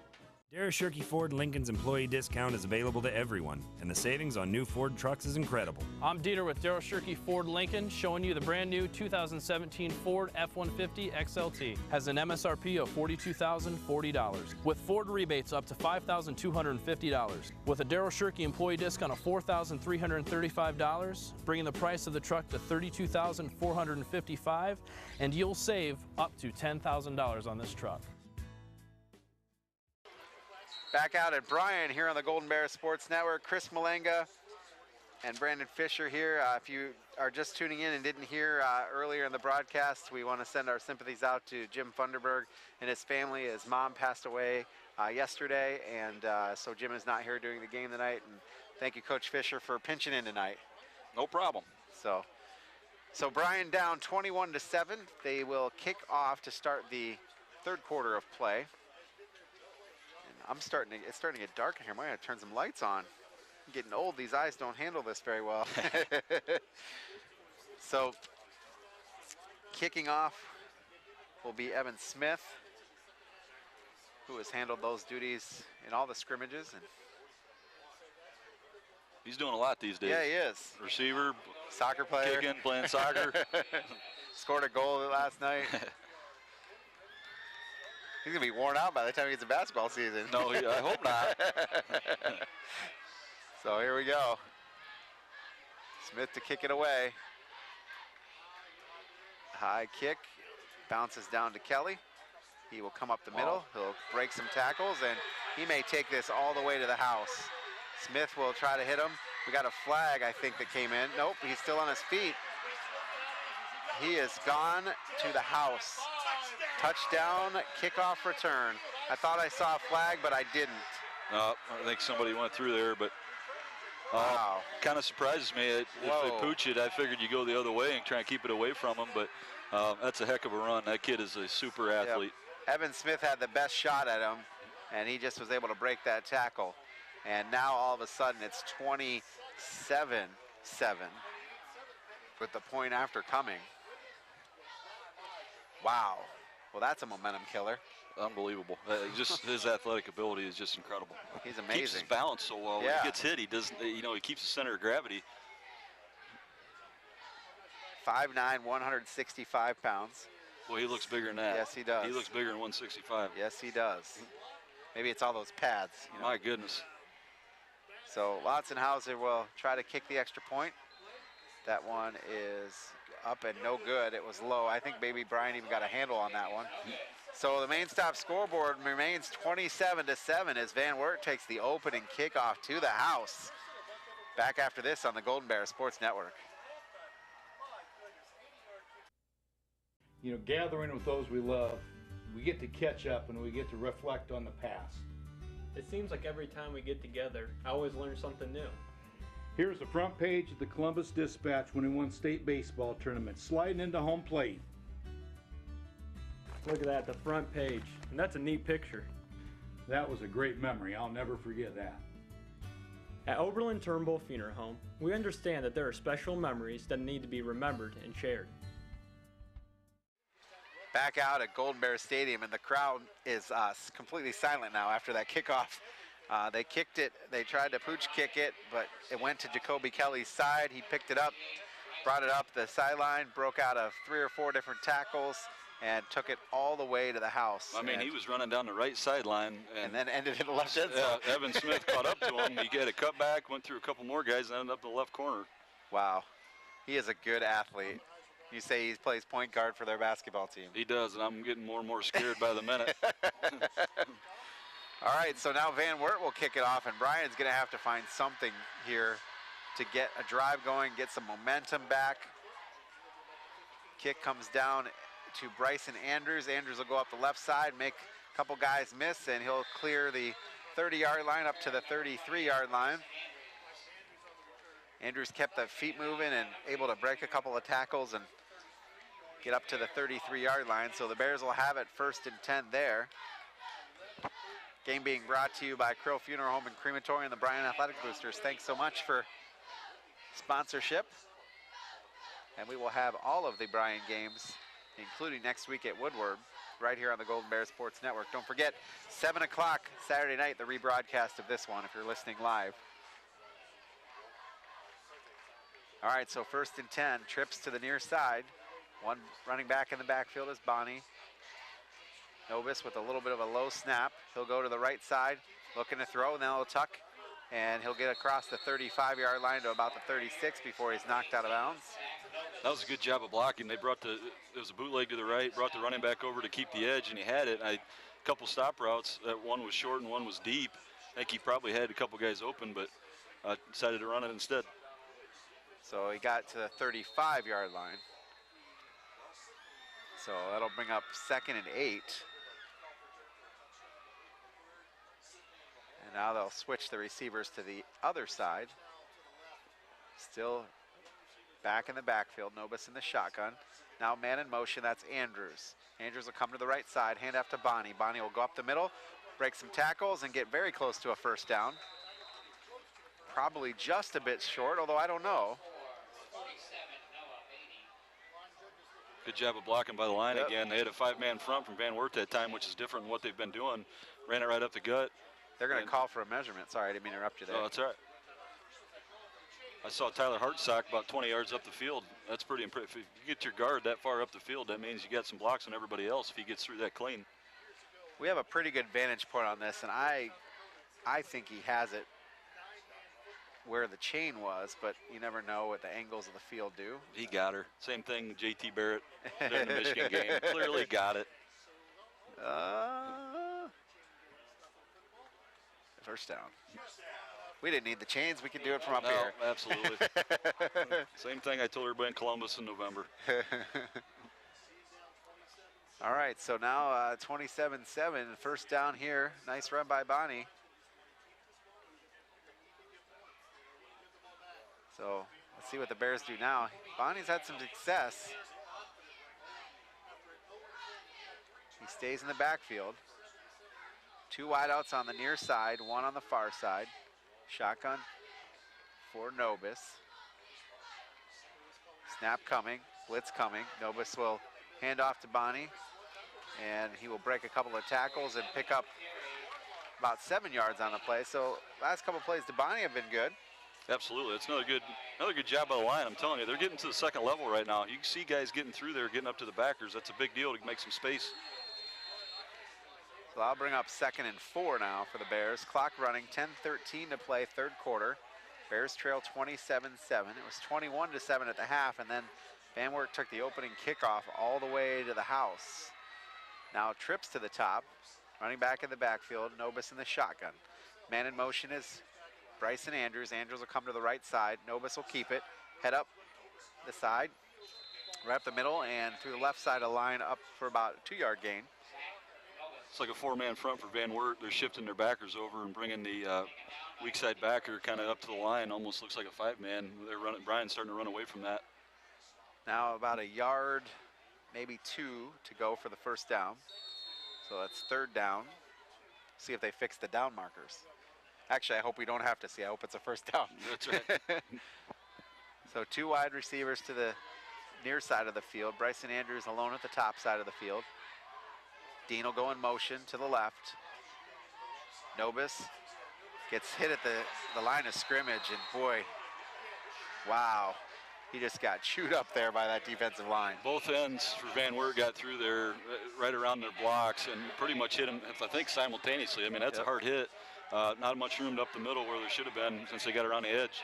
Dara Shirky Ford Lincoln's employee discount is available to everyone, and the savings on new Ford trucks is incredible. I'm Dieter with Daryl Shirky Ford Lincoln, showing you the brand new 2017 Ford F-150 XLT. Has an MSRP of $42,040, with Ford rebates up to $5,250. With a Daryl Shirky employee discount of $4,335, bringing the price of the truck to $32,455, and you'll save up to $10,000 on this truck. Back out at Bryan here on the Golden Bear Sports Network. Chris Malenga and Brandon Fisher here. If you are just tuning in and didn't hear earlier in the broadcast, we want to send our sympathies out to Jim Funderburg and his family. His mom passed away yesterday, and so Jim is not here during the game tonight. And thank you, Coach Fisher, for pinching in tonight. No problem. So Bryan down 21-7. They will kick off to start the third quarter of play. And it's starting to get dark in here. I'm going to turn some lights on. I'm getting old. These eyes don't handle this very well. So kicking off will be Evan Smith, who has handled those duties in all the scrimmages. And he's doing a lot these days. yeah, he is. Receiver, soccer player, kicking, playing soccer. Scored a goal last night. He's gonna be worn out by the time he gets to basketball season. No, I hope not. So here we go. Smith to kick it away. High kick, bounces down to Kelly. He will come up the middle. He'll break some tackles, and he may take this all the way to the house. Smith will try to hit him. We got a flag, I think, that came in. Nope, he's still on his feet. He has gone to the house. Touchdown, kickoff return. I thought I saw a flag, but I didn't. No, I think somebody went through there, but wow. Kind of surprises me. If they pooch it, I figured you go the other way and try and keep it away from him, but that's a heck of a run. That kid is a super athlete. Yep. Evan Smith had the best shot at him, and he just was able to break that tackle. And now all of a sudden it's 27-7 with the point after coming. Wow. Well, that's a momentum killer. Unbelievable. Just his athletic ability is just incredible. He's amazing. Keeps his balance so well. When he gets hit, he doesn't. He keeps the center of gravity. 5'9", 165 pounds. Well, he looks bigger than that. Yes, he does. He looks bigger than 165. Yes, he does. Maybe it's all those pads. You know? My goodness. So Lotzenhauser will try to kick the extra point. That one is up and no good. It was low. I think maybe Bryan even got a handle on that one. So the main stop scoreboard remains 27-7 as Van Wert takes the opening kickoff to the house. Back after this on the Golden Bear Sports Network. You know, gathering with those we love, we get to catch up and we get to reflect on the past. It seems like every time we get together, I always learn something new. Here's the front page of the Columbus Dispatch when he won state baseball tournament, sliding into home plate. Look at that, the front page. And that's a neat picture. That was a great memory. I'll never forget that. At Oberlin Turnbull Funeral Home, we understand that there are special memories that need to be remembered and shared. Back out at Golden Bear Stadium, and the crowd is completely silent now after that kickoff. They kicked it, they tried to pooch kick it, but it went to Jacoby Kelly's side. He picked it up, brought it up the sideline, broke out of 3 or 4 different tackles, and took it all the way to the house. I mean, he was running down the right sideline. And then ended in the left end zone. Evan Smith caught up to him. He got a cutback, went through a couple more guys, and ended up in the left corner. Wow. He is a good athlete. You say he plays point guard for their basketball team. He does, and I'm getting more and more scared by the minute. All right, so now Van Wert will kick it off, and Bryan's going to have to find something here to get a drive going, get some momentum back. Kick comes down to Bryson Andrews. Andrews will go up the left side, make a couple guys miss, and he'll clear the 30-yard line up to the 33-yard line. Andrews kept the feet moving and able to break a couple of tackles and get up to the 33-yard line. So the Bears will have it 1st and 10 there. Game being brought to you by Krill Funeral Home and Crematory and the Bryan Athletic Boosters. Thanks so much for sponsorship. And we will have all of the Bryan games, including next week at Woodward, right here on the Golden Bear Sports Network. Don't forget, 7 o'clock Saturday night, the rebroadcast of this one if you're listening live. All right, so 1st and 10, trips to the near side. One running back in the backfield is Bonnie. Novus with a little bit of a low snap. He'll go to the right side, looking to throw, and then he'll tuck, and he'll get across the 35-yard line to about the 36 before he's knocked out of bounds. That was a good job of blocking. They brought it was a bootleg to the right, brought the running back over to keep the edge, and he had it. couple stop routes. That one was short and one was deep. I think he probably had a couple guys open, but decided to run it instead. So he got to the 35-yard line. So that'll bring up 2nd and 8. And now they'll switch the receivers to the other side. Still back in the backfield, Nobis in the shotgun. Now man in motion, that's Andrews. Andrews will come to the right side, hand off to Bonnie. Bonnie will go up the middle, break some tackles, and get very close to a first down. Probably just a bit short, although I don't know. Good job of blocking by the line again. They had a 5-man front from Van Wert that time, which is different than what they've been doing. Ran it right up the gut. They're going to call for a measurement. Sorry, I didn't mean to interrupt you there. Oh, that's all right. I saw Tyler Hartsock about 20 yards up the field. That's pretty impressive. If you get your guard that far up the field, that means you got some blocks on everybody else if he gets through that clean. We have a pretty good vantage point on this, and I think he has it where the chain was, but you never know what the angles of the field do. He got her. Same thing, J.T. Barrett in the Michigan game. Clearly got it. First down. We didn't need the chains. We could do it from up here. Absolutely. Same thing I told everybody in Columbus in November. All right, so now 27-7, first down here. Nice run by Bonnie. So let's see what the Bears do now. Bonnie's had some success. He stays in the backfield. 2 wideouts on the near side, 1 on the far side. Shotgun for Nobis. Snap coming, blitz coming. Nobis will hand off to Bonnie, and he will break a couple of tackles and pick up about 7 yards on the play. So last couple plays to Bonnie have been good. Absolutely, it's another good job by the line. I'm telling you, they're getting to the second level right now. You can see guys getting through there, getting up to the backers. That's a big deal to make some space. So I'll bring up 2nd and 4 now for the Bears. Clock running, 10:13 to play, third quarter. Bears trail 27-7. It was 21-7 at the half, and then Van Wert took the opening kickoff all the way to the house. Now trips to the top, running back in the backfield, Nobis in the shotgun. Man in motion is Bryson Andrews. Andrews will come to the right side. Nobis will keep it, head up the side, right up the middle, and through the left side of the line up for about a 2-yard gain. It's like a 4-man front for Van Wert. They're shifting their backers over and bringing the weak side backer kind of up to the line. Almost looks like a 5-man. They're running. Bryan's starting to run away from that. Now about a yard, maybe 2 to go for the first down. So that's third down. See if they fix the down markers. Actually, I hope we don't have to see. I hope it's a first down. That's right. So 2 wide receivers to the near side of the field. Bryson Andrews alone at the top side of the field. Dean will go in motion to the left. Nobis gets hit at the line of scrimmage, and boy, wow, he just got chewed up there by that defensive line. Both ends for Van Wert got through there right around their blocks and pretty much hit him, I think, simultaneously. I mean, that's a hard hit. Not much room up the middle where there should have been since they got around the edge.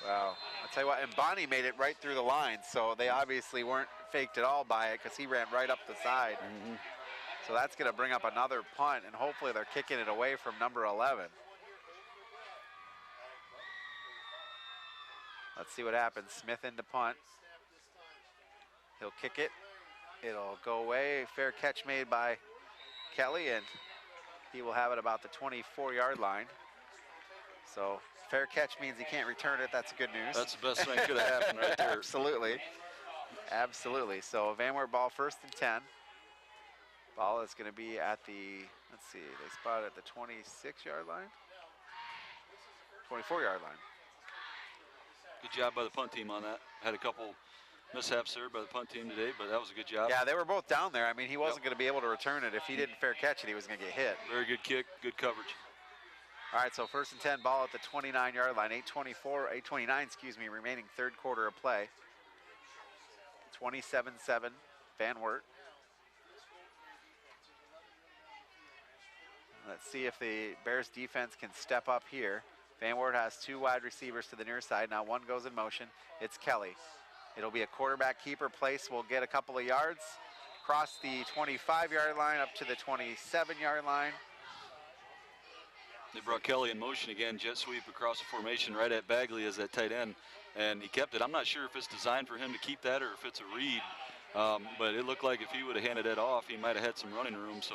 Wow. I'll tell you what, and Bonnie made it right through the line, so they obviously weren't faked at all by it because he ran right up the side. Mm-hmm. So that's going to bring up another punt, and hopefully they're kicking it away from number 11. Let's see what happens. Smith into punt. He'll kick it. It'll go away. Fair catch made by Kelly, and he will have it about the 24-yard line. So fair catch means he can't return it. That's good news. That's the best thing could have happened right there. Absolutely. Absolutely. So Van Wert ball 1st and 10. Ball is going to be at the, let's see, they spot it at the 26-yard line? 24-yard line. Good job by the punt team on that. Had a couple mishaps there by the punt team today, but that was a good job. Yeah, they were both down there. I mean, he wasn't going to be able to return it. If he didn't fair catch it, he was going to get hit. Very good kick, good coverage. All right, so 1st and 10, ball at the 29-yard line. 8:29, remaining third quarter of play. 27-7, Van Wert. Let's see if the Bears defense can step up here. Van Wert has 2 wide receivers to the near side. Now 1 goes in motion. It's Kelly. It'll be a quarterback keeper. Place will get a couple of yards. across the 25-yard line up to the 27-yard line. They brought Kelly in motion again, jet sweep across the formation right at Bagley as that tight end, and he kept it. I'm not sure if it's designed for him to keep that or if it's a read, but it looked like if he would have handed that off, he might have had some running room. So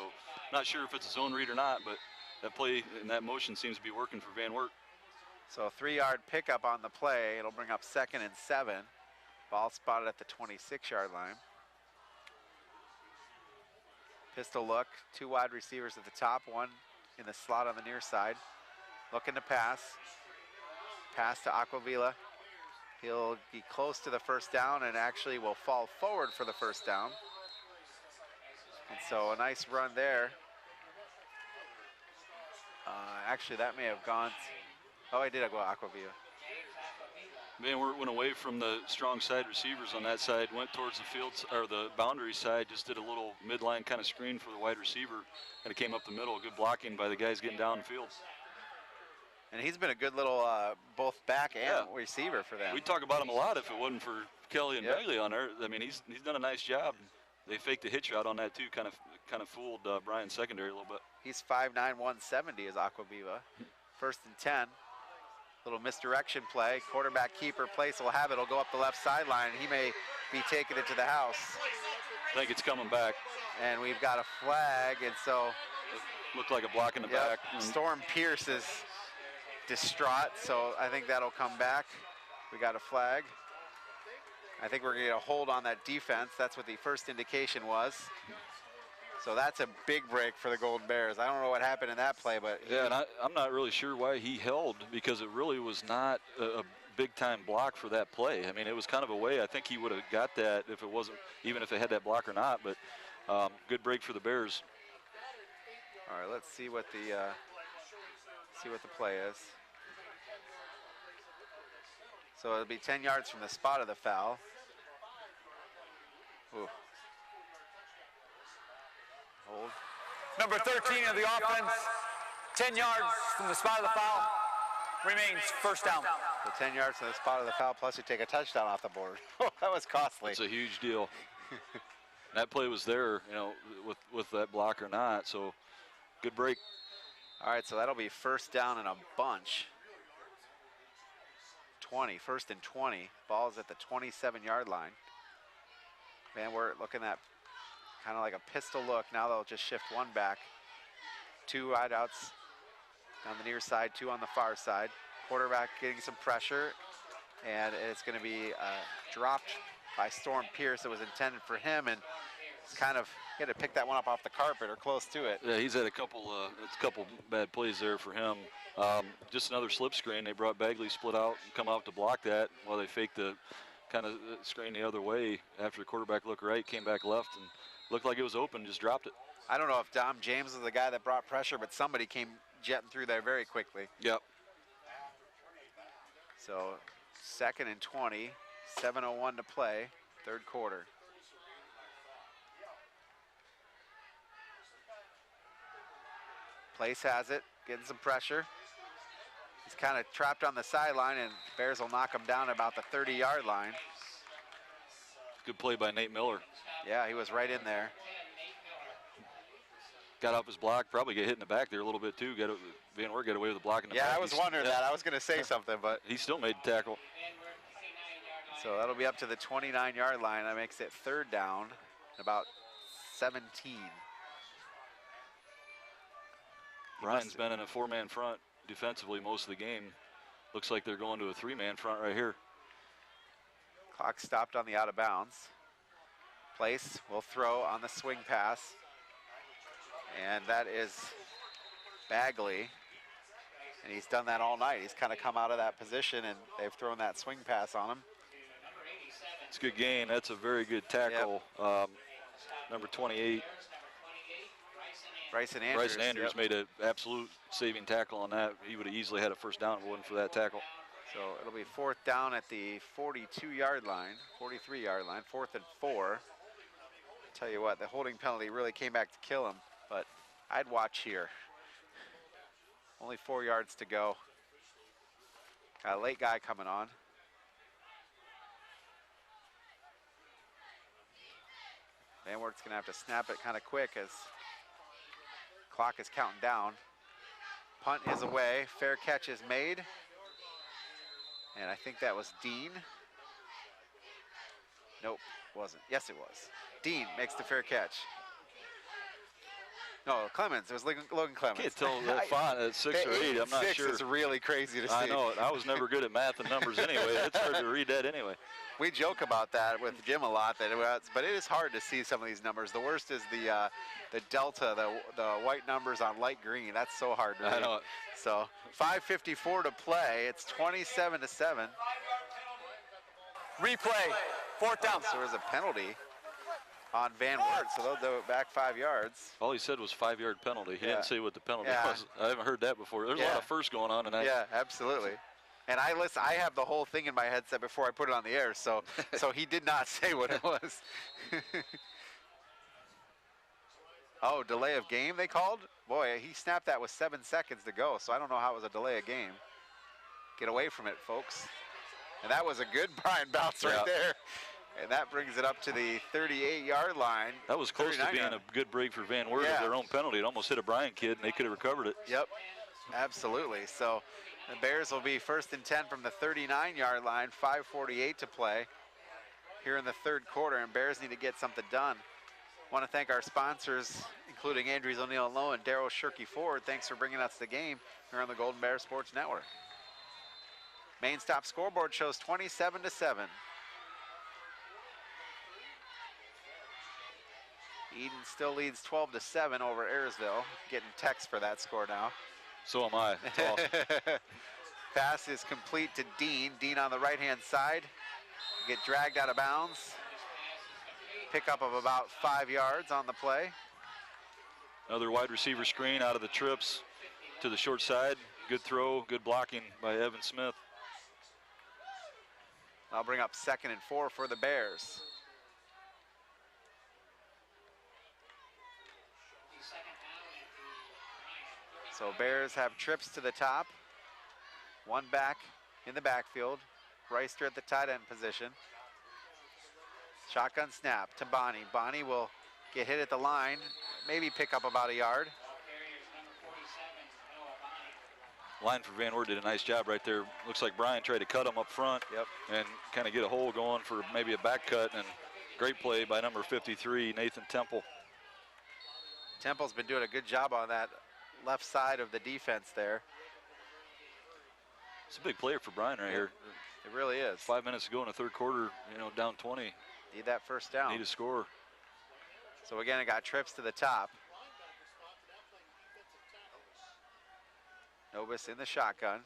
not sure if it's a zone read or not, but that play and that motion seems to be working for Van Wert. So a 3-yard pickup on the play. It'll bring up 2nd and 7. Ball spotted at the 26-yard line. Pistol look, 2 wide receivers at the top, 1 in the slot on the near side. Looking to pass. Pass to Aquavila. He'll be close to the first down and actually will fall forward for the first down. And so a nice run there. Actually, that may have gone. Oh, I did go Aquavila. Van Wert went away from the strong side receivers on that side, went towards the field or the boundary side, just did a little midline kind of screen for the wide receiver, and it came up the middle. Good blocking by the guys getting down the field. And he's been a good little both back and receiver for them. We'd talk about him a lot if it wasn't for Kelly and Bagley on there. I mean, he's done a nice job. They faked the hitch route on that too, kind of fooled Bryan's secondary a little bit. He's 5'9", 170 is Aquaviva. 1st and 10. Little misdirection play. Quarterback keeper place will have it. It'll go up the left sideline. He may be taking it to the house. I think it's coming back. And we've got a flag, and so. It looked like a block in the back. Storm Pierce is distraught, so I think that'll come back. We got a flag. I think we're going to get a hold on that defense. That's what the first indication was. So that's a big break for the Golden Bears. I don't know what happened in that play, but. Yeah, and I'm not really sure why he held, because it really was not a big-time block for that play. I mean, it was kind of a way. I think he would have got that if it wasn't, even if they had that block or not, but good break for the Bears. All right, let's see what the play is. So it'll be 10 yards from the spot of the foul. Ooh. Hold. Number 13 of the offense, 10 yards from the spot of the foul, remains first down. So 10 yards from the spot of the foul, plus you take a touchdown off the board. That was costly. It's a huge deal. That play was there, you know, with that block or not, so good break. All right, so that'll be first down in a bunch. 1st and 20. Ball's at the 27-yard line. Van Wert looking at kind of like a pistol look. Now they'll just shift 1 back. 2 wideouts on the near side, 2 on the far side. Quarterback getting some pressure, and it's going to be dropped by Storm Pierce. It was intended for him, and it's kind of, he had to pick that one up off the carpet or close to it. Yeah, he's had a couple bad plays there for him. Just another slip screen. They brought Bagley split out and come out to block that while they faked the kind of screen the other way after the quarterback looked right, came back left, and looked like it was open, just dropped it. I don't know if Dom James was the guy that brought pressure, but somebody came jetting through there very quickly. Yep. So 2nd and 20, 7:01 to play, 3rd quarter. Place has it, getting some pressure. He's kind of trapped on the sideline, and Bears will knock him down about the 30-yard line. Good play by Nate Miller. Yeah, he was right in there. Got off his block, probably get hit in the back there a little bit too. Van Wert got away with the block in the back. Yeah, I was wondering that. I was going to say something, but. He still made the tackle. So that'll be up to the 29-yard line. That makes it 3rd down, about 17. Bryan's been in a 4-man front defensively most of the game. Looks like they're going to a 3-man front right here. Clock stopped on the out of bounds. Place will throw on the swing pass. And that is Bagley. And he's done that all night. He's kind of come out of that position, and they've thrown that swing pass on him. It's a good gain. That's a very good tackle. Yep. Number 28. Bryson Andrews yep. made an absolute saving tackle on that. He would have easily had a first down if it wasn't for that tackle. So it'll be 4th down at the 42-yard line, 43-yard line, 4th and 4. Tell you what, the holding penalty really came back to kill him, but I'd watch here. Only 4 yards to go. Got a late guy coming on. Van Wert's going to have to snap it kind of quick as clock is counting down. Punt is away. Fair catch is made. And I think that was Dean. Nope, wasn't. Yes, it was. Dean makes the fair catch. No, Clemens. It was Logan Clemens. Can't tell that font at 6 or 8. I'm not sure. 6 is really crazy to see. I know it. I was never good at math and numbers anyway. It's hard to read that anyway. We joke about that with Jim a lot, but it is hard to see some of these numbers. The worst is the delta, the white numbers on light green. That's so hard to read. I know it. So 5:54 to play. It's 27-7. Replay, 4th down. So there's a penalty on Van Wert, so they'll do it back 5 yards. All he said was 5-yard penalty. He didn't say what the penalty Yeah. was. I haven't heard that before. There's a lot of firsts going on tonight. Yeah, absolutely. And I have the whole thing in my headset before I put it on the air, so he did not say what it was. Oh, delay of game they called? Boy, he snapped that with 7 seconds to go, so I don't know how it was a delay of game. Get away from it, folks. And that was a good Bryan bounce right there. And that brings it up to the 38-yard line. That was close to being a good break for Van Wert of their own penalty. It almost hit a Bryan kid, and they could have recovered it. Yep, absolutely. So the Bears will be 1st and 10 from the 39-yard line, 5:48 to play here in the third quarter, and Bears need to get something done. Want to thank our sponsors, including Andrews O'Neill & Lowe and Darryl Shirkey Ford. Thanks for bringing us the game here on the Golden Bear Sports Network. Main stop scoreboard shows 27-7. Eden still leads 12-7 over Ayersville. Getting text for that score now. So am I. It's awesome. Pass is complete to Dean. Dean on the right-hand side. Get dragged out of bounds. Pickup of about 5 yards on the play. Another wide receiver screen out of the trips to the short side. Good throw, good blocking by Evan Smith. I'll bring up 2nd and 4 for the Bears. So Bears have trips to the top. One back in the backfield. Reister at the tight end position. Shotgun snap to Bonnie. Bonnie will get hit at the line, maybe pick up about a yard. Line for Van Wert did a nice job right there. Looks like Bryan tried to cut him up front and kind of get a hole going for maybe a back cut, and great play by number 53, Nathan Temple. Temple's been doing a good job on that left side of the defense there. It's a big player for Bryan right here. It really is. 5 minutes to go in the third quarter, down 20. Need that first down. Need a score. So again, it got trips to the top. Nobis in the shotgun.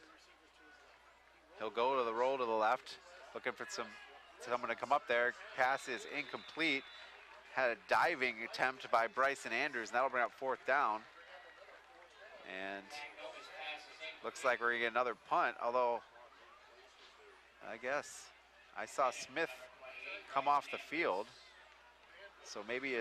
He'll go to the roll to the left, looking for someone to come up there. Pass is incomplete. Had a diving attempt by Bryson Andrews, and that'll bring up 4th down. And looks like we're gonna get another punt, although I guess I saw Smith come off the field. So maybe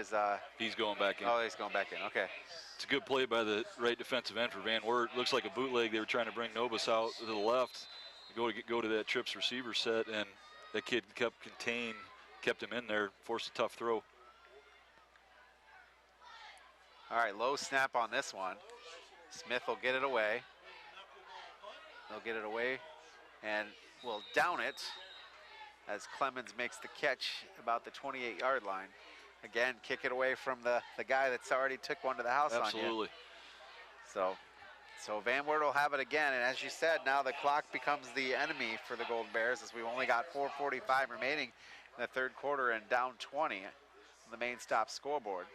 he's going back in. Oh, he's going back in, okay. It's a good play by the right defensive end for Van Wert. Looks like a bootleg. They were trying to bring Nobis out to the left, go to that trips receiver set, and that kid kept contained, kept him in there, forced a tough throw. All right, low snap on this one. Smith will get it away. They'll get it away and will down it as Clemens makes the catch about the 28-yard line. Again, kick it away from the guy that's already took one to the house on you. Absolutely. So Van Wert will have it again, and as you said, now the clock becomes the enemy for the Golden Bears as we've only got 4:45 remaining in the third quarter and down 20 on the main stop scoreboard.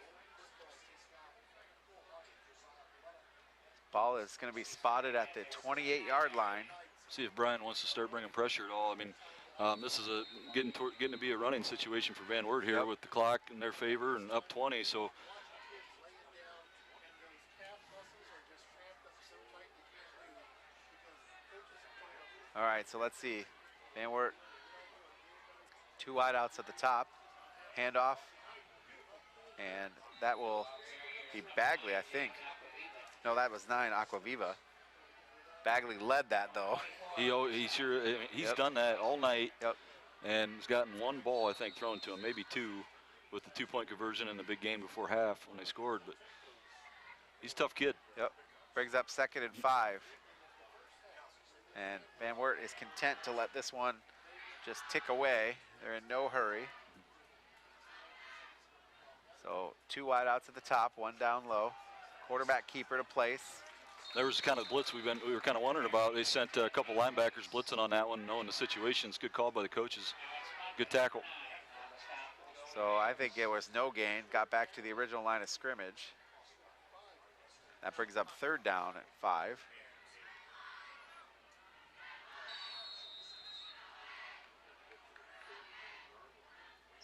Ball is going to be spotted at the 28-yard line. See if Bryan wants to start bringing pressure at all. I mean, this is getting to be a running situation for Van Wert here with the clock in their favor and up 20. So. All right, so let's see. Van Wert, 2 wideouts at the top, handoff, and that will be Bagley, I think. No, that was 9, Aquaviva. Bagley led that, though. He's done that all night, and he's gotten 1 ball, I think, thrown to him, maybe 2. with the 2-point conversion and the big game before half when they scored. But he's a tough kid. Yep. Brings up 2nd and 5. And Van Wert is content to let this one just tick away. They're in no hurry. So 2 wideouts at the top, 1 down low. Quarterback keeper to place. There was the kind of blitz we were kind of wondering about. They sent a couple linebackers blitzing on that one, knowing the situations. Good call by the coaches. Good tackle. So I think it was no gain. Got back to the original line of scrimmage. That brings up 3rd down at 5.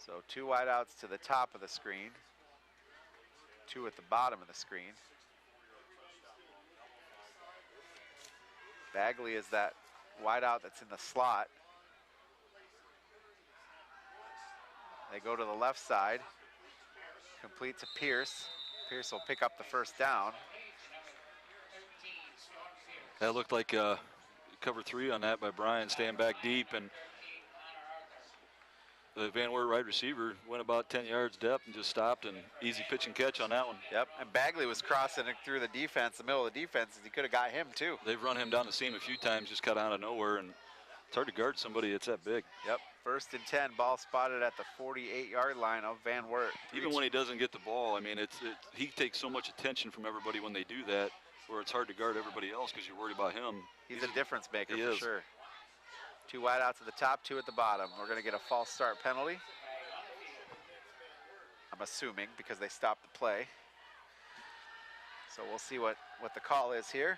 So 2 wideouts to the top of the screen. 2 at the bottom of the screen. Bagley is that wideout that's in the slot. They go to the left side. Complete to Pierce. Pierce will pick up the 1st down. That looked like cover 3 on that by Bryan, staying back deep, and the Van Wert wide receiver went about 10 yards depth and just stopped, and easy pitch and catch on that one. Yep, and Bagley was crossing it through the defense, the middle of the defense. He could have got him too. They've run him down the seam a few times, just cut out of nowhere, and it's hard to guard somebody that's that big. Yep, 1st and 10, ball spotted at the 48-yard line of Van Wert. Even when he doesn't get the ball, I mean, he takes so much attention from everybody when they do that, where it's hard to guard everybody else because you're worried about him. He's a difference maker for sure. 2 wideouts at the top, 2 at the bottom. We're going to get a false start penalty. I'm assuming because they stopped the play. So we'll see what the call is here.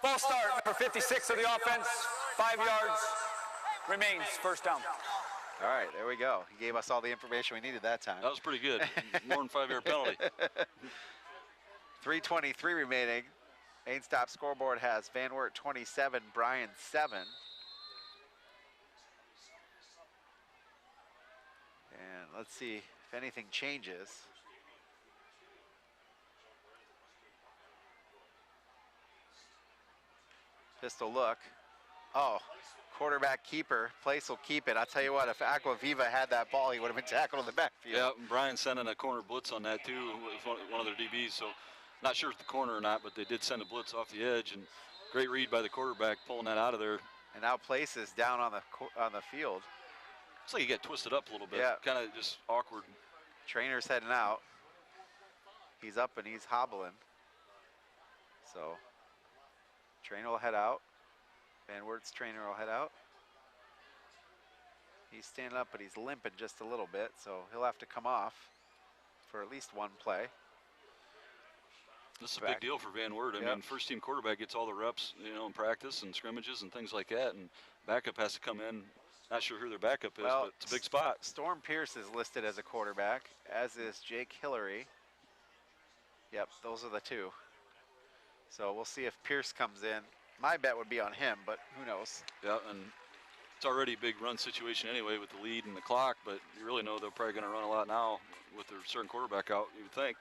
False start, number 56 of the offense, 5 yards remains, 1st down. All right, there we go. He gave us all the information we needed that time. That was pretty good. More than 5-yard penalty. 3:23 remaining. Main Stop scoreboard has Van Wert 27, Bryan 7. And let's see if anything changes. Pistol look. Oh, quarterback keeper. Place will keep it. I'll tell you what, if Aquaviva had that ball, he would have been tackled in the backfield. Yeah, Bryan sending a corner blitz on that too with one of their DBs. So not sure if the corner or not, but they did send a blitz off the edge, and great read by the quarterback pulling that out of there. And now Place is down on the field. Looks like he got twisted up a little bit. Yeah. Kind of just awkward. Trainer's heading out. He's up and he's hobbling. So trainer will head out. Van Wert's trainer will head out. He's standing up, but he's limping just a little bit, so he'll have to come off for at least one play. This is a big deal for Van Wert. I mean, first-team quarterback gets all the reps, in practice and scrimmages and things like that, and backup has to come in. Not sure who their backup is, but it's a big spot. Storm Pierce is listed as a quarterback, as is Jake Hillary. Yep, those are the 2. So we'll see if Pierce comes in. My bet would be on him, but who knows? Yeah, and it's already a big run situation anyway with the lead and the clock, but you really know they're probably going to run a lot now with their certain quarterback out, you would think.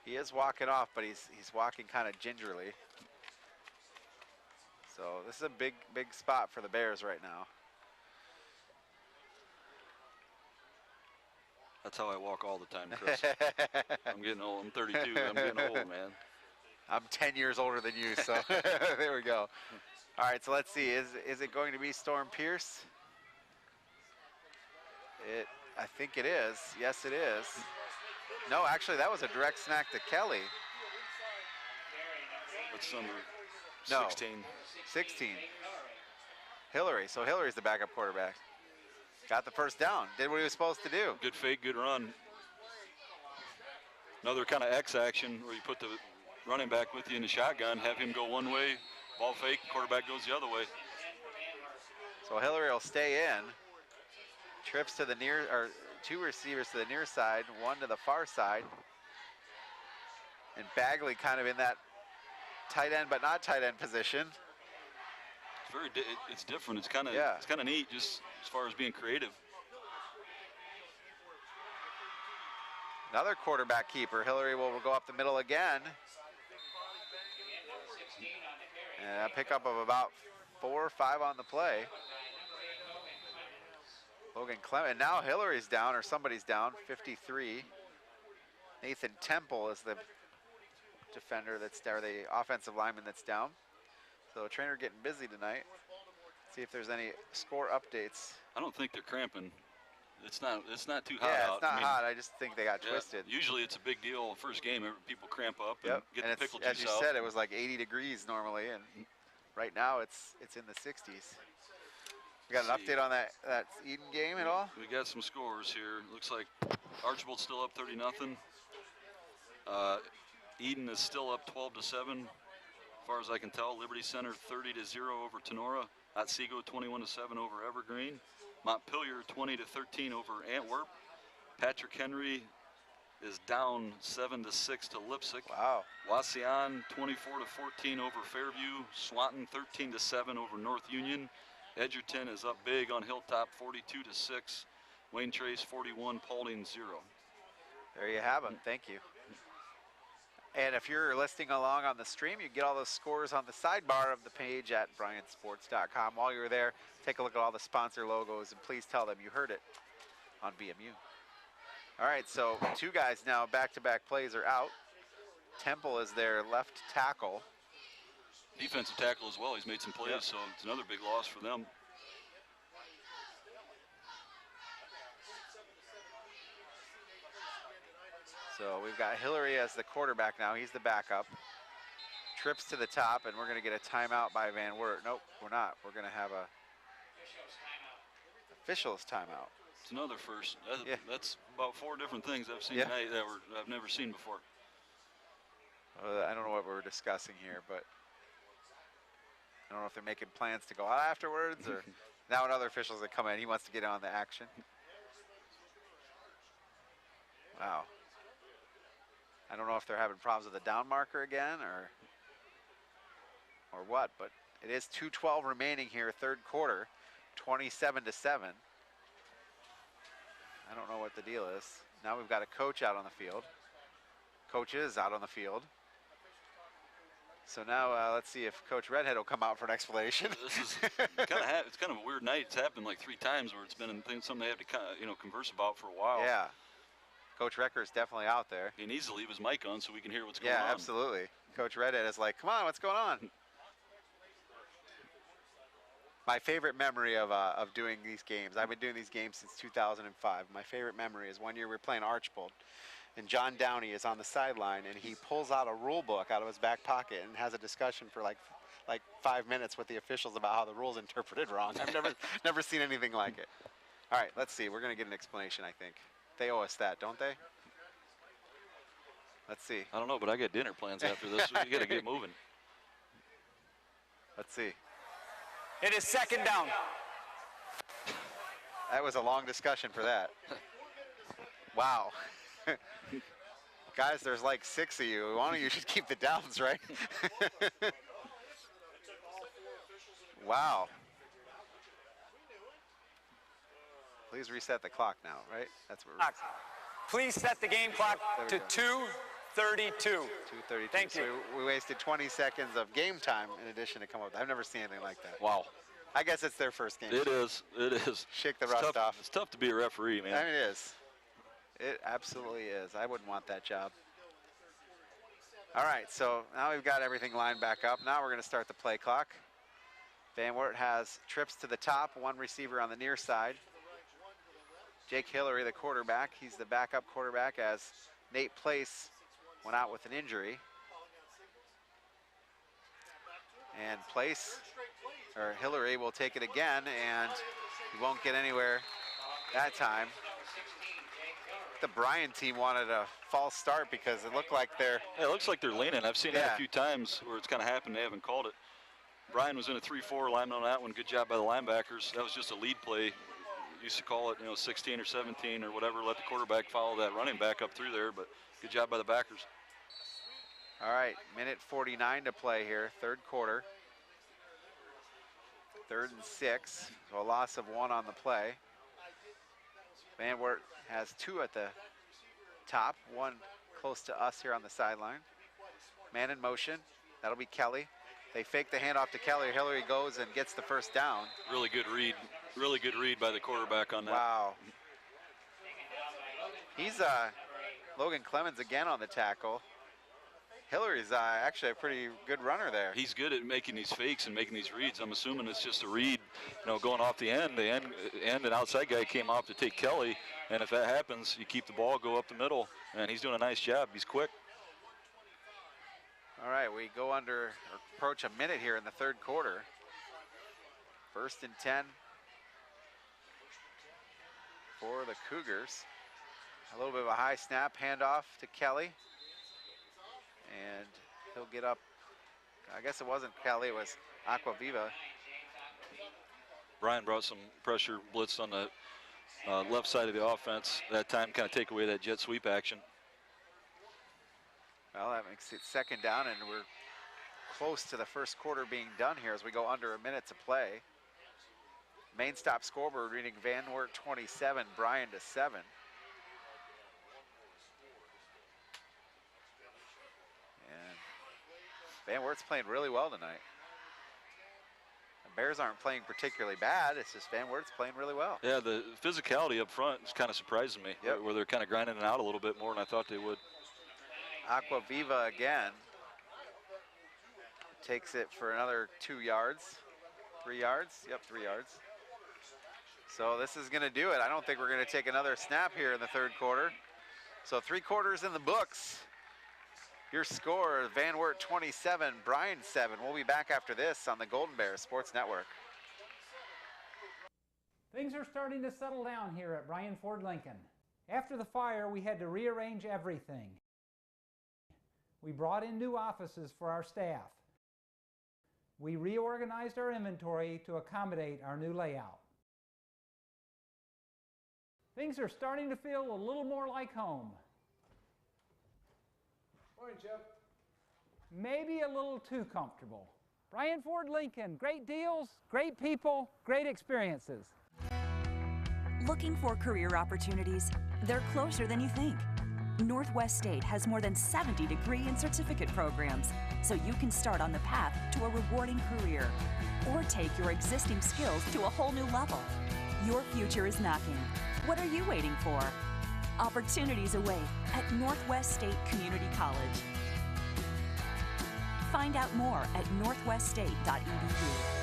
He is walking off, but he's walking kind of gingerly. So this is a big spot for the Bears right now. That's how I walk all the time, Chris. I'm getting old. I'm 32. I'm getting old, man. I'm 10 years older than you, so there we go. All right, so let's see. Is it going to be Storm Pierce? I think it is. Yes, it is. No, actually, that was a direct snack to Kelly. What's number 16? No, 16. Hillary. So Hillary's the backup quarterback. Got the 1st down. Did what he was supposed to do. Good fake, good run. Another kind of X action where you put the running back with you in the shotgun, have him go one way, ball fake, quarterback goes the other way. So Hillary will stay in. Trips to the near, or 2 receivers to the near side, 1 to the far side. And Bagley kind of in that tight end, but not tight end position. It's different. It's kind of it's kind of neat, just as far as being creative. Another quarterback keeper. Hillary will go up the middle again. And a pickup of about 4 or 5 on the play. Logan Clement, and now Hillary's down, or somebody's down, 53. Nathan Temple is the defender that's there, the offensive lineman that's down. So trainer getting busy tonight. See if there's any score updates. I don't think they're cramping. It's not too hot Yeah, out. it's not hot. I just think they got twisted. Usually it's a big deal. First game, people cramp up and Yep. get And the pickle juice out. as you said, it was like 80 degrees normally, and right now it's in the 60s. We got an update on that Eden game at all? We got some scores here. Looks like Archibald's still up 30-0. Eden is still up 12-7, as far as I can tell. Liberty Center 30-0 over Tenora. Otsego 21-7 over Evergreen. Montpelier 20-13 over Antwerp. Patrick Henry is down 7-6 to Lipsick. Wow. Wauseon 24-14 over Fairview. Swanton 13-7 over North Union. Edgerton is up big on Hilltop 42-6. Wayne Trace 41, Paulding 0. There you have them. Thank you. And if you're listening along on the stream, you get all those scores on the sidebar of the page at bryansports.com. While you're there, take a look at all the sponsor logos, and please tell them you heard it on BMU. All right, so 2 guys now, back-to-back plays are out. Temple is their left tackle. Defensive tackle as well. He's made some plays, so it's another big loss for them. So we've got Hillary as the quarterback now. He's the backup. Trips to the top, and we're going to get a timeout by Van Wert. Nope, we're not. We're going to have a officials timeout. It's another first. That's about 4 different things I've seen tonight that I've never seen before. I don't know what we're discussing here, but I don't know if they're making plans to go out afterwards, or now another officials that come in. He wants to get on the action. Wow. I don't know if they're having problems with the down marker again or what, but it is 2:12 remaining here, third quarter, 27-7. I don't know what the deal is. Now we've got a coach out on the field. Coach is out on the field. So now let's see if Coach Redhead will come out for an explanation. This is it's kind of a weird night. It's happened like 3 times where it's been something they have to converse about for a while. Yeah. Coach Recker is definitely out there. He needs to leave his mic on so we can hear what's going on. Yeah, absolutely. Coach Redhead is like, come on, what's going on? My favorite memory of doing these games, I've been doing these games since 2005. My favorite memory is one year we were playing Archibald, and John Downey is on the sideline, and he pulls out a rule book out of his back pocket and has a discussion for like 5 minutes with the officials about how the rule's interpreted wrong. I've never seen anything like it. All right, let's see. We're going to get an explanation, I think. They owe us that, don't they? Let's see. I don't know, but I got dinner plans after this, so we got to get moving. Let's see. It is second down. That was a long discussion for that. Wow. Guys, there's like 6 of you. One of you should keep the downs, right? Wow. Please reset the clock now, right? That's what we're Please set the game clock to 2:32. 2:32. Thank so you. we wasted 20 seconds of game time in addition to come up with. I've never seen anything like that. Wow. I guess it's their first game. It is. It is. Shake the rust off. It's tough to be a referee, man. I mean, it is. It absolutely is. I wouldn't want that job. All right, so now we've got everything lined back up. Now we're going to start the play clock. Van Wert has trips to the top, 1 receiver on the near side. Jake Hillary, the quarterback. He's the backup quarterback as Nate Place went out with an injury. And Hillary will take it again, and he won't get anywhere that time. The Bryan team wanted a false start because it looked like they're... Yeah, it looks like they're leaning. I've seen that a few times where it's kind of happened. They haven't called it. Bryan was in a 3-4 lineman on that one. Good job by the linebackers. That was just a lead play. Used to call it, 16 or 17 or whatever. Let the quarterback follow that running back up through there, but good job by the backers. All right, minute 49 to play here, third quarter. 3rd and 6, so a loss of 1 on the play. Van Wert has 2 at the top, 1 close to us here on the sideline. Man in motion, that'll be Kelly. They fake the handoff to Kelly. Hillary goes and gets the first down. Really good read by the quarterback on that. Wow. He's Logan Clemens again on the tackle. Hillary's actually a pretty good runner there. He's good at making these fakes and making these reads. I'm assuming it's just a read, going off the end. The end and outside guy came off to take Kelly, and if that happens, you keep the ball, go up the middle, and he's doing a nice job. He's quick. All right, we go approach a minute here in the third quarter. 1st and 10 for the Cougars. A little bit of a high snap, handoff to Kelly. And he'll get up. I guess it wasn't Kelly, it was Aquaviva. Bryan brought some pressure, blitz on the left side of the offense. That time kind of take away that jet sweep action. Well, that makes it 2nd down, and we're close to the first quarter being done here as we go under a minute to play. Main stop scoreboard reading Van Wert 27, Bryan to 7. And Van Wert's playing really well tonight. The Bears aren't playing particularly bad, it's just Van Wert's playing really well. Yeah, the physicality up front is kind of surprising me, where they're kind of grinding it out a little bit more than I thought they would. Aquaviva again takes it for another 2 yards, 3 yards, 3 yards. So this is gonna do it. I don't think we're gonna take another snap here in the third quarter. So 3 quarters in the books. Your score, Van Wert 27, Bryan 7. We'll be back after this on the Golden Bears Sports Network. Things are starting to settle down here at Bryan Ford Lincoln. After the fire, we had to rearrange everything. We brought in new offices for our staff. We reorganized our inventory to accommodate our new layout. Things are starting to feel a little more like home. Morning, Jeff. Maybe a little too comfortable. Bryan Ford Lincoln, great deals, great people, great experiences. Looking for career opportunities? They're closer than you think. Northwest State has more than 70 degree and certificate programs, so you can start on the path to a rewarding career or take your existing skills to a whole new level. Your future is knocking. What are you waiting for? Opportunities await at Northwest State Community College. Find out more at northweststate.edu.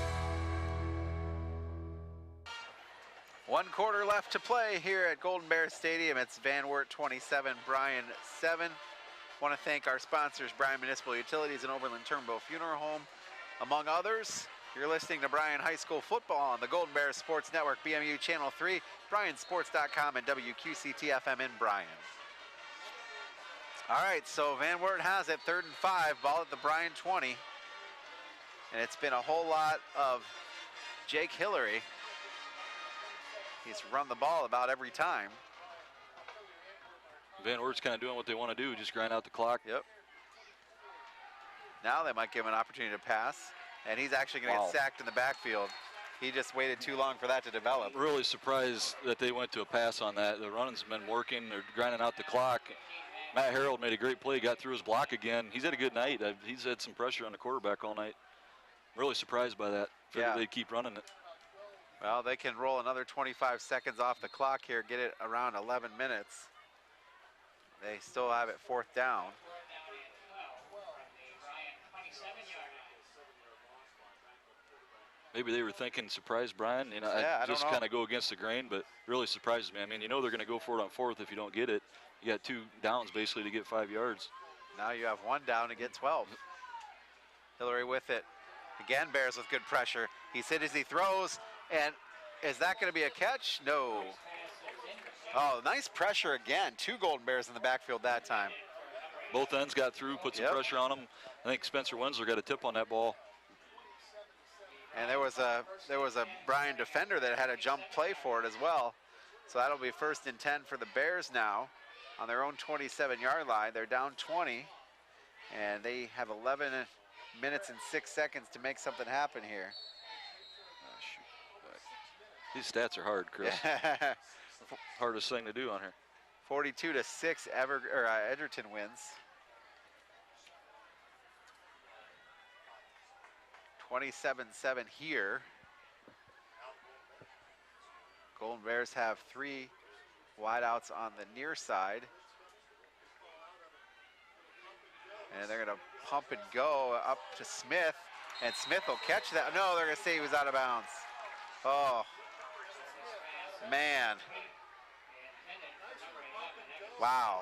1 quarter left to play here at Golden Bears Stadium. It's Van Wert 27, Bryan 7. Want to thank our sponsors, Bryan Municipal Utilities and Oberlin Turnbow Funeral Home, among others. You're listening to Bryan High School football on the Golden Bears Sports Network, BMU Channel 3, bryansports.com, and WQCT-FM in Bryan. All right, so Van Wert has it, 3rd and 5, ball at the Bryan 20. And it's been a whole lot of Jake Hillary. He's run the ball about every time. Van Wert's kind of doing what they want to do, just grind out the clock. Yep. Now they might give him an opportunity to pass, and he's actually going to get sacked in the backfield. He just waited too long for that to develop. Really surprised that they went to a pass on that. The running's been working. They're grinding out the clock. Matt Harold made a great play, got through his block again. He's had a good night. He's had some pressure on the quarterback all night. Really surprised by that. Figured they'd keep running it. Well, they can roll another 25 seconds off the clock here, get it around 11 minutes. They still have it 4th down. Maybe they were thinking surprise Bryan. I just don't know. kind of go against the grain, but really surprises me. I mean, they're going to go for it on 4th if you don't get it. You got 2 downs basically to get 5 yards. Now you have 1 down to get 12. Hillary with it. Again, Bears with good pressure. He's hit as he throws, and is that going to be a catch? No. Oh, nice pressure again. 2 Golden Bears in the backfield that time. Both ends got through, put some pressure on them. I think Spencer Winsler got a tip on that ball. And there was a Bryan defender that had a jump play for it as well. So that'll be 1st and 10 for the Bears now on their own 27-yard line. They're down 20, and they have 11 minutes and 6 seconds to make something happen here. These stats are hard, Chris. Hardest thing to do on here. 42-6, Edgerton wins. 27-7 here. Golden Bears have 3 wideouts on the near side. And they're going to pump and go up to Smith. And Smith will catch that. No, they're going to say he was out of bounds. Oh, man. Wow.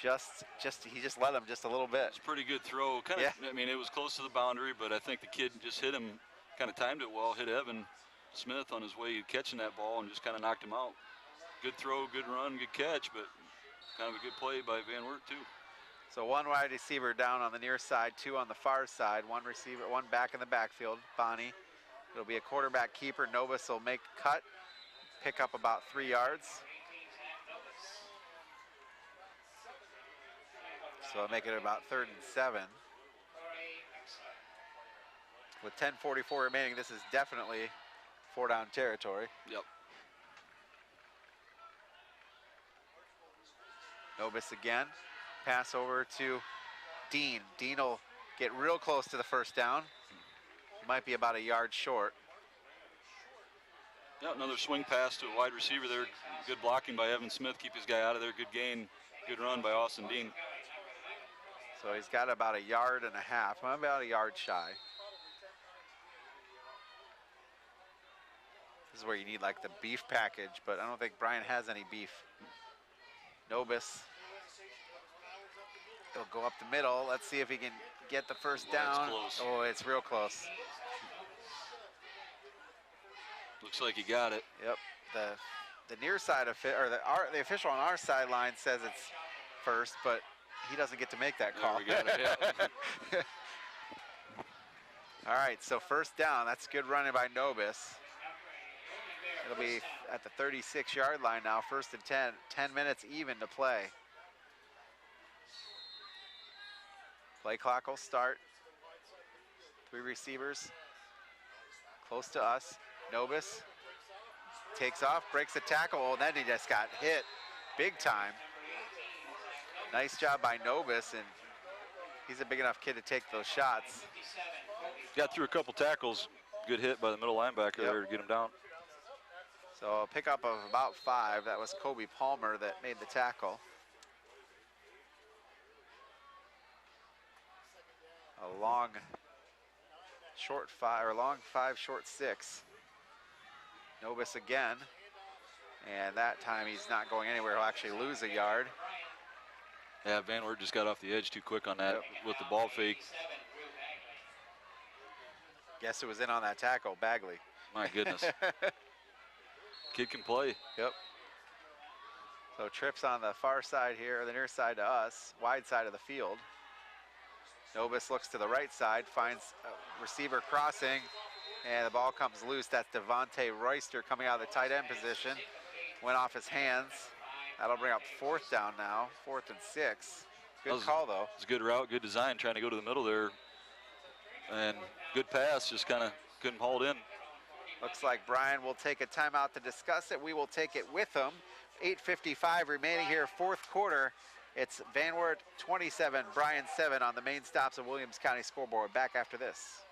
He just let him just a little bit. It's a pretty good throw. Kind of, I mean, it was close to the boundary, but I think the kid just hit him, kind of timed it well, hit Evan Smith on his way catching that ball and just kind of knocked him out. Good throw, good run, good catch, but kind of a good play by Van Wert too. So 1 wide receiver down on the near side, 2 on the far side, 1 receiver, 1 back in the backfield, Bonnie. It'll be a quarterback keeper. Novus will make cut, pick up about 3 yards. So I'll make it about 3rd and 7. With 10:44 remaining, this is definitely 4-down territory. Yep. Novus again. Pass over to Dean. Dean will get real close to the 1st down. Might be about a yard short. Yeah, another swing pass to a wide receiver there. Good blocking by Evan Smith. Keep his guy out of there. Good gain. Good run by Austin Dean. So he's got about a yard and a half, about a yard shy. This is where you need like the beef package, but I don't think Bryan has any beef. Nobis. He'll go up the middle. Let's see if he can get the 1st down. It's close. Oh, it's real close. Looks like he got it. Yep. The near side of it, or the official on our sideline says it's 1st, but he doesn't get to make that call. We got it, yeah. All right, so 1st down. That's good running by Nobis. It'll be at the 36-yard line now, 1st and 10. 10 minutes even to play. Play clock will start. 3 receivers close to us. Nobis takes off, breaks the tackle. Oh, then he just got hit big time. Nice job by Nobis, and he's a big enough kid to take those shots. Got through a couple tackles. Good hit by the middle linebacker there to get him down. So a pickup of about 5. That was Kobe Palmer that made the tackle. A long short 5, or long 5, short 6. Nobis again. And that time he's not going anywhere. He'll actually lose a yard. Yeah, Van Wert just got off the edge too quick on that with the ball fake. Guess who was in on that tackle? Bagley. My goodness. Kid can play. Yep. So trips on the far side here, or the near side to us, wide side of the field. Nobis looks to the right side, finds a receiver crossing, and the ball comes loose. That's Devontae Royster coming out of the tight end position. Went off his hands. That'll bring up 4th down now, 4th and 6. Good call, though. It's a good route, good design, trying to go to the middle there. And good pass, just kind of couldn't hold in. Looks like Bryan will take a timeout to discuss it. We will take it with him. 8:55 remaining here, 4th quarter. It's Van Wert 27, Bryan 7 on the main stops of Williams County scoreboard. Back after this.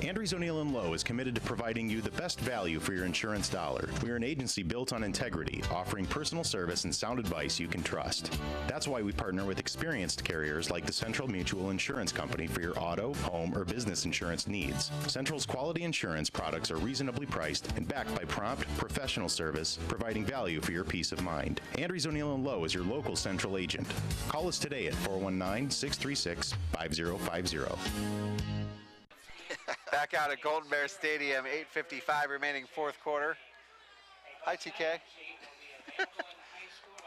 Andrews O'Neill & Lowe is committed to providing you the best value for your insurance dollar. We are an agency built on integrity, offering personal service and sound advice you can trust. That's why we partner with experienced carriers like the Central Mutual Insurance Company for your auto, home, or business insurance needs. Central's quality insurance products are reasonably priced and backed by prompt, professional service, providing value for your peace of mind. Andrews O'Neill & Lowe is your local Central agent. Call us today at 419-636-5050. Back out at Golden Bear Stadium, 8:55 remaining 4th quarter. Hi, TK.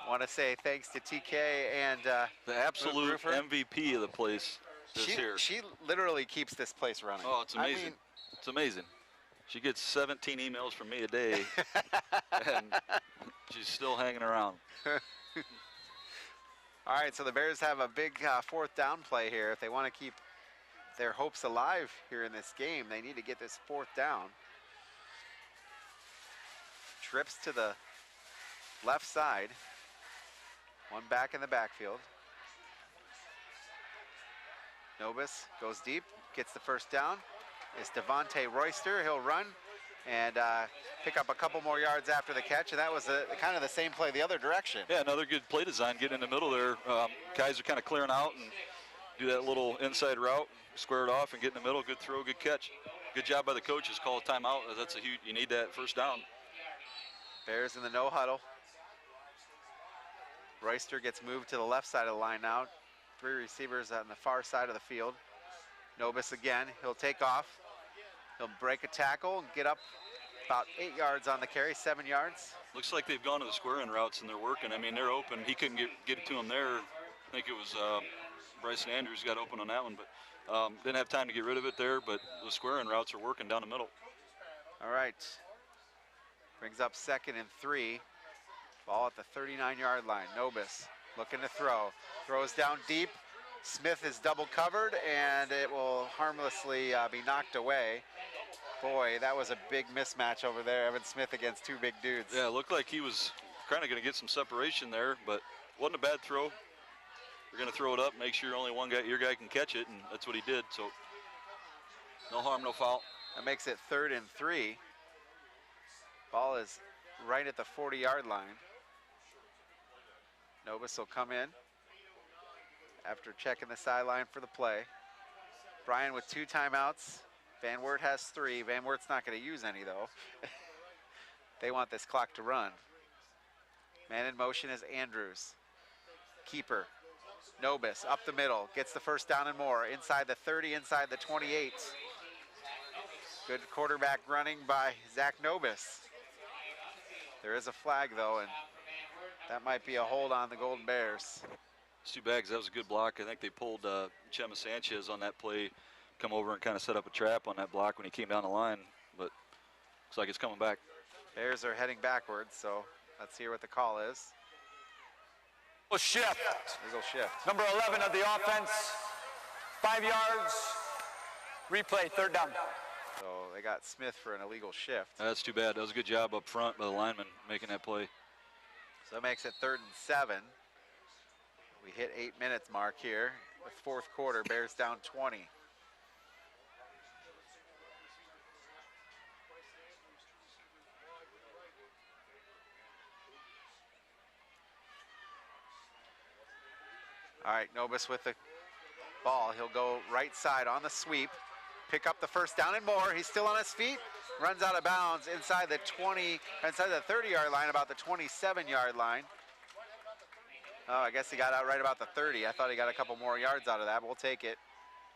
Want to say thanks to TK and the absolute MVP of the place is here. She literally keeps this place running. Oh, it's amazing. I mean, it's amazing. She gets 17 emails from me a day, and she's still hanging around. All right, so the Bears have a big 4th down play here. If they want to keep their hopes alive here in this game, they need to get this 4th down. Trips to the left side. 1 back in the backfield. Nobis goes deep, gets the first down. It's Devontae Royster. He'll run and pick up a couple more yards after the catch, and that was kind of the same play the other direction. Yeah, another good play design, getting in the middle there. Guys are kind of clearing out and do that little inside route, square it off and get in the middle. Good throw, good catch. Good job by the coaches. Call a timeout. That's a huge, you need that first down. Bears in the no huddle. Royster gets moved to the left side of the line now. 3 receivers on the far side of the field. Nobis again, he'll take off. He'll break a tackle and get up about 8 yards on the carry, 7 yards. Looks like they've gone to the square end routes and they're working. I mean, they're open. He couldn't get it to him there. I think it was Bryson Andrews got open on that one, but didn't have time to get rid of it there, but the square end routes are working down the middle. All right. Brings up 2nd and 3. Ball at the 39-yard line. Nobis looking to throw. Throws down deep. Smith is double covered, and it will harmlessly be knocked away. Boy, that was a big mismatch over there. Evan Smith against 2 big dudes. Yeah, it looked like he was kind of going to get some separation there, but wasn't a bad throw. You're going to throw it up, make sure only your guy can catch it, and that's what he did. So no harm, no foul. That makes it 3rd and 3. Ball is right at the 40-yard line. Nobis will come in after checking the sideline for the play. Bryan with 2 timeouts. Van Wert has 3. Van Wert's not going to use any, though. They want this clock to run. Man in motion is Andrews. Keeper. Nobis up the middle. Gets the first down and more. Inside the 30, inside the 28. Good quarterback running by Zach Nobis. There is a flag, though, and that might be a hold on the Golden Bears. It's too bad because that was a good block. I think they pulled Chema Sanchez on that play, come over and kind of set up a trap on that block when he came down the line, but looks like it's coming back. Bears are heading backwards, so let's hear what the call is. Shift. Legal shift. Number 11 of the offense, 5 yards, replay, 3rd down. So they got Smith for an illegal shift. That's too bad. That was a good job up front by the lineman making that play. So that makes it 3rd and 7. We hit 8 minutes mark here. The 4th quarter, Bears down 20. All right, Nobis with the ball. He'll go right side on the sweep, pick up the first down and more. He's still on his feet, runs out of bounds inside the 30-yard line, about the 27-yard line. Oh, I guess he got out right about the 30. I thought he got a couple more yards out of that, but we'll take it.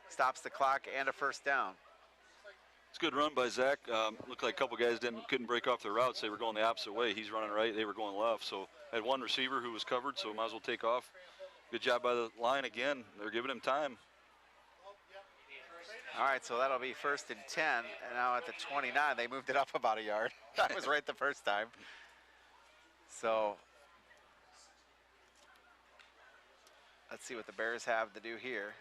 Stops the clock and a first down. It's a good run by Zach. Looked like a couple guys couldn't break off their routes. They were going the opposite way. He's running right, they were going left. So had one receiver who was covered, so might as well take off. Good job by the line again. They're giving him time. All right, so that'll be 1st and 10. And now at the 29, they moved it up about a yard. That was right the first time. So let's see what the Bears have to do here.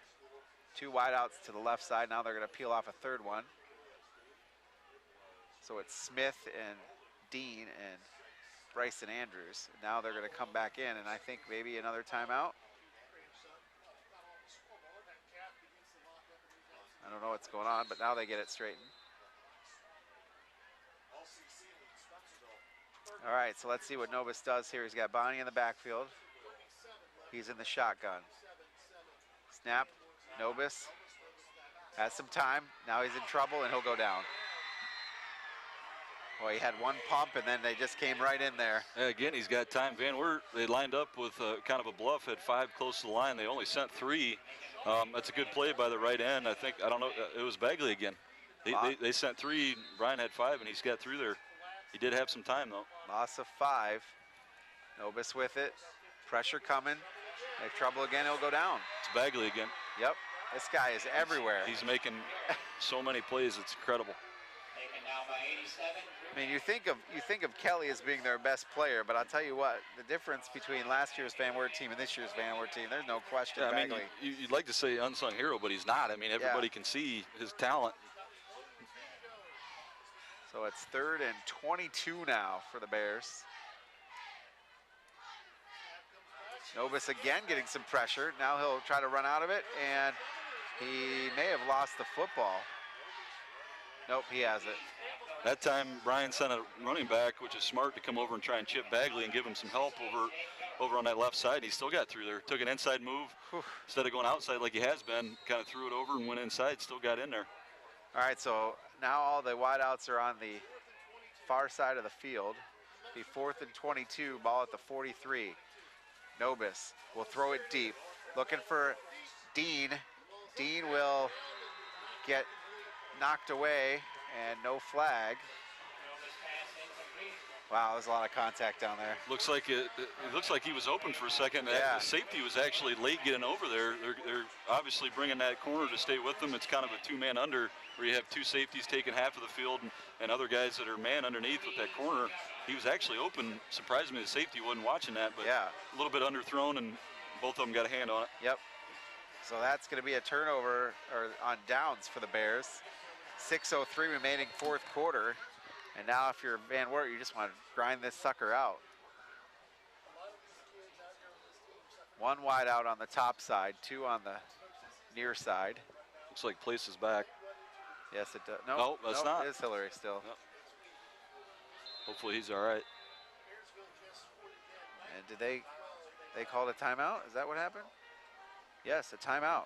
2 wideouts to the left side. Now they're going to peel off a 3rd one. So it's Smith and Dean and Bryson Andrews. Now they're going to come back in, and I think maybe another timeout. I don't know what's going on, but now they get it straightened. All right, so let's see what Nobis does here. He's got Bonnie in the backfield. He's in the shotgun. Snap, Nobis has some time. Now he's in trouble, and he'll go down. Boy, he had one pump, and then they just came right in there. Yeah, again, he's got time. Van Wert, they lined up with kind of a bluff, had 5 close to the line. They only sent 3. That's a good play by the right end. I don't know, it was Bagley again. They sent 3, Bryan had 5, and he's got through there. He did have some time, though. Loss of 5. Nobis with it. Pressure coming. Make trouble again, he'll go down. It's Bagley again. Yep, this guy is everywhere. He's making so many plays, it's incredible. I mean, you think of Kelly as being their best player, but I'll tell you what, the difference between last year's Van Wert team and this year's Van Wert team, there's no question. Yeah, I mean, Bagley. you'd like to say unsung hero, but he's not. I mean, everybody can see his talent. So it's 3rd and 22 now for the Bears. Nobis again getting some pressure. Now he'll try to run out of it, and He may have lost the football. Nope, he has it. That time, Bryan sent a running back, which is smart, to come over and try and chip Bagley and give him some help over on that left side. He still got through there. Took an inside move. Instead of going outside like he has been, kind of threw it over and went inside, still got in there. All right, so now all the wideouts are on the far side of the field. Be 4th and 22, ball at the 43. Nobis will throw it deep. Looking for Dean. Dean will get knocked away and no flag. Wow, there's a lot of contact down there. Looks like it looks like he was open for a second. Yeah. The safety was actually late getting over there. They're obviously bringing that corner to stay with them. It's kind of a two-man under where you have two safeties taking half of the field and other guys that are man underneath with that corner. He was actually open. Surprised me the safety wasn't watching that, but yeah, a little bit underthrown, and both of them got a hand on it. Yep. So that's going to be a turnover on downs for the Bears. 6:03 remaining fourth quarter. And now if you're Van Wert, you just want to grind this sucker out. One wide out on the top side, two on the near side. Looks like Place is back. Yes, it does. No, that's not. It is Hillary still. Nope. Hopefully he's all right. And did they called a timeout? Is that what happened? Yes, a timeout.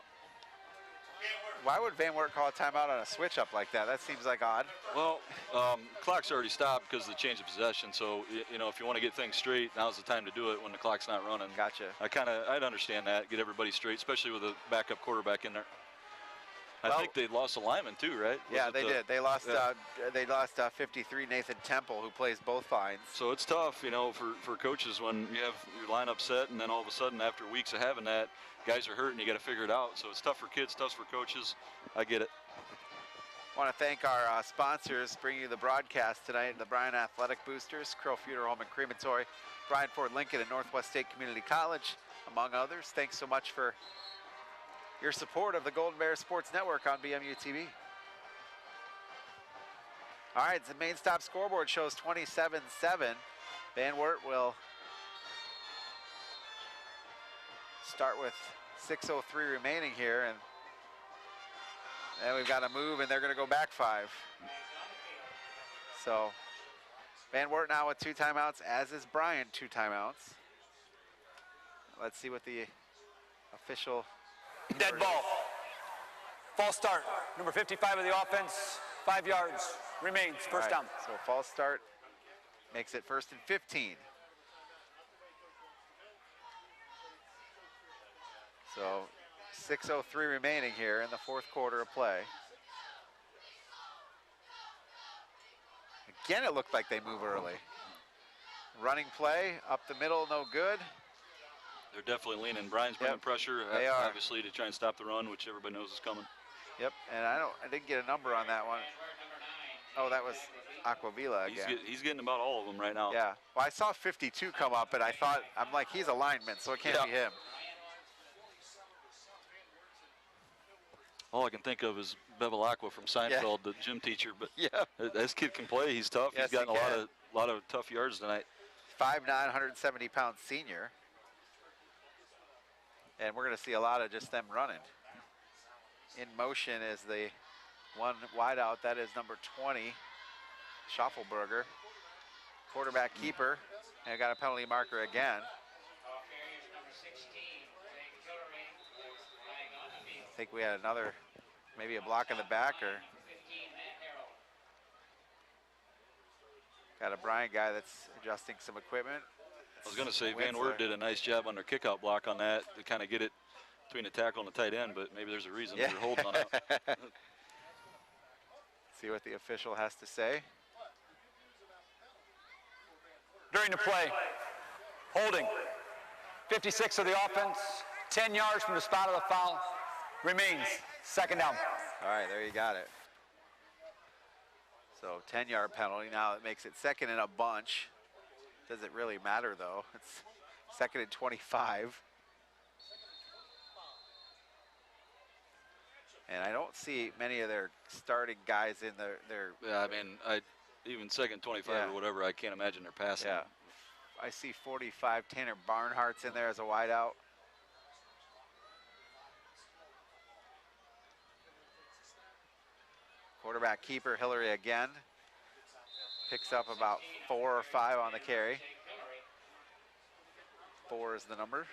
Why would Van Wert call a timeout on a switch up like that? That seems like odd. Well, clock's already stopped because of the change of possession. So, you know, if you want to get things straight, now's the time to do it when the clock's not running. Gotcha. I'd understand that, get everybody straight, especially with a backup quarterback in there. I think they lost a lineman too, right? Yeah, they did. They lost 53 Nathan Temple, who plays both lines. So it's tough, you know, for coaches when you have your lineup set, and then all of a sudden after weeks of having that, guys are hurt and you got to figure it out. So it's tough for kids, tough for coaches. I get it. I want to thank our sponsors bringing you the broadcast tonight: the Bryan Athletic Boosters, Krill Funeral Home and Crematory, Bryan Ford Lincoln, and Northwest State Community College, among others. Thanks so much for your support of the Golden Bear Sports Network on BMU TV. All right, the main stop scoreboard shows 27-7. Van Wert will start with 6:03 remaining here, and then we've got a move, and they're going to go back 5. So Van Wert now with 2 timeouts, as is Bryan, 2 timeouts. Let's see what the official. Dead ball. False start. Number 55 of the offense. 5 yards. Remains. First down. So false start makes it 1st and 15. So 6:03 remaining here in the fourth quarter of play. Again, it looked like they move early. Running play up the middle, no good. They're definitely leaning. Bryan's bringing pressure, They are. obviously, to try and stop the run, which everybody knows is coming. Yep, and I didn't get a number on that one. Oh, that was Aquavila again. He's getting about all of them right now. Yeah. Well, I saw 52 come up, and I'm like, he's a lineman, so it can't be him. All I can think of is Bevilacqua from Seinfeld, the gym teacher. But this kid can play. He's tough. Yes, he's gotten he a lot of tough yards tonight. 5'9", 170-pound senior. And we're going to see a lot of just them running. In motion is the one wideout. That is number 20, Schaffelberger. Quarterback keeper. And I got a penalty marker again. I think we had another, maybe a block in the back, or got a Bryan guy that's adjusting some equipment. I was going to say Van Wert did a nice job on their kickout block on that to kind of get it between the tackle and the tight end, but maybe there's a reason they're holding on it. See what the official has to say. During the play, holding. 56 of the offense, 10 yards from the spot of the foul. Remains. Second down. All right, there you got it. So 10-yard penalty. Now it makes it 2nd and a bunch. Does it really matter, though? It's 2nd and 25. And I don't see many of their starting guys in their Yeah, I mean, even 2nd 25 or whatever, I can't imagine they're passing. Yeah. I see 45, Tanner Barnhart's in there as a wideout. Quarterback keeper Hillary again. Picks up about 4 or 5 on the carry. 4 is the number.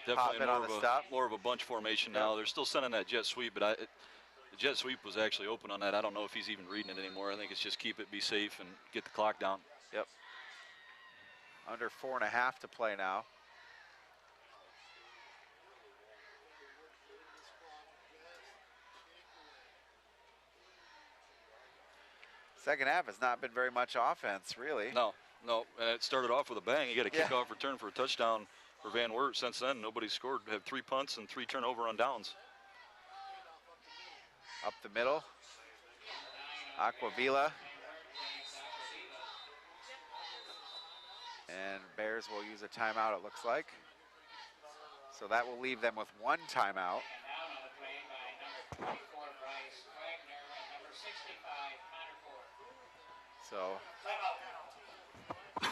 Definitely Hoffman more of a bunch formation now. They're still sending that jet sweep, but the jet sweep was actually open on that. I don't know if he's even reading it anymore. I think it's just keep it, be safe, and get the clock down. Yep. Under 4.5 to play now. Second half has not been very much offense, really. No, and it started off with a bang. You got a kickoff return for a touchdown for Van Wert. Since then, nobody scored. Had 3 punts and 3 turnover on downs. Up the middle. Aquavila. And Bears will use a timeout, it looks like. So that will leave them with 1 timeout. So,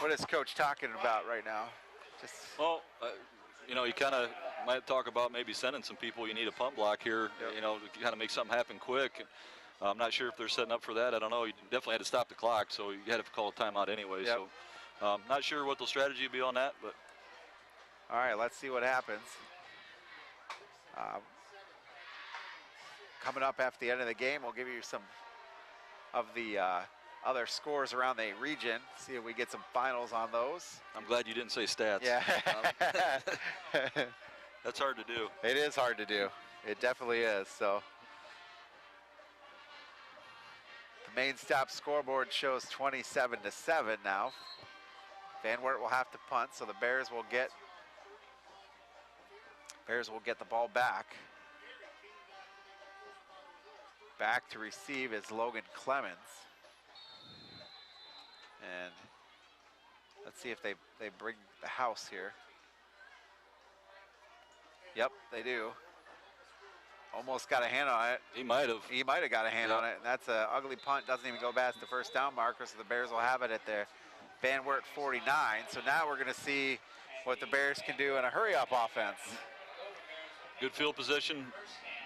what is Coach talking about right now? Well, you know, you kind of might talk about maybe sending some people. You need a punt block here, you know, to kind of make something happen quick. I'm not sure if they're setting up for that. I don't know. You definitely had to stop the clock, so you had to call a timeout anyway. So, not sure what the strategy would be on that, but. All right, let's see what happens. Coming up after the end of the game, we'll give you some of the other scores around the region. See if we get some finals on those. I'm glad you didn't say stats. Yeah. That's hard to do. It is hard to do. It definitely is. So the main stop scoreboard shows 27-7 now. Van Wert will have to punt, so the Bears will get the ball back. Back to receive is Logan Clemens. And let's see if they bring the house here. Yep, they do. Almost got a hand on it. He might have. He might have got a hand on it. And that's an ugly punt. Doesn't even go past the first down marker, so the Bears will have it at their Van Wert 49. So now we're going to see what the Bears can do in a hurry-up offense. Good field position.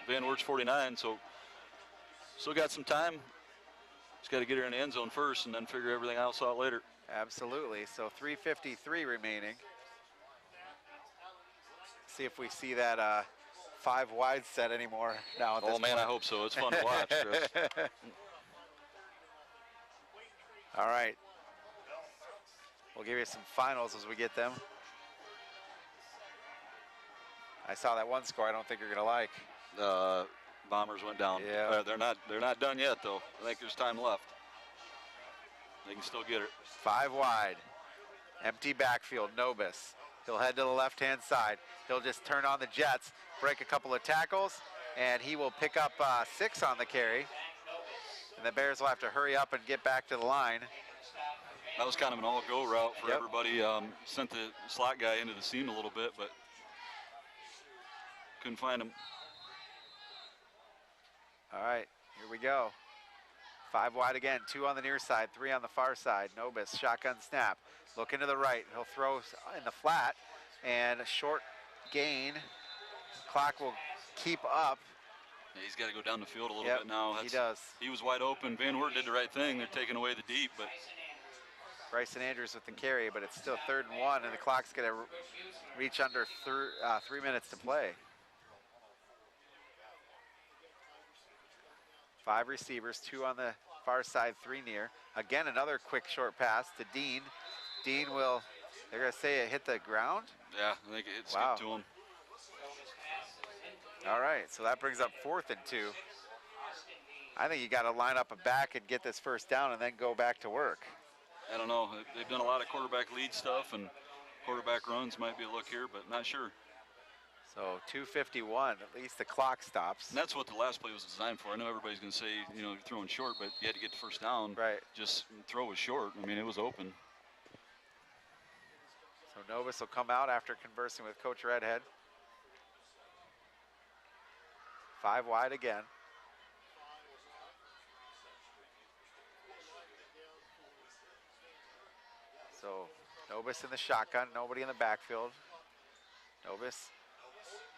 Van Wert's 49, so still got some time. Just got to get her in the end zone first and then figure everything else out later. Absolutely. So 3:53 remaining. See if we see that 5 wide set anymore now. Oh man, I hope so. It's fun to watch, Chris. All right. We'll give you some finals as we get them. I saw that one score I don't think you're going to like. Bombers went down. Yeah. They're not done yet though. I think there's time left. They can still get it. 5 wide. Empty backfield, Nobis. He'll head to the left-hand side. He'll just turn on the jets, break a couple of tackles, and he will pick up 6 on the carry. And the Bears will have to hurry up and get back to the line. That was kind of an all-go route for everybody. Sent the slot guy into the seam a little bit, but couldn't find him. All right, here we go. 5 wide again, 2 on the near side, 3 on the far side. Nobis, shotgun snap. Looking to the right. He'll throw in the flat, and a short gain. Clock will keep up. Yeah, he's got to go down the field a little bit now. He does. He was wide open. Van Wert did the right thing. They're taking away the deep, but Bryson Andrews with the carry, but it's still 3rd and 1, and the clock's going to reach under 3 minutes to play. 5 receivers, 2 on the far side, 3 near. Again, another quick short pass to Dean. Dean will, they're going to say it hit the ground? yeah, I think it skipped to him. All right, so that brings up 4th and 2. I think you got to line up a back and get this first down and then go back to work. I don't know. They've done a lot of quarterback lead stuff, and quarterback runs might be a look here, but not sure. So 2:51, at least the clock stops. And that's what the last play was designed for. I know everybody's going to say, you know, you're throwing short, but you had to get the first down. Right. Just throw was short. I mean, it was open. So Novus will come out after conversing with Coach Redhead. 5 wide again. So Novus in the shotgun, nobody in the backfield. Novus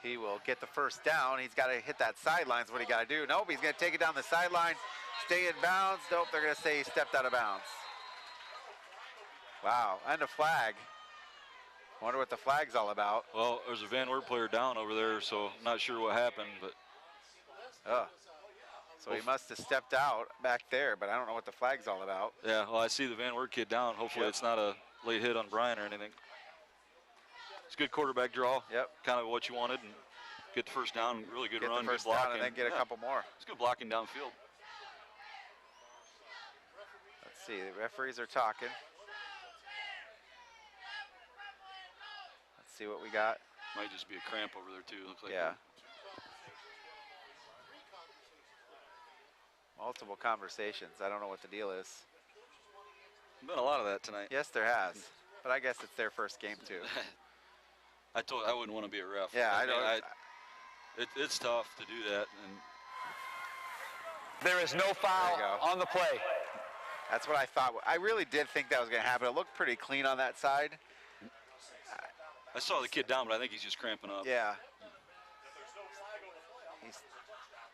He will get the first down. He's got to hit that sideline is what he got to do. Nope, he's going to take it down the sideline, stay in bounds. Nope, they're going to say he stepped out of bounds. Wow, and a flag. Wonder what the flag's all about. Well, there's a Van Wert player down over there, so not sure what happened, but. So he must have stepped out back there, but I don't know what the flag's all about. Yeah, well, I see the Van Wert kid down. Hopefully it's not a late hit on Bryan or anything. It's a good quarterback draw. Yep. Kind of what you wanted, and get the first down. Really good Get run, the first good blocking. down and then get a couple more. It's good blocking downfield. Let's see, the referees are talking. Let's see what we got. Might just be a cramp over there too. Looks like. Yeah. Multiple conversations. I don't know what the deal is. There's been a lot of that tonight. Yes, there has. But I guess it's their first game too. I wouldn't want to be a ref. Yeah, I know. It's tough to do that. And there is no foul on the play. That's what I thought. I really did think that was going to happen. It looked pretty clean on that side. I saw the kid down, but I think he's just cramping up. Yeah.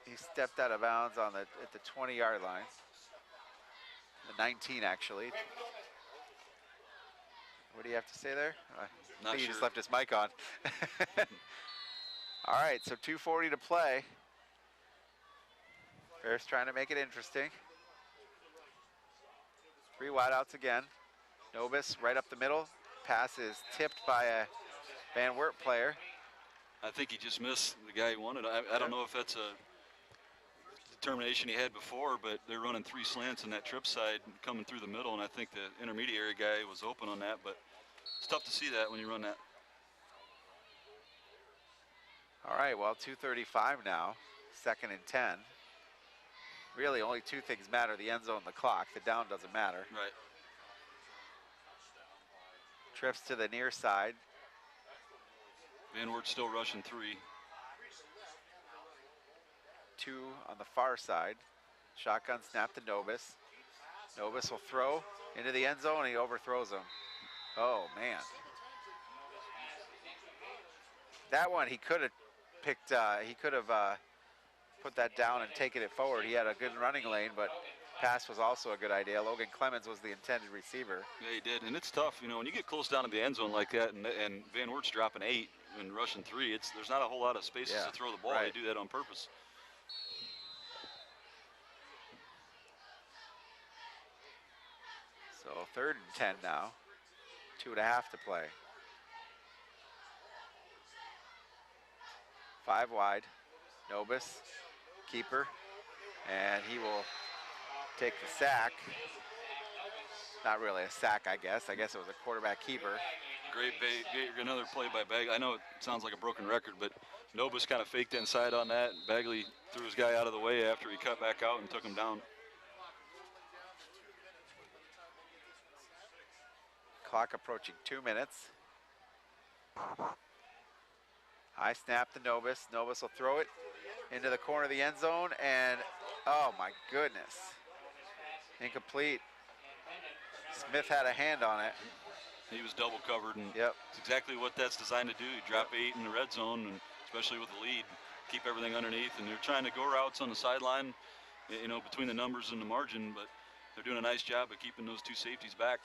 He stepped out of bounds on at the 20-yard line. The 19, actually. What do you have to say there? I think he just left his mic on. All right, so 2:40 to play. Bears trying to make it interesting. 3 wideouts again. Nobis right up the middle. Pass is tipped by a Van Wert player. I think he just missed the guy he wanted. I don't know if that's a determination he had before, but they're running 3 slants on that trip side coming through the middle, and I think the intermediary guy was open on that, but it's tough to see that when you run that. All right, well, 2:35 now, 2nd and 10. Really, only 2 things matter, the end zone and the clock. The down doesn't matter. Right. Trips to the near side. Van Wert's still rushing 3. 2 on the far side. Shotgun snap to Nobis. Nobis will throw into the end zone, and he overthrows him. Oh, man. That one he could have picked, he could have put that down and taken it forward. He had a good running lane, but pass was also a good idea. Logan Clemens was the intended receiver. Yeah, he did, and it's tough. You know, when you get close down to the end zone like that, and Van Wert's dropping 8 and rushing 3, there's not a whole lot of spaces to throw the ball. Right. They do that on purpose. So 3rd and 10 now. 2.5 to play. 5 wide. Nobis, keeper, and he will take the sack. Not really a sack, I guess. I guess it was a quarterback keeper. Great another play by Bagley. I know it sounds like a broken record, but Nobis kind of faked inside on that. Bagley threw his guy out of the way after he cut back out and took him down. Clock approaching 2 minutes. High snap to Nobis. Nobis will throw it into the corner of the end zone, and oh my goodness. Incomplete. Smith had a hand on it. He was double covered, and yep. It's exactly what that's designed to do. You drop 8 in the red zone, and especially with the lead, keep everything underneath. And they're trying to go routes on the sideline, you know, between the numbers and the margin, but they're doing a nice job of keeping those 2 safeties back.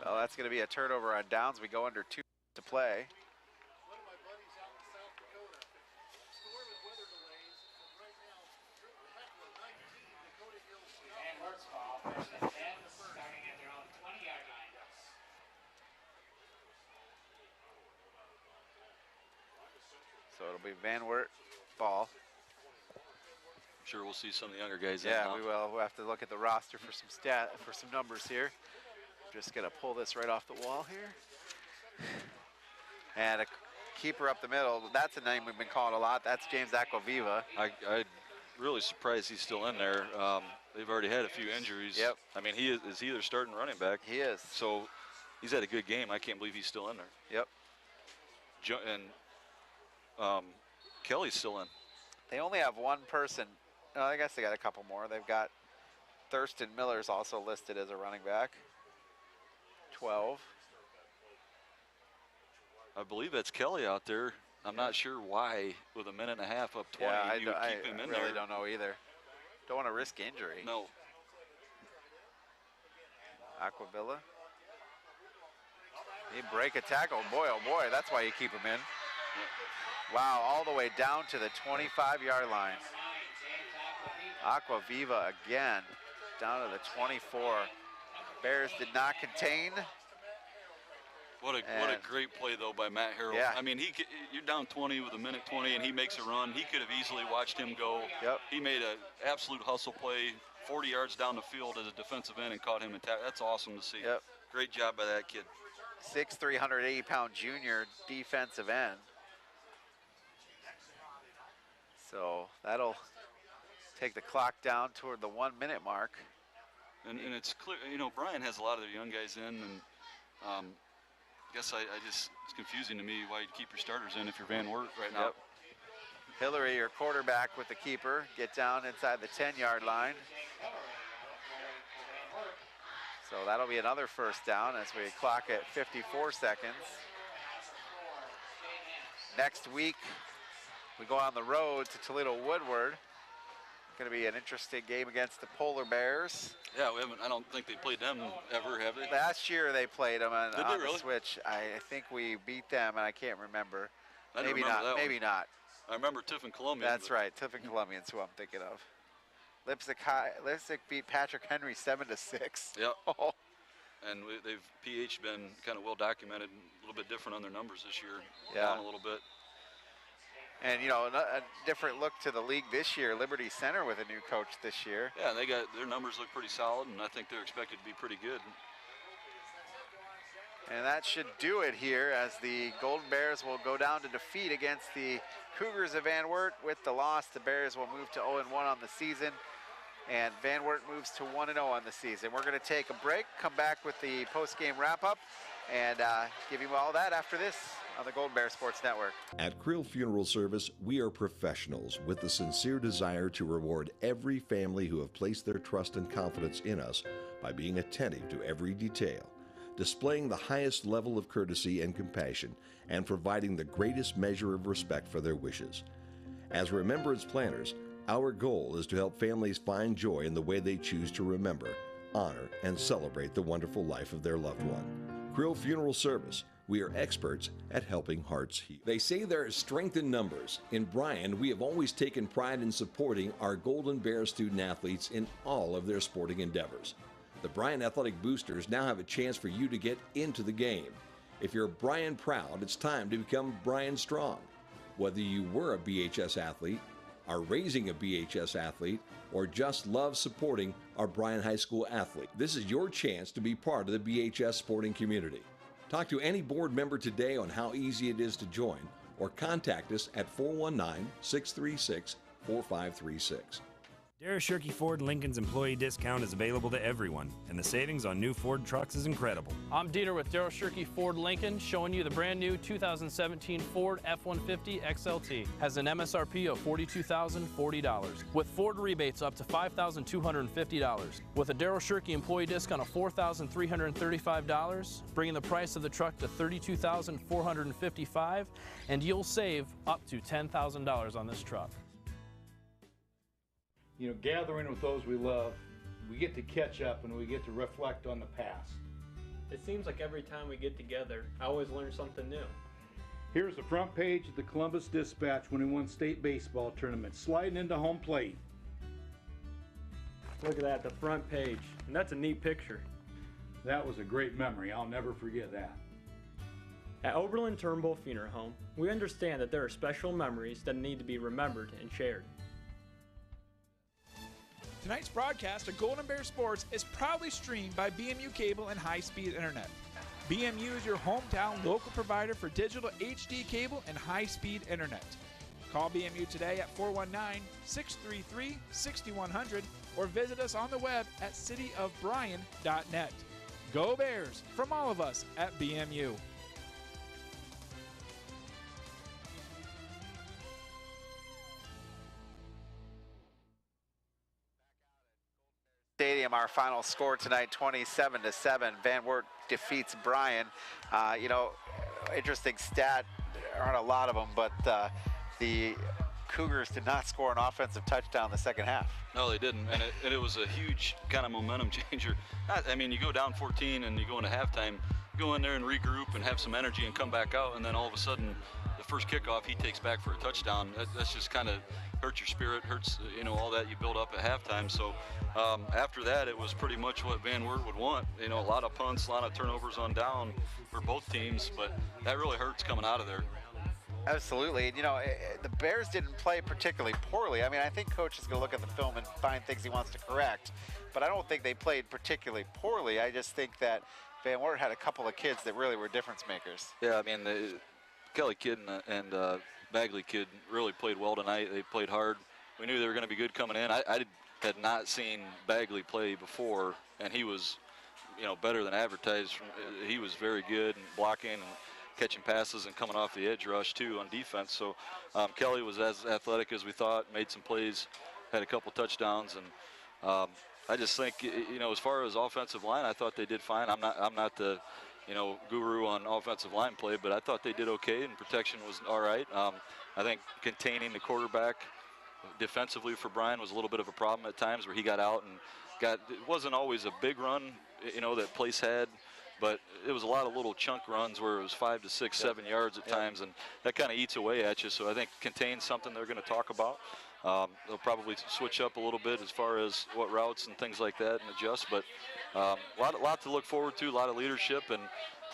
Well, that's going to be a turnover on downs. We go under 2 to play. So it'll be Van Wert ball. I'm sure we'll see some of the younger guys. Yeah, we will. We'll have to look at the roster for some numbers here. Just gonna pull this right off the wall here. And a keeper up the middle. That's a name we've been calling a lot. That's James Aquaviva. I'm really surprised he's still in there. They've already had a few injuries. Yep. I mean, is he their starting running back? He is. So he's had a good game. I can't believe he's still in there. Yep. And Kelly's still in. They only have one person. No, I guess they got a couple more. They've got Thurston Miller's also listed as a running back. 12. I believe that's Kelly out there. I'm not sure why, with a minute and a half up 20, Yeah, you would keep him in really there. don't know either. Don't want to risk injury. No. Aquavilla. He break a tackle. Boy, oh boy, that's why you keep him in. Wow, all the way down to the 25-yard line. Aquaviva again, down to the 24. Bears did not contain. What a great play, though, by Matt Harrell. Yeah. I mean, you're down 20 with a minute 20, and he makes a run. He could have easily watched him go. Yep. He made an absolute hustle play, 40 yards down the field as a defensive end and caught him in tackle. That's awesome to see. Yep. Great job by that kid. 6'3", 180-pound junior defensive end. So that'll take the clock down toward the 1 minute mark. And it's clear, you know, Bryan has a lot of their young guys in, and I guess it's confusing to me why you'd keep your starters in if you're Van Wert right now. Yep. Hillary, your quarterback with the keeper, get down inside the 10-yard line. So that'll be another first down as we clock at 54 seconds. Next week, we go on the road to Toledo Woodward. Going to be an interesting game against the Polar Bears. Yeah, I don't think they played them ever, have they? Last year they played them on, Did they really? the switch. I think we beat them, and I can't remember. I didn't Maybe remember not. that Maybe one. not. I remember Tiffin Columbian. That's right. Tiffin Columbian's who I'm thinking of. Lipsick beat Patrick Henry 7-6. Yep. Oh. And they've PH been kind of well documented, a little bit different on their numbers this year. Yeah. Down a little bit. And, you know, a different look to the league this year. Liberty Center with a new coach this year. Yeah, they got their numbers look pretty solid, and I think they're expected to be pretty good. And that should do it here as the Golden Bears will go down to defeat against the Cougars of Van Wert. With the loss, the Bears will move to 0-1 on the season, and Van Wert moves to 1-0 on the season. We're going to take a break, come back with the post-game wrap-up, and give you all that after this on the Golden Bear Sports Network. At Creel Funeral Service, we are professionals with the sincere desire to reward every family who have placed their trust and confidence in us by being attentive to every detail, displaying the highest level of courtesy and compassion, and providing the greatest measure of respect for their wishes. As remembrance planners, our goal is to help families find joy in the way they choose to remember, honor, and celebrate the wonderful life of their loved one. Creel Funeral Service, we are experts at helping hearts heal. They say there is strength in numbers. In Bryan, we have always taken pride in supporting our Golden Bear student athletes in all of their sporting endeavors. The Bryan Athletic Boosters now have a chance for you to get into the game. If you're Bryan proud, it's time to become Bryan strong. Whether you were a BHS athlete, are raising a BHS athlete, or just love supporting our Bryan High School athlete, this is your chance to be part of the BHS sporting community. Talk to any board member today on how easy it is to join, or contact us at 419-636-4536. Dara Shirky Ford Lincoln's employee discount is available to everyone, and the savings on new Ford trucks is incredible. I'm Dieter with Daryl Shirky Ford Lincoln, showing you the brand new 2017 Ford F-150 XLT. Has an MSRP of $42,040, with Ford rebates up to $5,250. With a Daryl Shirky employee discount of $4,335, bringing the price of the truck to $32,455, and you'll save up to $10,000 on this truck. You know, gathering with those we love, we get to catch up and we get to reflect on the past. It seems like every time we get together, I always learn something new. Here's the front page of the Columbus Dispatch when he won state baseball tournament, sliding into home plate. Look at that, the front page. And that's a neat picture. That was a great memory. I'll never forget that. At Oberlin Turnbull Funeral Home, we understand that there are special memories that need to be remembered and shared. Tonight's broadcast of Golden Bear Sports is proudly streamed by BMU Cable and High-Speed Internet. BMU is your hometown local provider for digital HD cable and high-speed internet. Call BMU today at 419-633-6100 or visit us on the web at cityofbryan.net. Go Bears from all of us at BMU. Stadium, our final score tonight, 27-7. Van Wert defeats Bryan. You know, interesting stat. aren't a lot of them, but the Cougars did not score an offensive touchdown in the second half. No, they didn't, and it was a huge kind of momentum changer. I mean, you go down 14 and you go into halftime, go in there and regroup and have some energy and come back out, and then all of a sudden, the first kickoff he takes back for a touchdown. That's just kind of hurts your spirit, hurts all that you build up at halftime. So after that, it was pretty much what Van Wert would want. A lot of punts, a lot of turnovers on down for both teams, but that really hurts coming out of there. Absolutely. And, the Bears didn't play particularly poorly. I mean, I think Coach is going to look at the film and find things he wants to correct, but I don't think they played particularly poorly. I just think that Van Wert had a couple of kids that really were difference makers. Yeah, I mean, the Kelly kid and Bagley kid really played well tonight. They played hard. We knew they were going to be good coming in. I had not seen Bagley play before, and he was, better than advertised. He was very good in blocking and catching passes and coming off the edge rush too on defense. So Kelly was as athletic as we thought, made some plays, had a couple touchdowns, and I just think as far as offensive line, I thought they did fine. I'm not the guru on offensive line play, but I thought they did okay, and protection was all right. I think containing the quarterback defensively for Bryan was a little bit of a problem at times, where he got out and it wasn't always a big run that Place had, but it was a lot of little chunk runs where it was 5 to 6, 7 yards at times, and that kind of eats away at you. So I think contain's something they're going to talk about. They'll probably switch up a little bit as far as what routes and things like that and adjust, but a lot to look forward to, a lot of leadership, and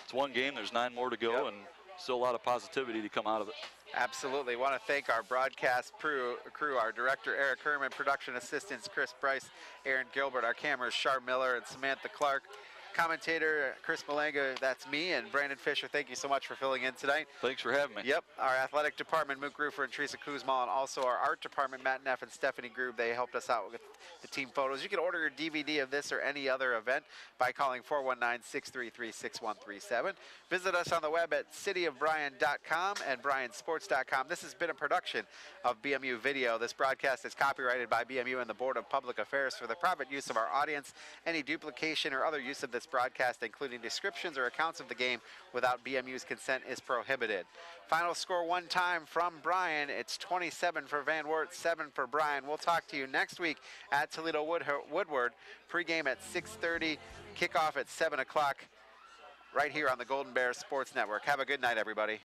it's one game, there's 9 more to go, and still a lot of positivity to come out of it. Absolutely. Want to thank our broadcast crew, our director, Eric Herman, production assistants, Chris Bryce, Aaron Gilbert, our cameras, Char Miller and Samantha Clark. Commentator Chris Malanga, that's me, and Brandon Fisher, thank you so much for filling in tonight. Thanks for having me. Yep, our athletic department, Mook Roofer and Teresa Kuzma, and also our art department, Matt Neff and Stephanie Grube. They helped us out with the team photos. You can order your DVD of this or any other event by calling 419-633-6137. Visit us on the web at cityofbryan.com and bryansports.com. This has been a production of BMU Video. This broadcast is copyrighted by BMU and the Board of Public Affairs for the private use of our audience. Any duplication or other use of this broadcast, including descriptions or accounts of the game without BMU's consent, is prohibited. Final score one time from Bryan. It's 27 for Van Wert, 7 for Bryan. We'll talk to you next week at Toledo Woodward. Pregame at 6:30, kickoff at 7 o'clock right here on the Golden Bears Sports Network. Have a good night, everybody.